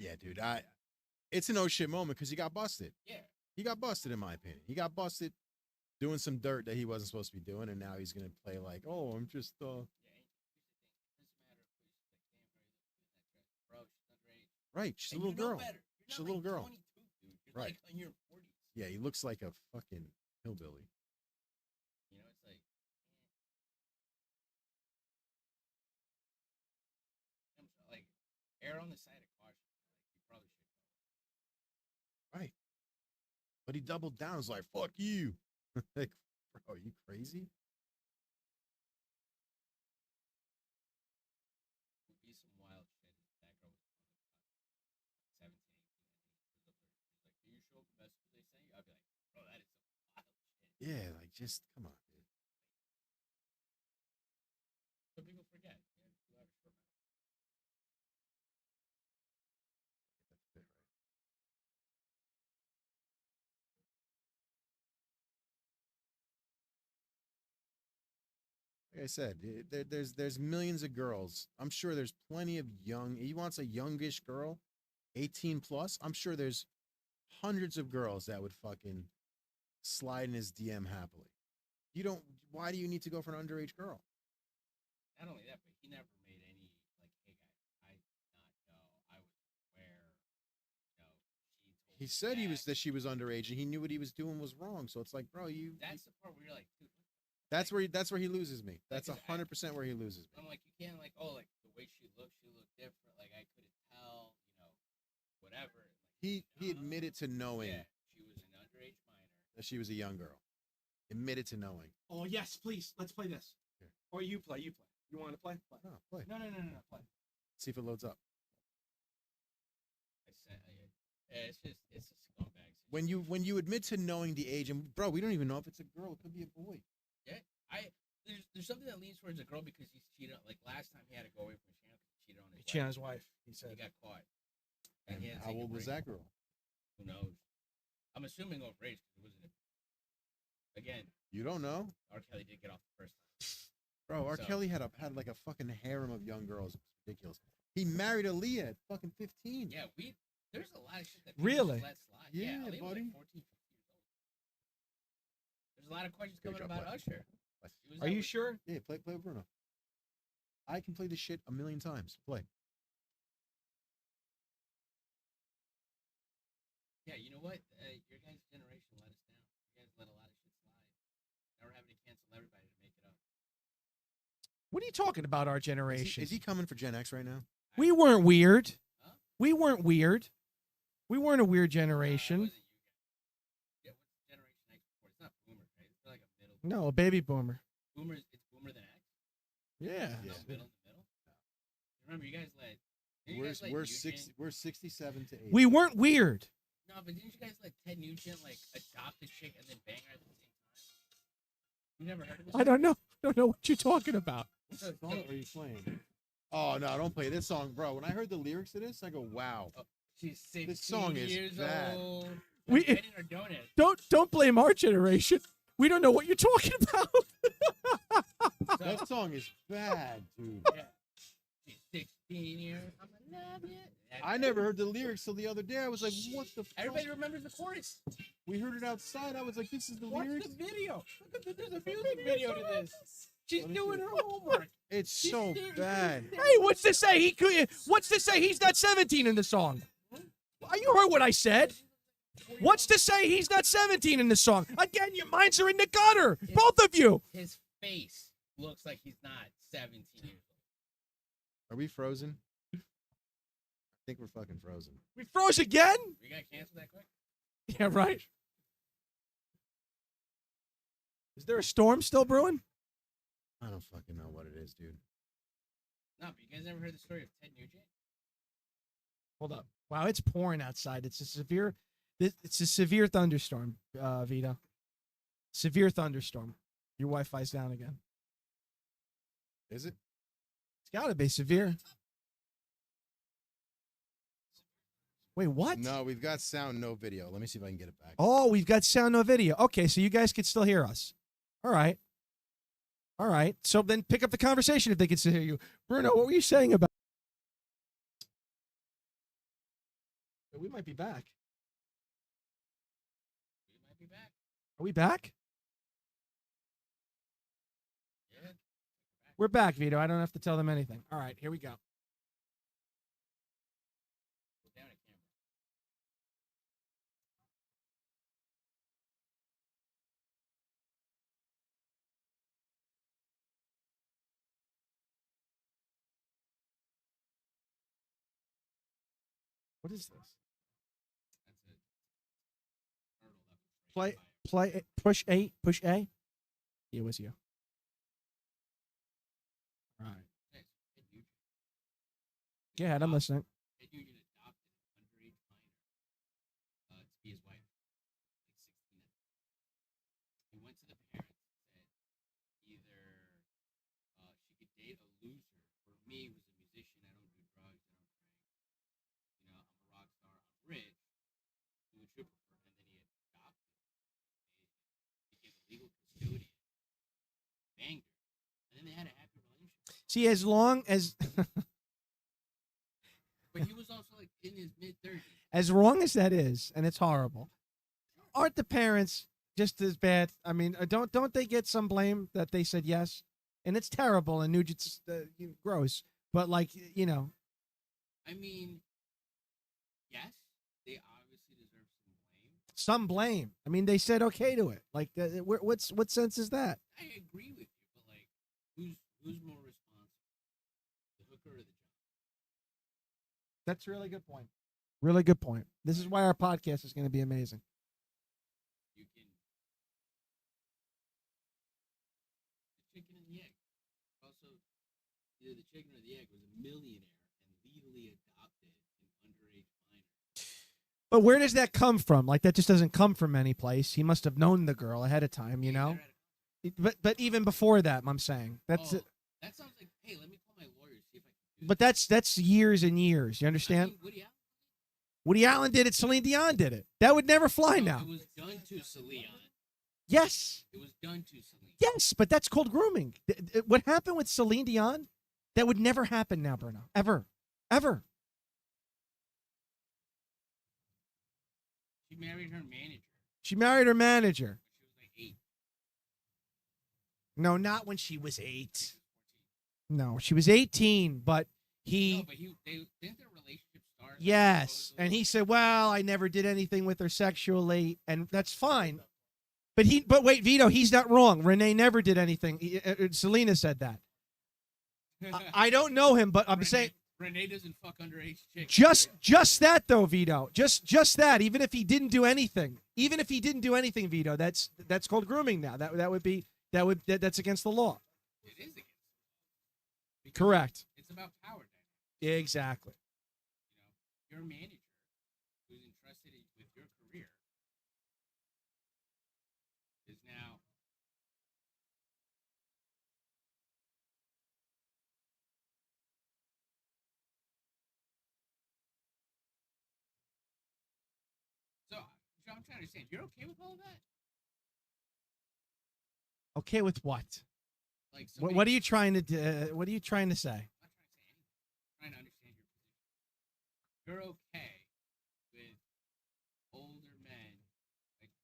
Yeah, dude. It's an oh shit moment because he got busted. Yeah. He got busted, in my opinion. He got busted doing some dirt that he wasn't supposed to be doing, and now he's gonna play like, oh, I'm just Yeah. And here's the thing. It doesn't matter if she's like, damn, bro, you look in that dress. Bro, she's underage. right. She's a And little you know girl. better. You're She's a not little like girl. 22, dude. You're Right. like in your 40s. Yeah, he looks like a fucking hillbilly. You know, it's like, I'm sorry, like, err on the side of caution. Like, you probably should go. Right. But he doubled down. Was like, fuck you. Like, bro, are you crazy? Would be some wild shit if that girl was on the 17, 18. I think she was up there. She's like, do you show up the best school they sent you? I'd be like, bro, that is some wild shit. Yeah, like just come on, dude. So people forget. You know, you have a short memory. That's it, right? Like I said, there's millions of girls. I'm sure there's plenty of young. He wants a youngish girl, 18 plus. I'm sure there's hundreds of girls that would fucking slide in his DM happily. You don't. Why do you need to go for an underage girl? Not only that, but he never made any like, hey guys, I did not know. I was aware. You know, she told He me said he was that. that she was underage, and he knew what he was doing was wrong. So it's like, bro, That's the part where you're like, dude. that's where he loses me. That's 100% where he loses me. I'm like, you can't like, oh, like the way she looked different. Like I couldn't tell, you know, whatever. Like, He admitted to knowing yeah, she was an underage minor. that she was a young girl. Admitted to knowing. Oh yes, please. Let's play this. Here. Or you play. You play. You want to play? Play. Oh, play. No. Play. See if it loads up. I said, it's just, it's a scumbag. When you admit to knowing the age, and bro, we don't even know if it's a girl. It could be a boy. Yeah, there's something that leans towards a girl because he's cheated. Like last time he had to go away from his channel because he cheated on his He cheated on wife. his wife. He He said. got caught. And he had to how take a old was break. that girl? Who knows? I'm assuming overage because it wasn't. Again, You don't know, R. Kelly did get off the first time. bro. R. So- Kelly had like a fucking harem of young girls. It's ridiculous. He married Aaliyah at fucking 15. Yeah, there's a lot of shit that people Really? just let slide. Yeah, Aaliyah was buddy. like 14, 15 years old. There's a lot of questions Good coming job, about buddy. Usher. He was Are out you with- sure? Yeah, play with Bruno. I can play this shit a million times. Play. Yeah, you know what? Your guys' generation let us down. You guys let a lot of shit slide. Now we're having to cancel everybody to make it up. What are you talking about, our generation? Is he coming for Gen X right now? We weren't weird. Huh? We weren't weird. We weren't a weird It generation. wasn't you guys. Yeah, what's Generation X before? It's not Boomer, right? It's like a middle. No, a baby boomer. It's Boomer than X. Yeah. Yeah. No, middle in the middle. Remember, you guys let. didn't you guys let We're Nugent- 67 to 80. We weren't weird. No, but didn't you guys let Ted Nugent like adopt a chick and then bang her at the same time? You never heard of this? I don't know. I don't know what you're talking about. What song are you playing? Oh no, don't play this song, bro. When I heard the lyrics to this, I go, wow. She's 16 This song is years bad. old. We- Getting her donut. Don't blame our generation. We don't know what you're talking about. That song is bad, dude. Yeah. She's 16 years. I'm gonna love you. I never heard the lyrics till the other day. I was like, what the fuck? Everybody remembers the chorus. We heard it outside. I was like, this is the Watch lyrics? the video. Look at there's a music video to this. She's Let me doing see. her homework. It's She's so serious. bad. Hey, what's to say he could? What's to say he's not 17 in the song? You heard what I said. What's to say he's not 17 in the song? Again, your minds are in the gutter, both of you. His face looks like he's not 17 years old. Are we frozen? I think we're fucking frozen. We froze again? We got canceled that quick? Yeah, right. Is there a storm still brewing? I don't fucking know what it is, dude. No, but you guys ever heard the story of Ted Nugent? Hold up. Wow, it's pouring outside. It's a severe thunderstorm, Vito. Severe thunderstorm. Your Wi-Fi's down again. Is it? It's got to be severe. Wait, what? No, we've got sound, no video. Let me see if I can get it back. Oh, we've got sound, no video. Okay, so you guys can still hear us. All right. All right. So then pick up the conversation if they can still hear you. Bruno, what were you saying about We might be back. We might be back. Are we back? Yeah. We're back, Vito. I don't have to tell them anything. All right, here we go. We're down at camera. What is this? That's it. Turtle that was Play, right by push A, push A. It was you. All right. it. Ed Nugent. Go ahead, I'm listening. Ed Nugent adopted an underage minor to be his wife, like 16. He went to the parents and said either she could date a loser, or me, who's a musician, I don't do drugs, I don't drink, I'm a rock star, I'm rich, who would you prefer? And then he adopted, became a legal custodian, banged her, and then they had a happy relationship. See, as long as But he was also like in his mid-30s. as wrong as that is, and it's horrible, aren't the parents just as bad? I mean, don't they get some blame that they said yes? And it's terrible, and Nugent's gross. But like, I mean, yes, they obviously deserve some blame. some blame. I mean, they said okay to it. Like, what sense is that? I agree with you, but like, who's more responsible, the hooker or the job? That's a really good point. Really good point. This is why our podcast is going to be amazing. You can the chicken and the egg. Also, either the chicken or the egg was a millionaire and legally adopted an underage minor. But where does that come from? Like, that just doesn't come from any place. He must have known the girl ahead of time, you know? But even before that, I'm saying that's it. That sounds like, hey, let me call my lawyer see if I can do But that's years and years. You understand? I mean, Woody Allen did it. Celine Dion did it. That would never fly now. It was done to Celine. Yes. It was done to Celine. Yes, but that's called grooming. What happened with Celine Dion, that would never happen now, Bruno. Ever. Ever. She married her manager. She married her manager. She was like 8. No, not when she was 8. No, she was 18, but he... No, but didn't their relationship start? Yes, and he said, well, I never did anything with her sexually, and that's fine. But wait, Vito, he's not wrong. Renee never did anything. Selena said that. I don't know him, but I'm saying... Renee doesn't fuck underage chicks. Just that though, Vito. Just that. Even if he didn't do anything, Vito, that's called grooming now. That's against the law. It is against. Because Correct. It's about power dynamics. Exactly. Your manager who's entrusted with your career is now. So, I'm trying to understand. You're okay with all of that? Okay with what? Like, What are you trying to do? What are you trying to say? I'm not trying to say anything. I'm trying to understand your position. You're okay with older men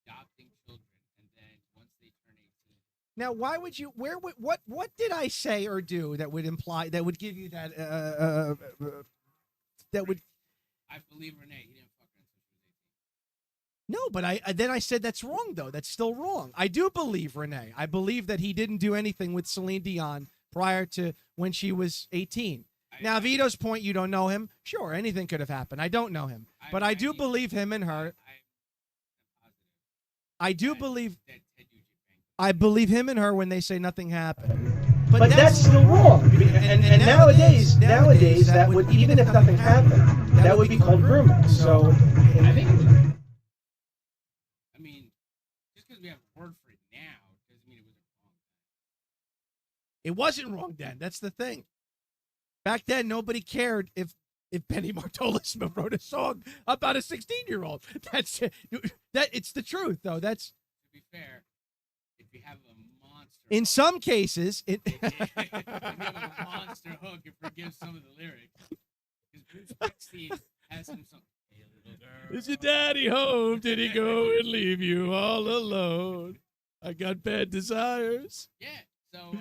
adopting children, and then once they turn 18. Now, why would you? What did I say or do that would imply that would give you that that would? I believe Renee. He didn't fuck her until she was 18. No, but I said that's wrong though. That's still wrong. I do believe Renee. I believe that he didn't do anything with Celine Dion prior to when she was 18. Now, Vito's point, you don't know him. Sure, anything could have happened. I don't know him, but I do believe him and her. I do believe. I believe him and her when they say nothing happened. But that's still wrong. And nowadays, that would, even if nothing happened, that would be called grooming. So, I think. I mean, just because we have a word for it now doesn't mean it wasn't wrong. It wasn't wrong then. That's the thing. Back then, nobody cared if Benny Martolis wrote a song about a 16-year-old. That's that. It's the truth, though. That's To be fair, if you have a monster. in hook, some cases. if you have a monster hook, it forgives some of the lyrics. Because Bruce Springsteen has some. Hey, little girl. Is your daddy home? Did he go and leave you all alone? I got bad desires. Yeah. So,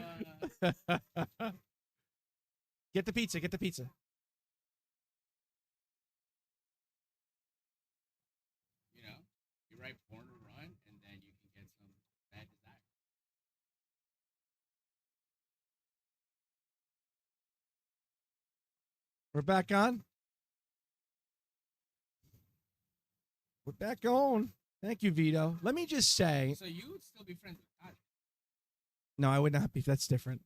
Get the pizza. Get the pizza. you know, you write Born to Run, and then you can get some bad desire. We're back on. We're back on. Thank you, Vito. Let me just say. So you would still be friends with Todd. No, I would not be. That's different.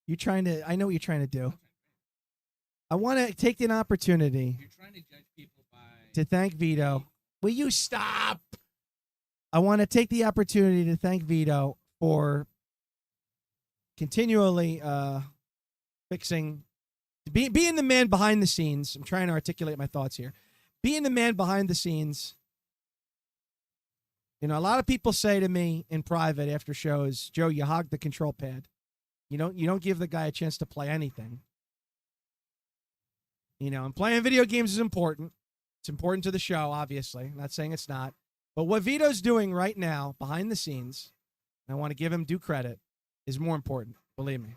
You trying to? I know what you're trying to do. I want to take an opportunity You're trying to judge people by. to thank Vito. Will you stop? I want to take the opportunity to thank Vito for continually fixing, being the man behind the scenes. I'm trying to articulate my thoughts here. Being the man behind the scenes. You know, a lot of people say to me in private after shows, Joe, you hog the control pad. You don't give the guy a chance to play anything. You know, and playing video games is important. It's important to the show, obviously. I'm not saying it's not. But what Vito's doing right now, behind the scenes, and I want to give him due credit, is more important. Believe me.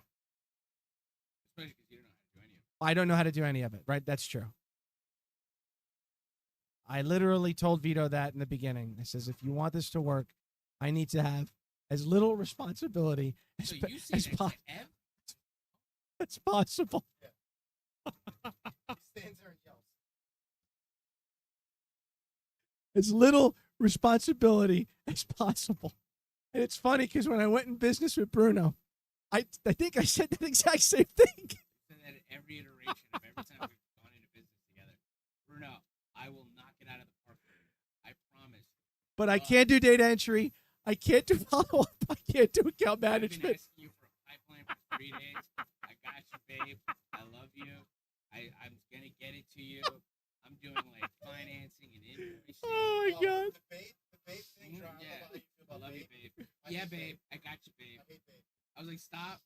Especially because you don't know how to do any of it. I don't know how to do any of it, right? That's true. I literally told Vito that in the beginning. I says, if you want this to work, I need to have as little responsibility as, So you say as, that po- to Ev? as possible. Stands there and yells. As little responsibility as possible. And it's funny because when I went in business with Bruno, I think I said the exact same thing. Said that at every iteration of every time we've gone into business together. Bruno, I will knock it out of the park for you. I promise. But I can't do data entry. I can't do follow-up. I can't do account I've been management. asking you for a pipeline for 3 days. I got you, babe. I love you. I'm going to get it to you. I'm doing like financing and invoicing. Oh, my God. The babe thing, John, Yeah. I don't know how you feel I about love you, babe. babe. I Yeah, hate babe. I got you, babe. I hate babe. I was like, stop.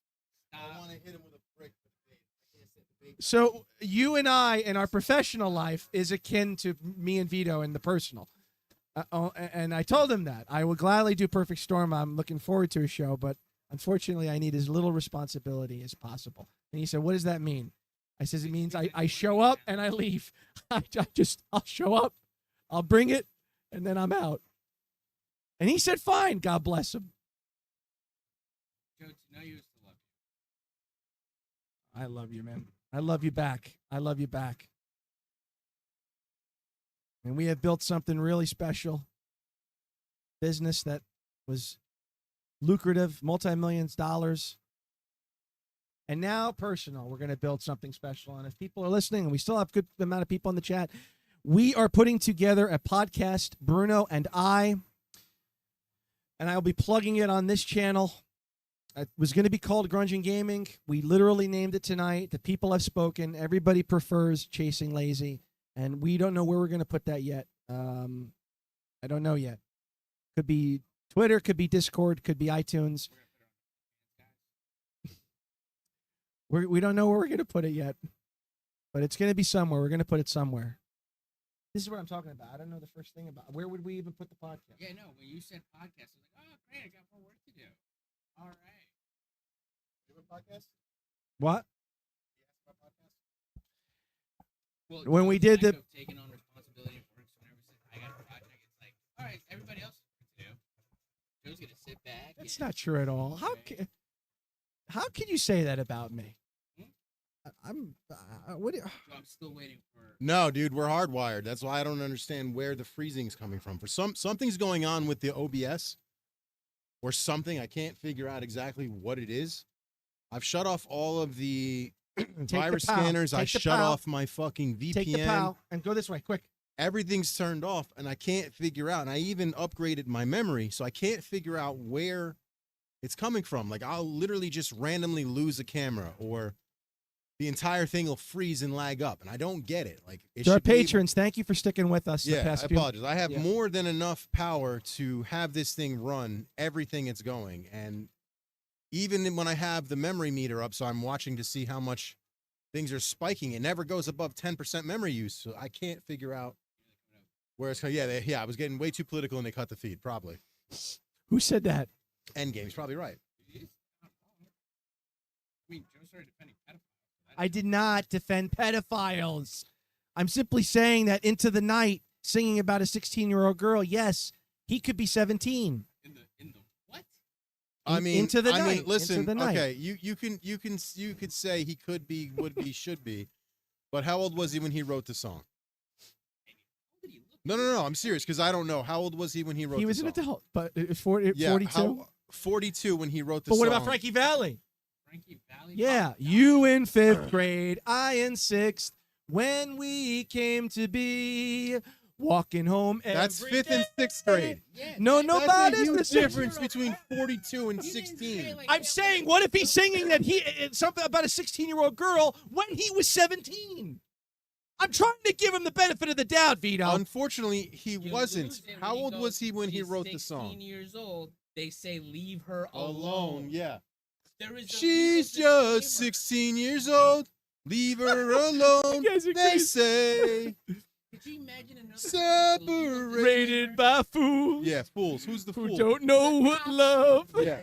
I want to hit him with a brick with babe. I can't say the babe. So you and I in our professional life is akin to me and Vito in the personal. And I told him that. I will gladly do Perfect Storm. I'm looking forward to a show, but unfortunately I need as little responsibility as possible. And he said, what does that mean? I says, it means I show up and I leave. I'll show up, I'll bring it, and then I'm out. And he said, fine, God bless him. Joe, to know you is to love you. I love you, man. I love you back. I love you back. And we have built something really special. Business that was lucrative, multi-millions dollars. And now personal, we're going to build something special. And if people are listening, and we still have a good amount of people in the chat, we are putting together a podcast, Bruno and I. And I'll be plugging it on this channel. It was going to be called Grunging Gaming. We literally named it tonight. The people have spoken. Everybody prefers Chasing Lazy. And we don't know where we're going to put that yet. I don't know yet. Could be Twitter, could be Discord, could be iTunes. We don't know where we're going to put it yet. But it's going to be somewhere. We're going to put it somewhere. This is what I'm talking about. I don't know the first thing about. Where would we even put the podcast? Yeah, no, when you said podcast, I was like, oh, great, I got more work to do. All right. Do a podcast? What? Well, When we Joe's did the- lack of taking on responsibility for work, so whenever he says, I got a project, it's like, all right, everybody else has work to do. Joe's going to sit back. That's yeah, not true at all. How can you say that about me? I'm what? So I'm still waiting for. No, dude, we're hardwired. That's why I don't understand where the freezing's coming from. For something's going on with the OBS or something. I can't figure out exactly what it is. I've shut off all of the virus PAL. scanners. I Take the shut PAL. off my fucking VPN. Take the PAL and go this way, quick. Everything's turned off, and I can't figure out. And I even upgraded my memory, so I can't figure out where it's coming from. Like, I'll literally just randomly lose a camera, or the entire thing will freeze and lag up, and I don't get it. Like, it To our should be able- patrons, thank you for sticking with us. the Yeah, past I few- apologize. I have Yeah. more than enough power to have this thing run everything it's going, and even when I have the memory meter up, so I'm watching to see how much things are spiking, it never goes above 10% memory use, so I can't figure out Whereas, yeah, I was getting way too political and they cut the feed. Probably. Who said that? Endgame's probably right. I mean, Joe started defending pedophiles. I did not defend pedophiles. I'm simply saying that Into the Night, singing about a 16-year-old girl, yes, he could be 17. In the what? I mean, Into the Night. listen, Into the Night. okay, you could say he could be, would be, should be, but how old was he when he wrote the song? No, I'm serious because I don't know. How old was he when he wrote He the was song? an adult, but 42? Yeah, 42 when he wrote the But song. what about Frankie Valli? Frankie Valli? Yeah, you in 5th grade, I in 6th, when we came to be walking home every That's 5th and day. 6th grade. Yeah, No, that- no, That's Bob, a is huge the six- difference between 42 and He didn't 16. say, like, I'm that saying, was- what if he's singing that something about a 16-year-old girl when he was 17? I'm trying to give him the benefit of the doubt, Vito. Unfortunately, he You wasn't. lose it when How he old goes, was he when he "She's wrote the 16 song? years old. They say leave her Alone, alone. yeah. There is a She's legal just disclaimer. 16 years old. Leave her alone. You guys are They crazy. say Could you imagine another Separated. Rated by fools Yeah, fools. Who's the who fool? don't know what love. Yeah.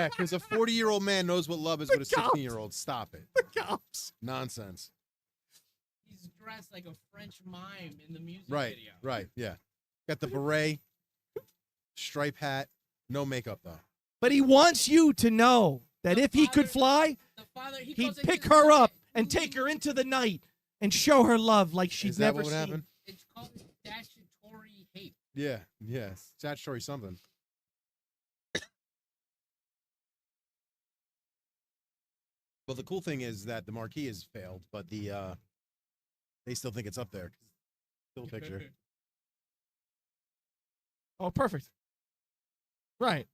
Because a 40-year-old man knows what love is with a cops. 16-year-old. Stop it. The cops. Nonsense. He's dressed like a French mime in the music Right. video. Right. Yeah. Got the beret, stripe hat, no makeup though. But he wants you to know that The if he could father- fly, The father, he he'd calls it pick his her up budget. and take her into the night and show her love like she'd Is that never what would seen. happen? It's called statutory hate. Yeah. Statutory something. Well, the cool thing is that the marquee has failed, but they still think it's up there. Still a picture. Oh, perfect. Right.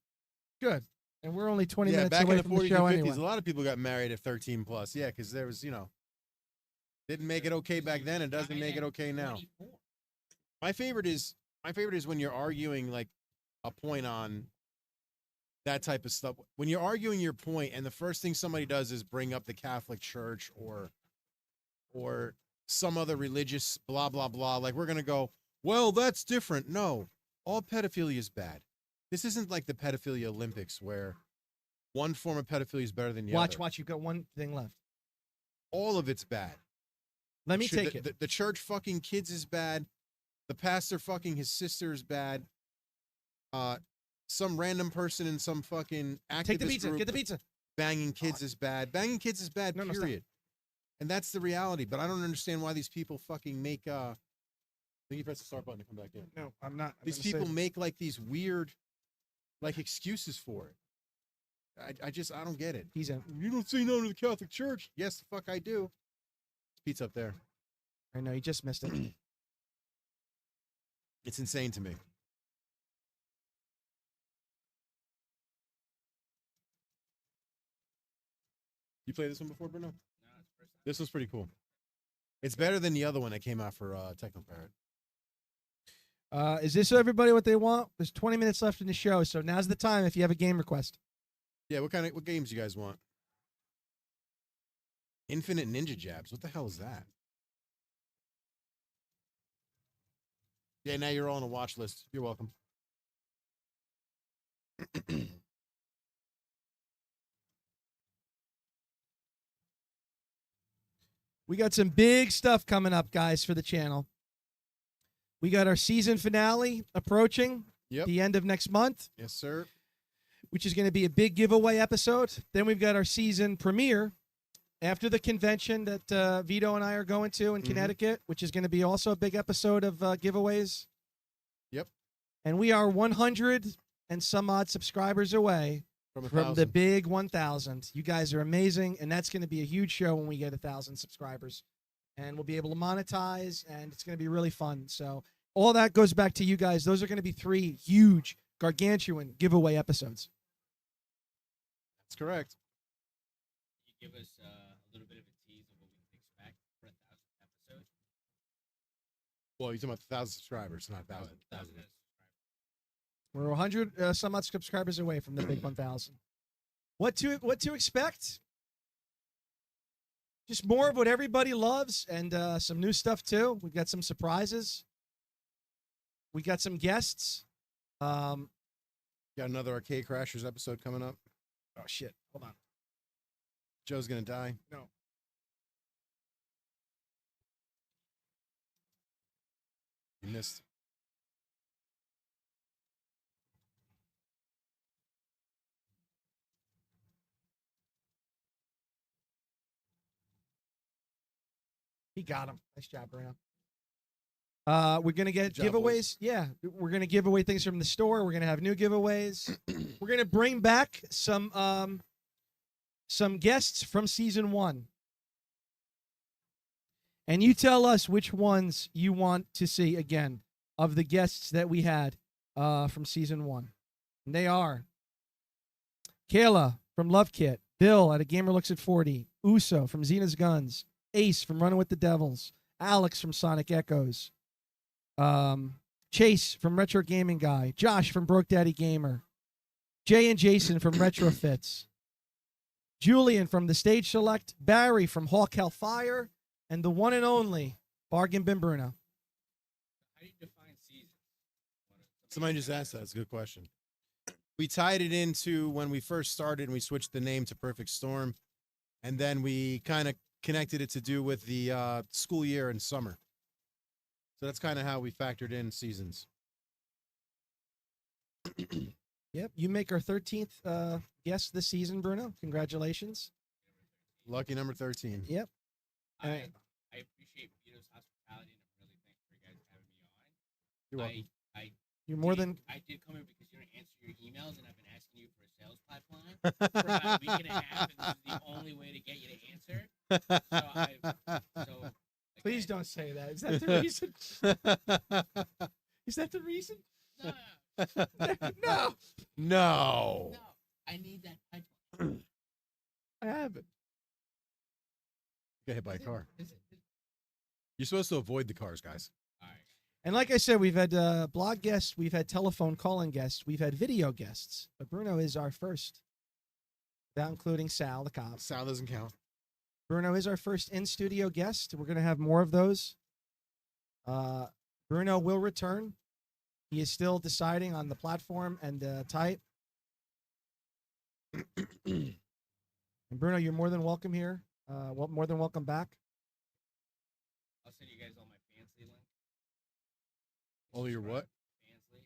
Good. And we're only 20 Yeah, minutes back away in the from the 40s show and 50s, anyway. a lot of people got married at 13 plus. Yeah, because there was, didn't make it okay back then. It doesn't make it okay now. 24. My favorite is when you're arguing like a point on that type of stuff. When you're arguing your point, and the first thing somebody does is bring up the Catholic Church or some other religious blah blah blah. Like we're gonna go, well, that's different. No, all pedophilia is bad. This isn't like the pedophilia Olympics where one form of pedophilia is better than the other. Watch. You've got one thing left. All of it's bad. Let me Should- take the, it. The church fucking kids is bad. The pastor fucking his sister is bad. Some random person in some fucking activist Take the pizza. group Get the pizza. banging kids is bad. Banging kids is bad, No, stop. period. And that's the reality. But I don't understand why these people fucking make I think you press the start button to come back in. No, I'm not. I'm These gonna people save it. make like these weird like excuses for it. I don't get it. He's in. You don't say no to the Catholic Church. Yes, the fuck I do. Pizza up there. I know. You just missed it. It's insane to me. You played this one before, Bruno? No, it's the first time. This was pretty cool. It's better than the other one that came out for Techno Parrot. Is this everybody what they want? There's 20 minutes left in the show, so now's the time if you have a game request. Yeah, what games you guys want? Infinite Ninja Jabs. What the hell is that? Yeah, now you're all on a watch list. You're welcome. We got some big stuff coming up, guys, for the channel. We got our season finale approaching Yep. the end of next month, Yes, sir. which is going to be a big giveaway episode. Then we've got our season premiere after the convention that Vito and I are going to in Mhm. Connecticut, which is going to be also a big episode of giveaways. Yep. And we are 100 and some odd subscribers away From from the 1,000. big 1,000. You guys are amazing, and that's going to be a huge show when we get 1,000 subscribers. And we'll be able to monetize, and it's going to be really fun. So all that goes back to you guys. Those are going to be 3 huge, gargantuan giveaway episodes. That's correct. Can you give us a little bit of a tease of what we can expect for 1,000th episode? Well, you're talking about 1,000 subscribers, not 1,000. 1,000 We're 100 some odd subscribers away from the big 1,000. What to expect? Just more of what everybody loves, and some new stuff too. We've got some surprises. we got some guests. Got another Arcade Crashers episode coming up. Oh shit! Hold on. Joe's gonna die. No. You missed. He got him. Nice job, Bruno. We're gonna get Good job, giveaways. boys. Yeah, we're gonna give away things from the store. We're gonna have new giveaways. We're gonna bring back some guests from season 1. And you tell us which ones you want to see again of the guests that we had from season 1. And they are Kayla from Love Kit, Bill at A Gamer Looks at 40, Uso from Xena's Guns, Ace from Running with the Devils, Alex from Sonic Echoes, Chase from Retro Gaming Guy, Josh from Broke Daddy Gamer, Jay and Jason from Retrofits, Julian from The Stage Select, Barry from Hawk Hellfire, and the one and only Bargain Bin Bruno. How do you define seasons? Somebody just asked that. That's a good question. We tied it into when we first started and we switched the name to Perfect Storm. And then we kind of connected it to do with the school year and summer. So that's kind of how we factored in seasons. Yep, you make our 13th guest this season, Bruno. Congratulations. Lucky number 13. Yep. I appreciate Vito's hospitality and I'm really thankful for you guys having me on. You're welcome. You're more than I did come here because you don't answer your emails and I've been asking you for a sales pipeline for about a week and a half and this is the only way to get you to answer. So Please don't say that. Is that the reason? Is that the reason? No. No. No. I need that pipeline. I haven't. Get hit by a car. You're supposed to avoid the cars, guys. All right. And like I said, we've had blog guests, we've had telephone calling guests, we've had video guests. But Bruno is our first, without including Sal, the cop. Sound doesn't count. Bruno is our first in-studio guest. We're going to have more of those. Bruno will return. He is still deciding on the platform and the type. And Bruno, you're more than welcome here. More than welcome back. I'll send you guys all my Fansly link. All your what? Fansly.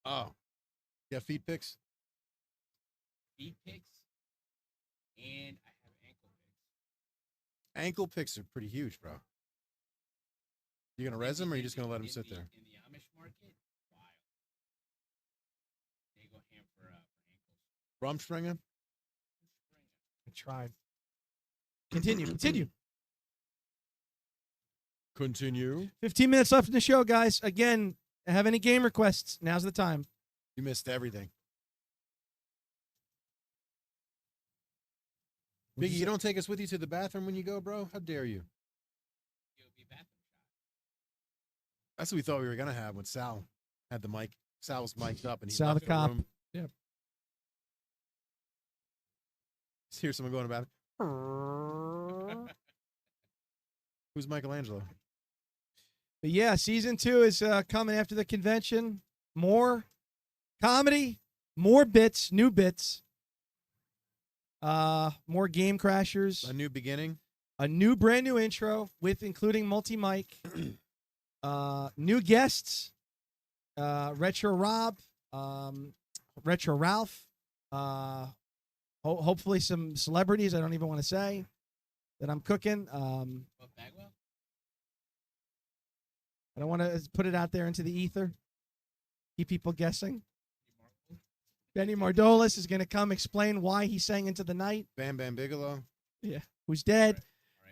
Oh. Yeah, feet pics? Feet pics. And I have ankle pics. Ankle pics are pretty huge, bro. You gonna res them or you just gonna let them sit there? In the Amish market, wild. They go ham for ankles. Rumspringa? I tried. Continue. Continue. 15 minutes left in the show, guys. Again, have any game requests? Now's the time. You missed everything. Biggie, you don't take us with you to the bathroom when you go, bro? How dare you? You'll be bathroom shot. That's what we thought we were gonna have when Sal had the mic. Sal was mic'd up and he Sal left the cop. room. Yep. Just hear someone going about it. Who's Michelangelo? But yeah, season 2 is coming after the convention. More comedy, more bits, new bits. More game crashers. A new beginning. A brand new intro with including multi-mic. New guests. Retro Rob. Retro Ralph. Hopefully some celebrities I don't even want to say that I'm cooking. What, Bagwell? I don't want to put it out there into the ether. Keep people guessing. Benny Mardolis is going to come explain why he sang Into the Night. Bam Bam Bigelow. Yeah, who's dead.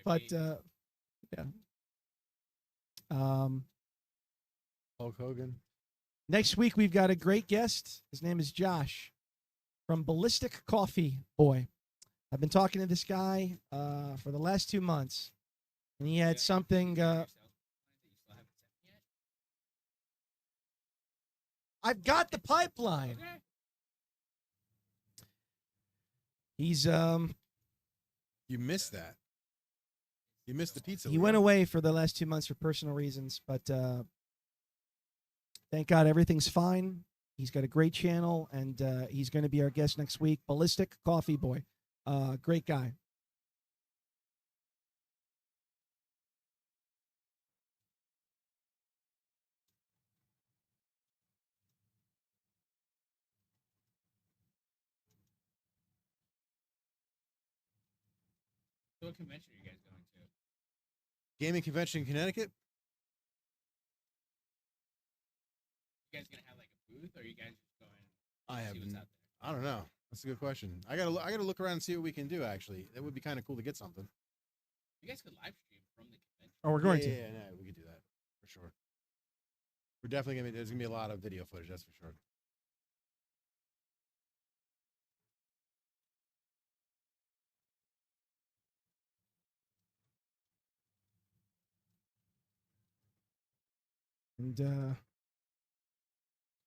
But R.I.P. yeah. Hulk Hogan. Next week we've got a great guest. His name is Josh from Ballistic Coffee Boy. I've been talking to this guy for the last 2 months, and he had something. I've got the pipeline. Okay. He's You missed that. You missed the pizza. he went away for the last 2 months for personal reasons, but thank God everything's fine. He's got a great channel, and he's going to be our guest next week. Ballistic Coffee Boy. Great guy. So what convention are you guys going to? Gaming convention in Connecticut. You guys gonna have like a booth, or are you guys just going I to have see what's n- out there? I don't know. That's a good question. I gotta look around and see what we can do. Actually, that would be kind of cool to get something. You guys could live stream from the convention. Oh, we're going yeah, to. Yeah, yeah, we could do that for sure. We're definitely gonna be. There's gonna be a lot of video footage. That's for sure. And going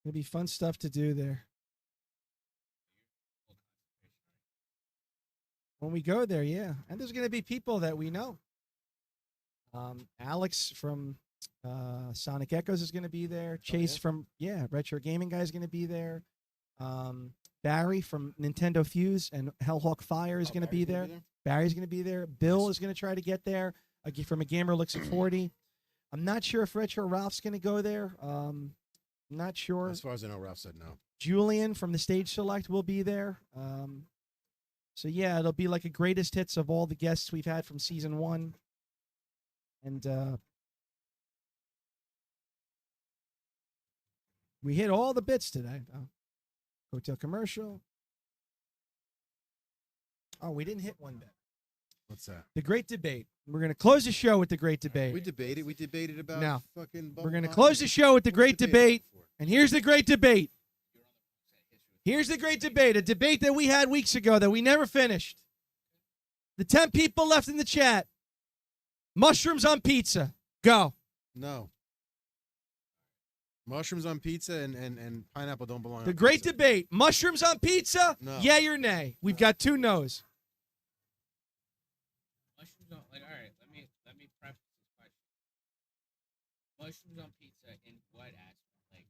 to be fun stuff to do there. When we go there, yeah. And there's going to be people that we know. Alex from Sonic Echoes is going to be there. Chase from, Retro Gaming Guy is going to be there. Barry from Nintendo Fuse and Hellhawk Fire is going to be there. Barry's going to be there. Bill is going to try to get there from A Gamer Looks at 40. I'm not sure if Retro Ralph's going to go there. Not sure. As far as I know, Ralph said no. Julian from the Stage Select will be there. So, yeah, it'll be like a greatest hits of all the guests we've had from season 1. And we hit all the bits today. Hotel commercial. Oh, we didn't hit one bit. What's that? The Great Debate. We're going to close the show with the Great Debate. We debated. We debated about No. fucking. We're going to bubble close pop. the show with the What Great debated Debate. for? And here's the Great Debate. Here's the Great Debate, a debate that we had weeks ago that we never finished. The 10 people left in the chat. Mushrooms on pizza. Go. No. Mushrooms on pizza and pineapple don't belong. The on Great pizza. Debate. Mushrooms on pizza? No. Yay or nay? We've got 2 no's. Mushrooms on, like, all right, let me preface this question. Mushrooms on pizza in what aspect? Like,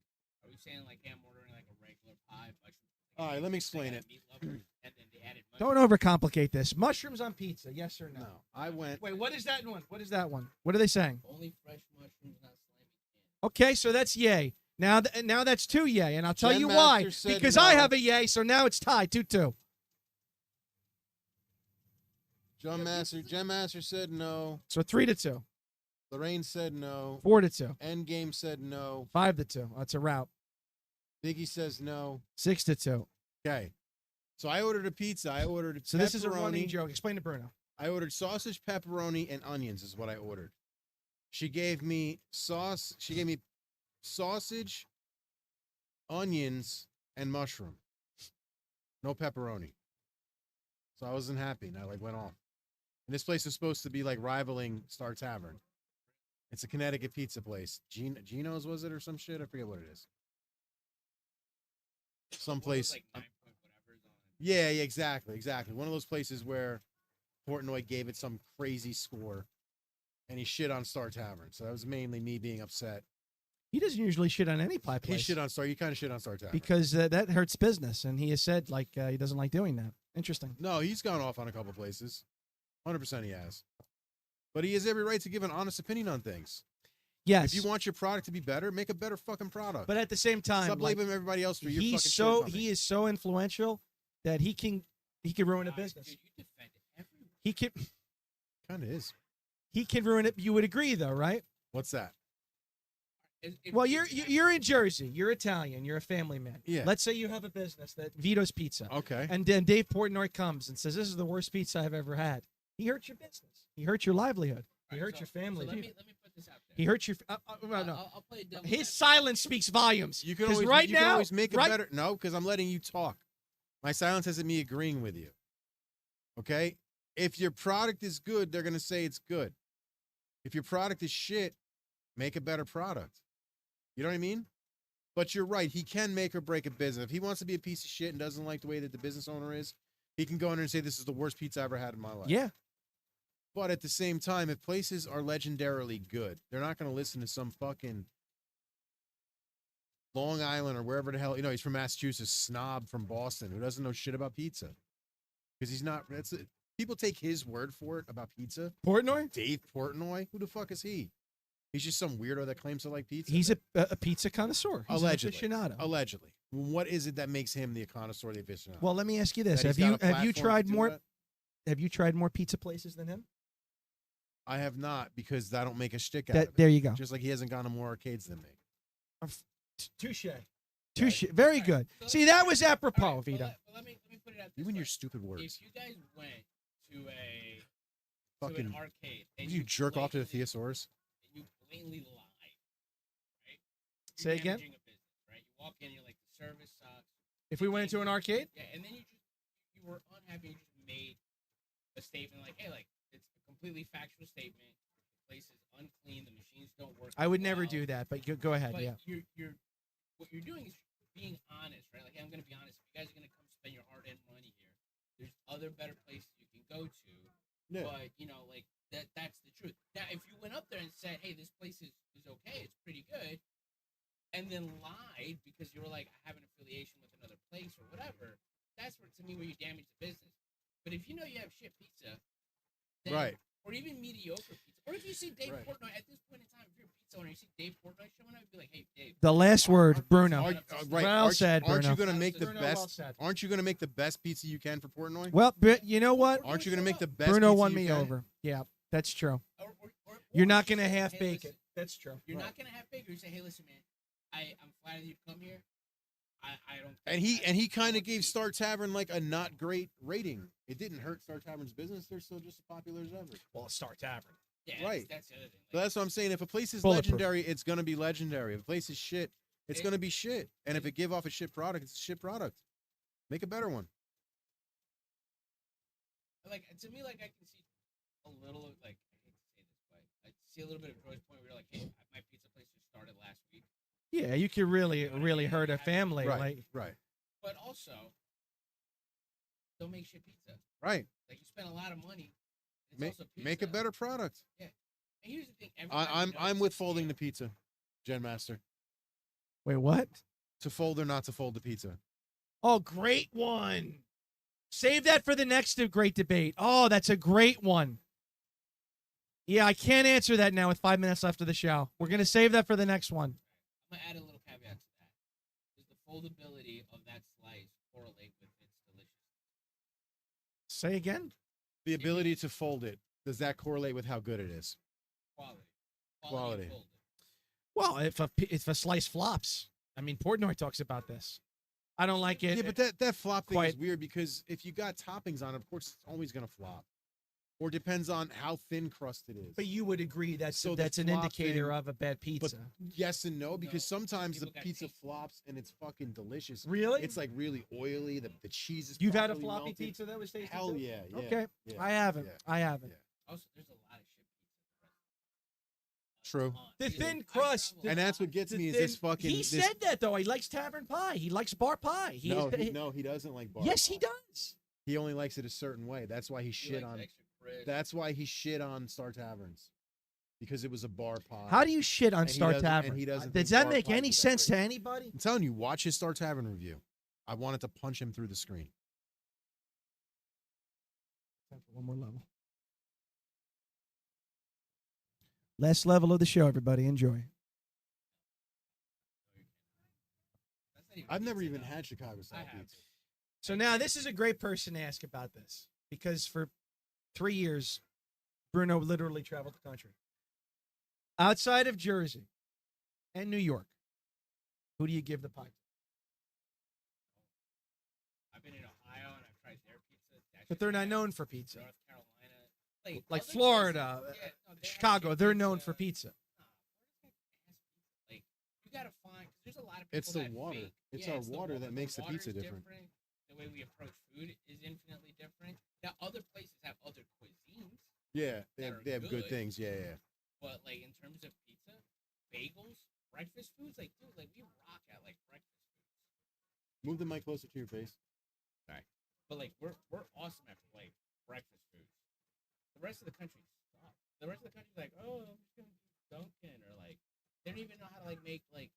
are we saying like, hey, I'm ordering like a regular pie, mushrooms? All right, let me they explain added it. meat lovers, and then they added Don't mushrooms. overcomplicate this. Mushrooms on pizza, yes or no? No, I went. Wait, what is that one? What is that one? What are they saying? Only fresh mushrooms, not slimy canned. Okay, so that's yay. Now that's 2 yay, and I'll tell Jen you why. Master said Because no. I have a yay, so now it's tied 2-2. Jen Master said no. So 3-2, Lorraine said no. 4-2, Endgame said no. 5-2. That's a route. Biggie says no. 6-2. Okay. So I ordered a pizza. I ordered So this is a pepperoni. running joke. Explain to Bruno. I ordered sausage, pepperoni, and onions is what I ordered. She gave me sauce. She gave me sausage, onions, and mushroom. No pepperoni. So I wasn't happy, and I went off. And this place is supposed to be like rivaling Star Tavern. It's a Connecticut pizza place. Geno's was it or some shit? I forget what it is. Someplace. Like 9 point whatever's on it. Yeah, exactly. One of those places where Portnoy gave it some crazy score, and he shit on Star Tavern. So that was mainly me being upset. He doesn't usually shit on any pie He place. shit on Star. You kind of shit on Star Tavern. Because that hurts business, and he has said he doesn't like doing that. Interesting. No, he's gone off on a couple places. 100% he has. But he has every right to give an honest opinion on things. Yes. If you want your product to be better, make a better fucking product. But at the same time, Stop blaming everybody else for your fucking he is so influential that he can ruin a business. Dude, you defended everyone. He can Kind of is. he can ruin it. You would agree, though, right? What's that? Well, you're in Jersey. You're Italian. You're a family man. Yeah. Let's say you have a business that Vito's Pizza, Okay. and then Dave Portnoy comes and says, "This is the worst pizza I've ever had." He hurts your business. He hurts your livelihood. He Alright, hurts your family. So let Vito. me put this out there. He hurts your. No. I'll play devil's His advocate. silence speaks volumes. You can 'Cause always, right you can now, always make it right- better. No, because I'm letting you talk. My silence isn't me agreeing with you. Okay? If your product is good, they're going to say it's good. If your product is shit, make a better product. You know what I mean? But you're right. He can make or break a business. If he wants to be a piece of shit and doesn't like the way that the business owner is, he can go in there and say, this is the worst pizza I ever had in my life. Yeah. But at the same time, if places are legendarily good, they're not going to listen to some fucking Long Island or wherever the hell, he's from Massachusetts, snob from Boston who doesn't know shit about pizza. Because he's not, people take his word for it about pizza. Portnoy? Dave Portnoy? Who the fuck is he? He's just some weirdo that claims to like pizza. He's a pizza connoisseur. He's Allegedly. an aficionado. Allegedly. What is it that makes him the connoisseur, the aficionado? Well, let me ask you this: That he's got a have you platform to tried do more? that? Have you tried more pizza places than him? I have not, because I don't make a shtick out of it. There you go. Just like he hasn't gone to more arcades than me. Touche. Touche. Very good. See, that was apropos, Vito. Let me put it out. You this and way. your stupid words. If you guys went to a Fucking, an arcade and you jerk off to the blatantly- Theosaurus? and you blatantly lie, right? You're Say again? damaging a business, right? You walk in, you're like, the service sucks. If we went into an arcade, Yeah, and then you were unhappy. You just made a statement like, hey, like it's a completely factual statement. The place is unclean. The machines don't work. I would as never well. do that. But go ahead. But Yeah. you're what you're doing is being honest, right? Like, hey, I'm gonna be honest. If you guys are gonna come spend your hard-earned money here, there's other better places you can go to. Yeah. But like that's the truth. Now, if you went up there and said, hey, this place is okay, it's pretty good, and then lied because you were like, I have an affiliation with another place or whatever, that's where, to me, where you damage the business. But if you know you have shit pizza, then, Right. or even mediocre pizza, or if you see Dave Right. Portnoy at this point in time, if you're a pizza owner, you see Dave Portnoy showing up, you'd be like, hey, Dave. The last word, Bruno. Right. Well aren't, said, aren't you Bruno. going to make the Bruno, well best? said. Aren't you going to make the best pizza you can for Portnoy? Well, but you know what? Aren't you going to make the best? Bruno pizza won you me can? over. Yeah, that's true. Or You're you not say, going to half hey, bake listen, it. That's true. You're Right. not gonna have big. You say, hey, listen, man, I'm flattered you come here. I don't. And he I kind of want gave to- Star Tavern like a not great rating. It didn't hurt Star Tavern's business. They're still just as popular as ever. Well, Star Tavern. Yeah, right. That's the other thing. So that's what I'm saying. If a place is Bulletproof. legendary, it's gonna be legendary. If a place is shit, it's gonna be shit. And if it give off a shit product, it's a shit product. Make a better one. like to me, like I can see a little of like I hate to say this, but I see a little bit of Joy's point where you're like, hey, my pizza place just started last week, Yeah, you could really hurt a family. Right. Like, Right. but also don't make shit pizza. Right. Like you spend a lot of money. It's Make, also pizza. make a better product. And here's the thing. I'm with folding the pizza, Gen Master. wait, what? To fold or not to fold the pizza. Oh, great one. Save that for the next great debate. Oh, that's a great one. Yeah, I can't answer that now with 5 minutes left of the show. We're going to save that for the next one. I'm gonna add a little caveat to that. Does the foldability of that slice correlate with its deliciousness? Say again? The ability to fold it, does that correlate with how good it is? Quality. Quality. of folded. Well, if a slice flops, I mean, Portnoy talks about this. I don't like it. Yeah, but that flop thing is quite- weird because if you got toppings on it, of course it's always gonna flop. Or depends on how thin crust it is. But you would agree that's So the an flop indicator thing- of a bad pizza. Yes and no, because No, sometimes the people got pizza taste. flops and it's fucking delicious. Really? It's like really oily. The cheese is. You've had a properly floppy melted. pizza that was tasty Hell too? yeah, yeah. Okay. yeah, I haven't. yeah, I haven't. yeah. Also, there's a lot of shit pizza. True. The Dude, thin I crust, travel a And that's lot. what gets The me is thin- this fucking. He this, said that though. He likes tavern pie. He likes bar pie. He, no, he doesn't like bar. yes, pie. he does. He only likes it a certain way. That's why he He shit likes on. extra crisp. That's why he shit on Star Taverns, because it was a bar pie. How do you shit on And he Star doesn't- and Tavern? he doesn't Does think that bar make pies any are that sense great. to anybody? I'm telling you, watch his Star Tavern review. I wanted to punch him through the screen. One more level. Last level of the show, everybody. Enjoy. That's not even I've never pizza, even though. had Chicago I style have. pizza. So now this is a great person to ask about this because for 3 years, Bruno literally traveled the country. Outside of Jersey and New York, who do you give the pie to? I've been in Ohio and I've tried their pizza. That But shit's they're not bad. known for pizza. North Carolina, Like other Florida, places- yeah, no, they have Chicago, shit they're known pizza. for pizza. Nah, Florida's got ass pizza. Like you gotta find because there's a lot of people. It's the that water. fake- It's yeah, our the water that makes the water's pizza different. The way we approach food is infinitely different. Now other places have other cuisines, Yeah, they that have, are they have good good. things. Yeah, yeah. but like in terms of pizza, bagels, breakfast foods, like dude, like we rock at like breakfast foods. Move the mic closer to your face. But like we're awesome at like breakfast foods. The rest of the country sucks. The rest of the country's like, oh, I'm just gonna do Dunkin' or like they don't even know how to like make like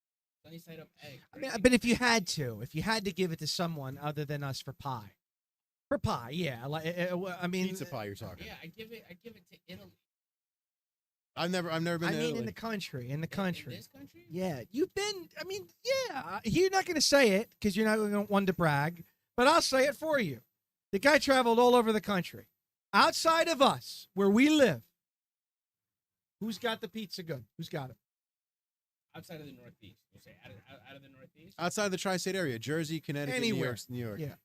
Sunny side up egg. I mean, but if you had to give it to someone other than us for pie, yeah. Like, I mean, Pizza pie, you're talking. Yeah, I give it to Italy. I've never been I to mean, Italy. in the country. In this country? Yeah, you've been. I mean, yeah. You're not going to say it because you're not going to want to brag, but I'll say it for you. The guy traveled all over the country, outside of us, where we live. Who's got the pizza good? Who's got it? Outside of the Northeast. We'll say out of the Northeast? Outside the tri-state area, Jersey, Connecticut, Anywhere. New York. Yeah.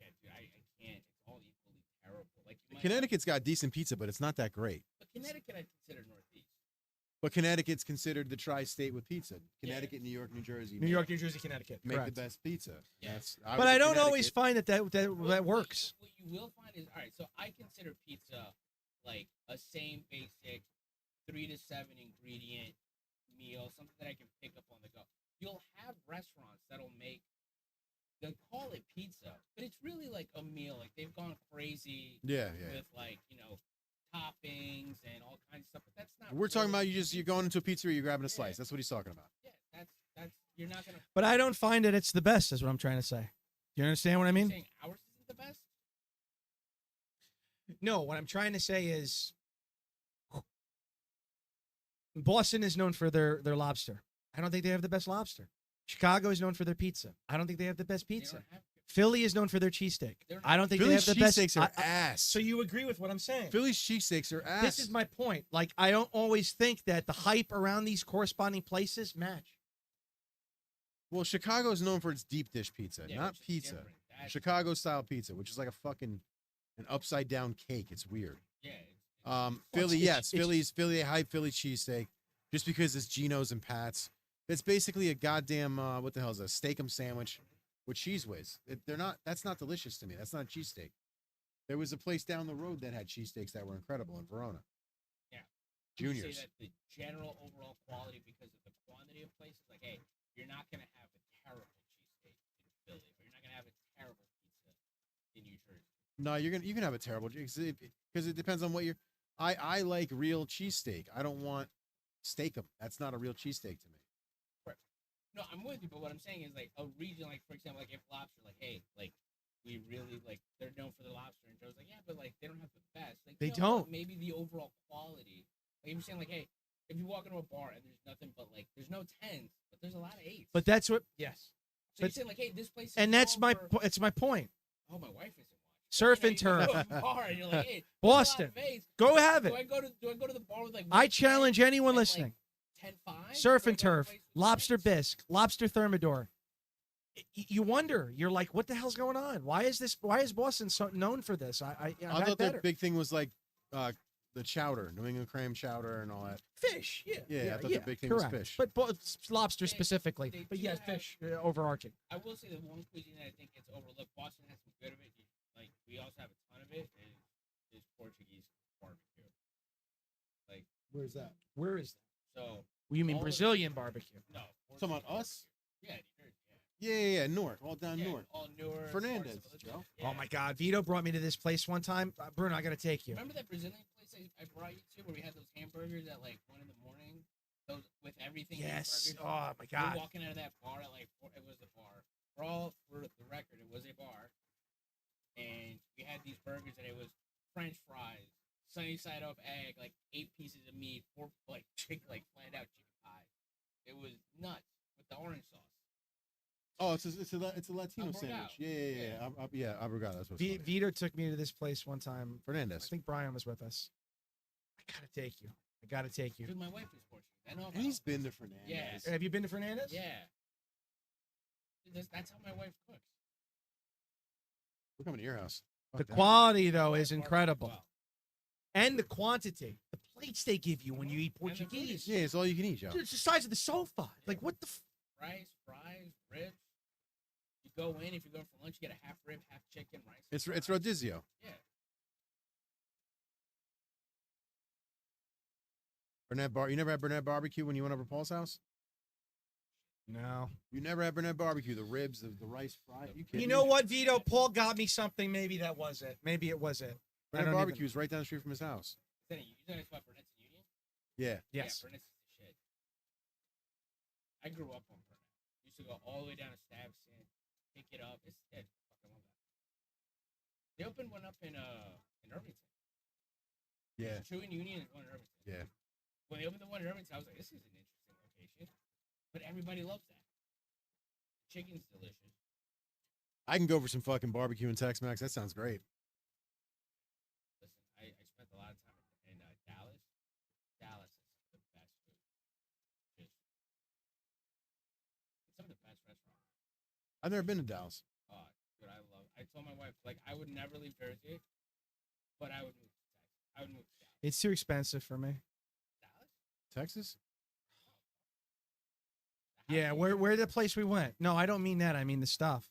Yeah, dude, I can't. It's all equally terrible. Like Connecticut's got decent pizza, but it's not that great. But Connecticut, I consider Northeast. But Connecticut's considered the tri-state with pizza. Connecticut, New York, New Jersey. New York, New Jersey, Connecticut. make Correct. the best pizza. Yeah. But I don't always find that works. What you will find is, all right, so I consider pizza like a same basic 3 to 7 ingredient meal, something that I can pick up on the go. You'll have restaurants that'll they'll call it pizza, but it's really like a meal. Like they've gone crazy Yeah. with like, toppings and all kinds of stuff, but that's not We're talking really about you're going into a pizzeria, you're grabbing a slice. Yeah. That's what he's talking about. Yeah, that's you're not gonna But I don't find that it's the best, is what I'm trying to say. Do you understand what I mean? saying ours isn't the best. No, what I'm trying to say is Boston is known for their lobster. I don't think they have the best lobster. Chicago is known for their pizza. I don't think they have the best They pizza. don't have- Philly is known for their cheesesteak. They're I don't think they Philly's have the best. cheesesteaks are ass. So you agree with what I'm saying? Philly's cheesesteaks are ass. This is my point. Like, I don't always think that the hype around these corresponding places match. Well, Chicago's known for its deep dish pizza, Yeah, not which is pizza. different. That's- Chicago style pizza, which is like an upside down cake. It's weird. Yeah. Philly, it's- yes, Philly hype Philly cheesesteak, just because it's Geno's and Pat's. It's basically a goddamn what the hell is a steak-'em sandwich with cheese whiz. That's not delicious to me. That's not a cheesesteak. There was a place down the road that had cheesesteaks that were incredible in Verona. Yeah. Juniors. Say that the general overall quality, because of the quantity of places, like, hey, you're not gonna have a terrible cheesesteak in Philly, or you're not gonna have a terrible pizza in New Jersey. No, you can have a terrible because it depends on what you're. I like real cheesesteak. I don't want steak 'em. That's not a real cheesesteak to me. No, I'm with you, but what I'm saying is like a region, like for example, like if lobster, like hey, like we really like they're known for the lobster, and Joe's like, yeah, but like they don't have the best. Like They you know, don't. Maybe the overall quality. Like you're saying, like hey, if you walk into a bar and there's nothing but like there's no 10s, but there's a lot of 8s. But that's what. Yes. so you're but- saying like hey, this place. Is And that's known my. for- It's my point. Oh, my wife isn't watching. Surf You and know, you turf. go to a bar and you're like, hey, Boston. Go have Do it. I go to the bar with like? I one challenge 10 anyone and, like, listening. 10-5? Surf Do I and go to a turf, place with lobster 10s? bisque, lobster thermidor. You wonder. You're like, what the hell's going on? Why is Boston so known for this? I I've thought better. their big thing was like the chowder, New England clam chowder, and all that. Fish. Yeah. Yeah, I thought the big thing was fish. But lobster They- specifically. they But do yes, have- fish overarching. I will say the one cuisine that I think gets overlooked. Boston has some good of it. Like we also have a ton of it. Is Portuguese barbecue. Like Where's that? Where is that? so. You mean all of- Brazilian barbecue? No. Talking about Portuguese us? barbecue. Yeah, New Jersey, Yeah, Newark, all down yeah. Newark. All Newark. Fernandez, parts of Joe. Yeah. Oh my God, Vito brought me to this place one time. Bruno, I got to take you. Remember that Brazilian place I brought you to where we had those hamburgers at like 1 in the morning? Those with everything. Yes. hamburgers? Oh my We're God. walking out of that bar at like 4, it was a bar. For the record, it was a bar, and we had these burgers, and it was French fries, sunny side up egg, like 8 pieces of meat, 4 like flattened out chicken pie. It was nuts with the orange sauce. Oh, it's a Latino Abrugado. sandwich. Yeah. Abrugado. That's what. Vito took me to this place one time. I Fernandez. think Brian was with us. I got to take you. Because my wife is Portuguese. I know. And he's about been to Fernandez. Yeah. Have you been to Fernandez? it. Yeah. That's how my wife cooks. We're coming to your house. The Fuck that. quality, though, My is wife incredible. barbecue And the quantity. The plates they give you when you eat And the food Portuguese. Yeah, it's all you can eat, Joe. It's the size of the sofa. Like, what the well. Rice, fries, ribs. You go in, if you're going for lunch, you get a half rib, half chicken, rice. and It's fries. rodizio. Yeah. You never had Burnett barbecue when you went over to Paul's house? No. You never had Burnett barbecue, the ribs, the rice fry. You kidding You me? know what, Vito? Paul got me something. Maybe that was it. Maybe it was it. I Burnett don't barbecue even- is right down the street from his house. Is that a spot for Nets and Union? Yeah. Yes. Yeah, Burnett's is the shit. I grew up on Burnout. Used to go all the way down to Stuyvesant, pick it up. It's dead. Fucking love that. They opened one up in Irvington. Yeah. True and Union is one in Irvington. Yeah. When they opened the one in Irvington, I was like, this is an interesting location. But everybody loves that. Chicken's delicious. I can go for some fucking barbecue and Tex-Mex. That sounds great. Listen, I spent a lot of time in Dallas. Dallas is the best food. Just, it's some of the best restaurants. I've never been to Dallas. Oh, dude, I told my wife, like, I would never leave Jersey, but I would move to Texas. I would move to Dallas. It's too expensive for me. Dallas? Texas? Yeah, where the place we went? No, I don't mean that. I mean the stuff.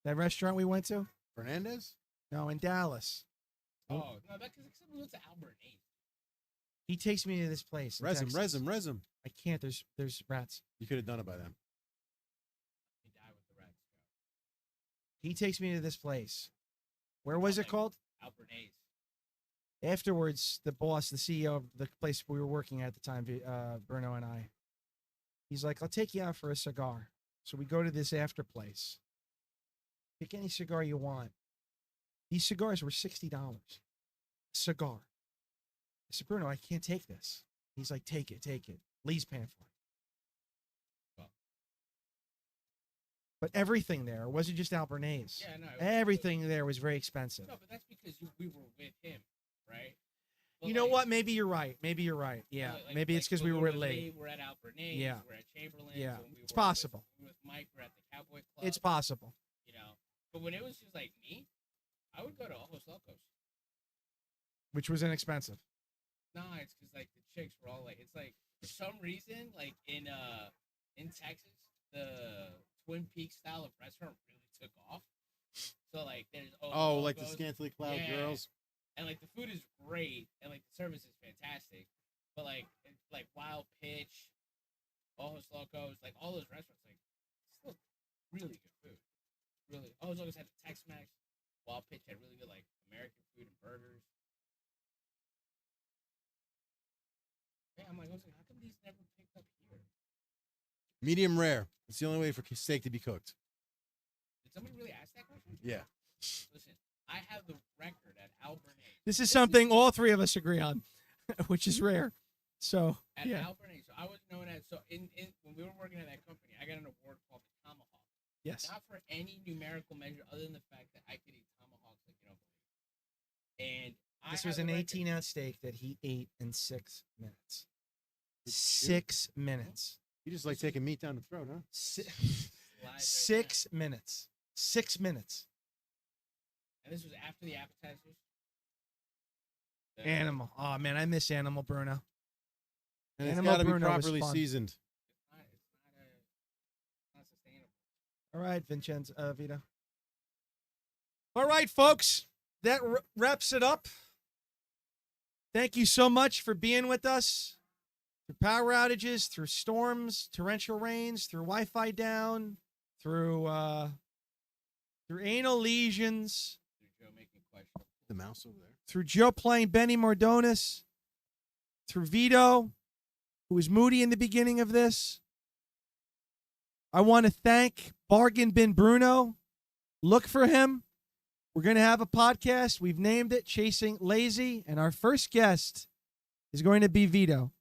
That restaurant we went to? Fernandez? No, in Dallas. Oh, no, that's because we went to Albert and He takes me to this place. in Resin. Texas. I can't. There's rats. You could have done it by then. He died with the rats. He takes me to this place. Where was it called? Albert A's. Afterwards, the boss, the CEO of the place we were working at the time, Bruno and I, he's like, I'll take you out for a cigar. So we go to this after place. Pick any cigar you want. These cigars were $60. Cigar. I said, Bruno, I can't take this. He's like, take it. Lee's paying for it. Well. But everything there wasn't just Albernays. Yeah, no. Everything there was very expensive. No, but that's because we were with him, right? But You know what? Maybe you're right. Yeah. Maybe it's because we were late. We're at Albert A's. Yeah. We're at Chamberlain's. Yeah. when we It's were possible. With Mike, we're at the Cowboy Club. It's possible. You know, but when it was just like me, I would go to Ojos Locos. Which was inexpensive. Nah, it's because like the chicks were all like, it's like for some reason, like in Texas, the Twin Peaks style of restaurant really took off. So like there's Like the scantily clad girls. And like the food is great, and like the service is fantastic, but like it's like Wild Pitch, Ojos Locos, like all those restaurants, like still really good food. Really, Ojos Locos had the Tex-Mex. Wild Pitch had really good like American food and burgers. Yeah, I'm like, I was like, how come these never picked up here? Medium rare. It's the only way for steak to be cooked. Did somebody really ask that question? Yeah. Listen, I have the record at Albert A's. This is something all three of us agree on, which is rare. So, At yeah. Albert A's. So I was known as, so in when we were working at that company, I got an award called the Tomahawk. Yes. Not for any numerical measure other than the fact that I could eat tomahawks like you don't believe. And This I was have an the record. 18-ounce steak that he ate in 6 minutes. 6 minutes. You just like taking meat down the throat, huh? Slide right 6 minutes. 6 minutes. down. And this was after the appetizers. The- Animal. Oh, man, I miss Animal, Bruno. And it's Animal got to be Bruno was properly fun. seasoned. It's not sustainable. All right, Vito. All right, folks. That wraps it up. Thank you so much for being with us. Through power outages, through storms, torrential rains, through Wi-Fi down, through anal lesions, Joe making questions. The mouse over there. through Joe playing Benny Mordonis, through Vito, who was moody in the beginning of this. I want to thank Bargain Bin Bruno. Look for him. We're going to have a podcast. We've named it Chasing Lazy, and our first guest is going to be Vito.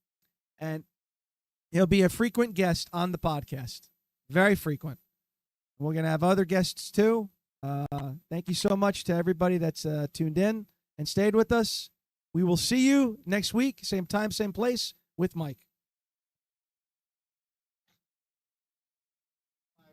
And he'll be a frequent guest on the podcast. Very frequent. We're going to have other guests too. Thank you so much to everybody that's tuned in and stayed with us. We will see you next week, same time, same place, with Mike.